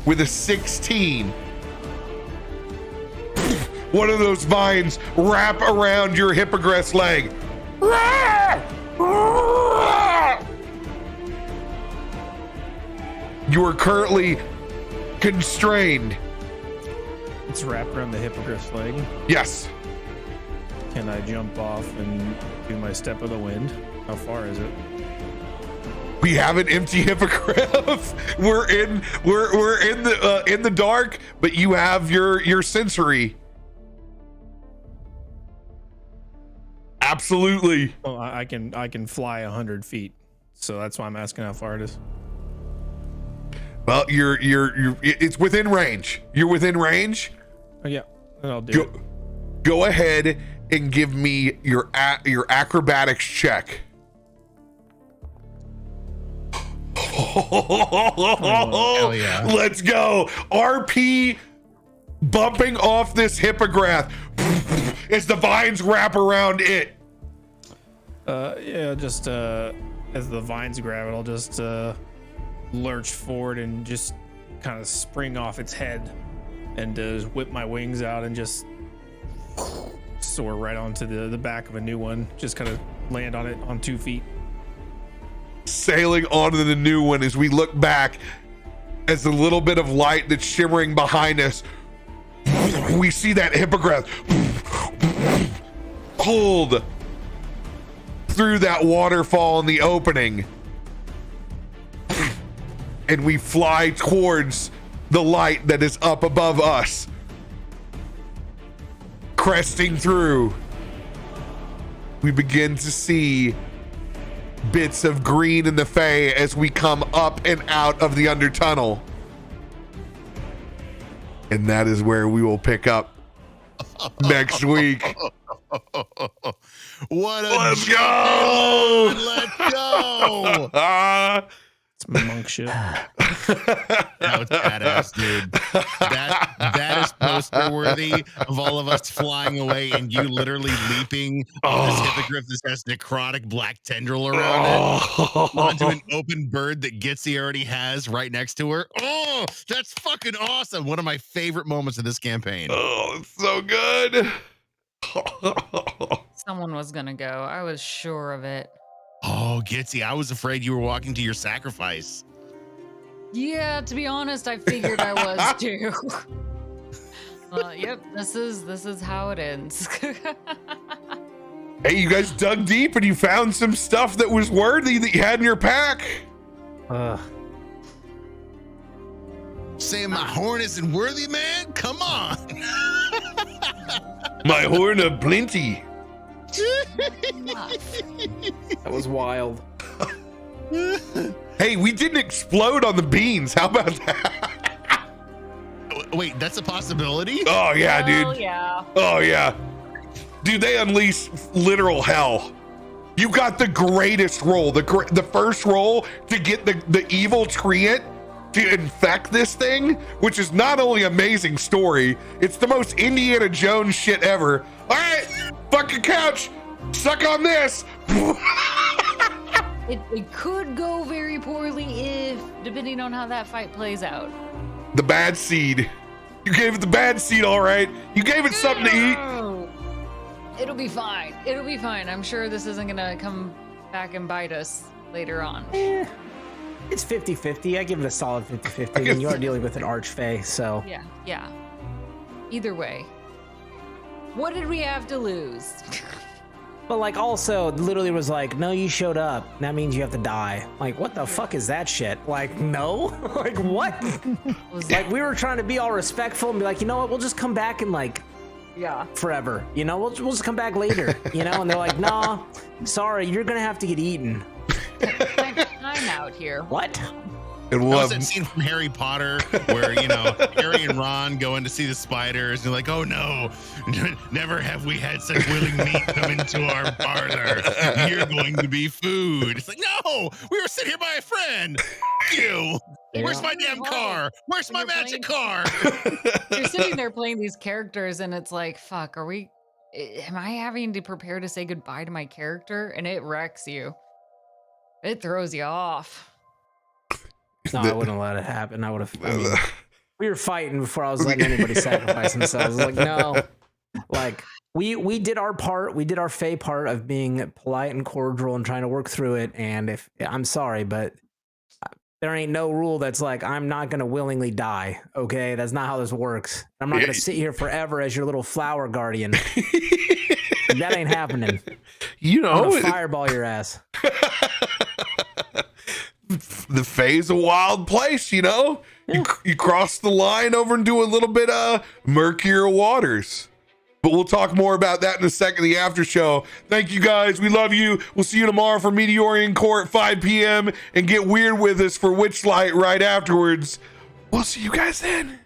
Speaker 1: with a 16. One of those vines wrap around your hippogriff's leg. You are currently constrained.
Speaker 4: It's wrapped around the hippogriff's leg.
Speaker 1: Yes.
Speaker 4: Can I jump off and do my step of the wind? How far is it?
Speaker 1: We have an empty hippogriff. We're in the dark, but you have your sensory. Absolutely.
Speaker 4: Well, I can fly 100 feet, so that's why I'm asking how far it is.
Speaker 1: Well, it's within range. You're within range.
Speaker 4: Oh yeah, then I'll do it.
Speaker 1: Go ahead and give me your acrobatics check.
Speaker 5: Hell yeah.
Speaker 1: Let's go. RP bumping off this hippogriff as the vines wrap around it.
Speaker 4: Yeah, just as the vines grab it, I'll just lurch forward and just kind of spring off its head and just whip my wings out and just soar right onto the back of a new one. Just kind of land on it on 2 feet.
Speaker 1: Sailing onto the new one as we look back as the little bit of light that's shimmering behind us, we see that hippogriff pulled through that waterfall in the opening, and we fly towards the light that is up above us. Cresting through, we begin to see bits of green in the Fey as we come up and out of the undertunnel. And that is where we will pick up next week.
Speaker 5: What a
Speaker 1: Let's go!
Speaker 5: Let's go!
Speaker 4: It's monk shit.
Speaker 5: That was badass, dude. That is poster worthy of all of us flying away and you literally leaping on this hippogriff that has necrotic black tendril around it onto an open bird that Gitzi already has right next to her. Oh, that's fucking awesome. One of my favorite moments of this campaign.
Speaker 1: Oh, it's so good.
Speaker 3: Someone was gonna go. I was sure of it.
Speaker 5: Oh, Gitzi, I was afraid you were walking to your sacrifice.
Speaker 3: Yeah, to be honest, I figured I was too. Yep, this is how it ends.
Speaker 1: Hey, you guys dug deep and you found some stuff that was worthy that you had in your pack.
Speaker 5: Saying my horn isn't worthy, man? Come on.
Speaker 1: My horn of plenty.
Speaker 2: That was wild.
Speaker 1: Hey, we didn't explode on the beans. How about that?
Speaker 5: Wait, that's a possibility?
Speaker 1: Oh, yeah, dude.
Speaker 3: Yeah.
Speaker 1: Oh, yeah. Dude, they unleash literal hell. You got the greatest roll, the first roll to get the evil treant to infect this thing, which is not only amazing story, it's the most Indiana Jones shit ever. All right, fuck your couch, suck on this.
Speaker 3: It could go very poorly if, depending on how that fight plays out.
Speaker 1: The bad seed. You gave it the bad seed, all right. You gave it something to eat.
Speaker 3: It'll be fine. It'll be fine. I'm sure this isn't gonna come back and bite us later on.
Speaker 2: It's 50-50. I give it a solid 50-50. And you are dealing with an archfey, so.
Speaker 3: Yeah. Either way. What did we have to lose?
Speaker 2: But like also literally was like, no, you showed up. That means you have to die. Like, what the fuck is that shit? Like, no? Like, what? Like, we were trying to be all respectful and be like, you know what? We'll just come back and like, forever. You know, we'll just come back later. You know, and they're like, nah, sorry, you're gonna have to get eaten.
Speaker 3: I'm out here.
Speaker 2: What?
Speaker 1: And
Speaker 5: That
Speaker 1: we'll
Speaker 5: was
Speaker 1: have,
Speaker 5: that scene from Harry Potter where, you know, Harry and Ron go in to see the spiders and they're like, oh no, never have we had such willing meat come into our parlor. You're going to be food. It's like, no, we were sitting here by a friend. You. Where's my damn car? Where's my magic car?
Speaker 3: You're sitting there playing these characters and it's like, fuck, am I having to prepare to say goodbye to my character? And it wrecks you. It throws you off.
Speaker 2: No, I wouldn't let it happen. We were fighting before I was letting anybody sacrifice themselves. I was like, no. Like, we did our part. We did our Fey part of being polite and cordial and trying to work through it. And I'm sorry, but there ain't no rule that's like, I'm not going to willingly die. Okay. That's not how this works. I'm not going to sit here forever as your little flower guardian. That ain't happening.
Speaker 1: you know,
Speaker 2: I'm gonna fireball your ass.
Speaker 1: the Fae's a wild place, you know? Yeah. You cross the line over and do a little bit of murkier waters. But we'll talk more about that in a second, the after show. Thank you guys. We love you. We'll see you tomorrow for Meteorian Core at 5 p.m. and get weird with us for Witchlight right afterwards. We'll see you guys then.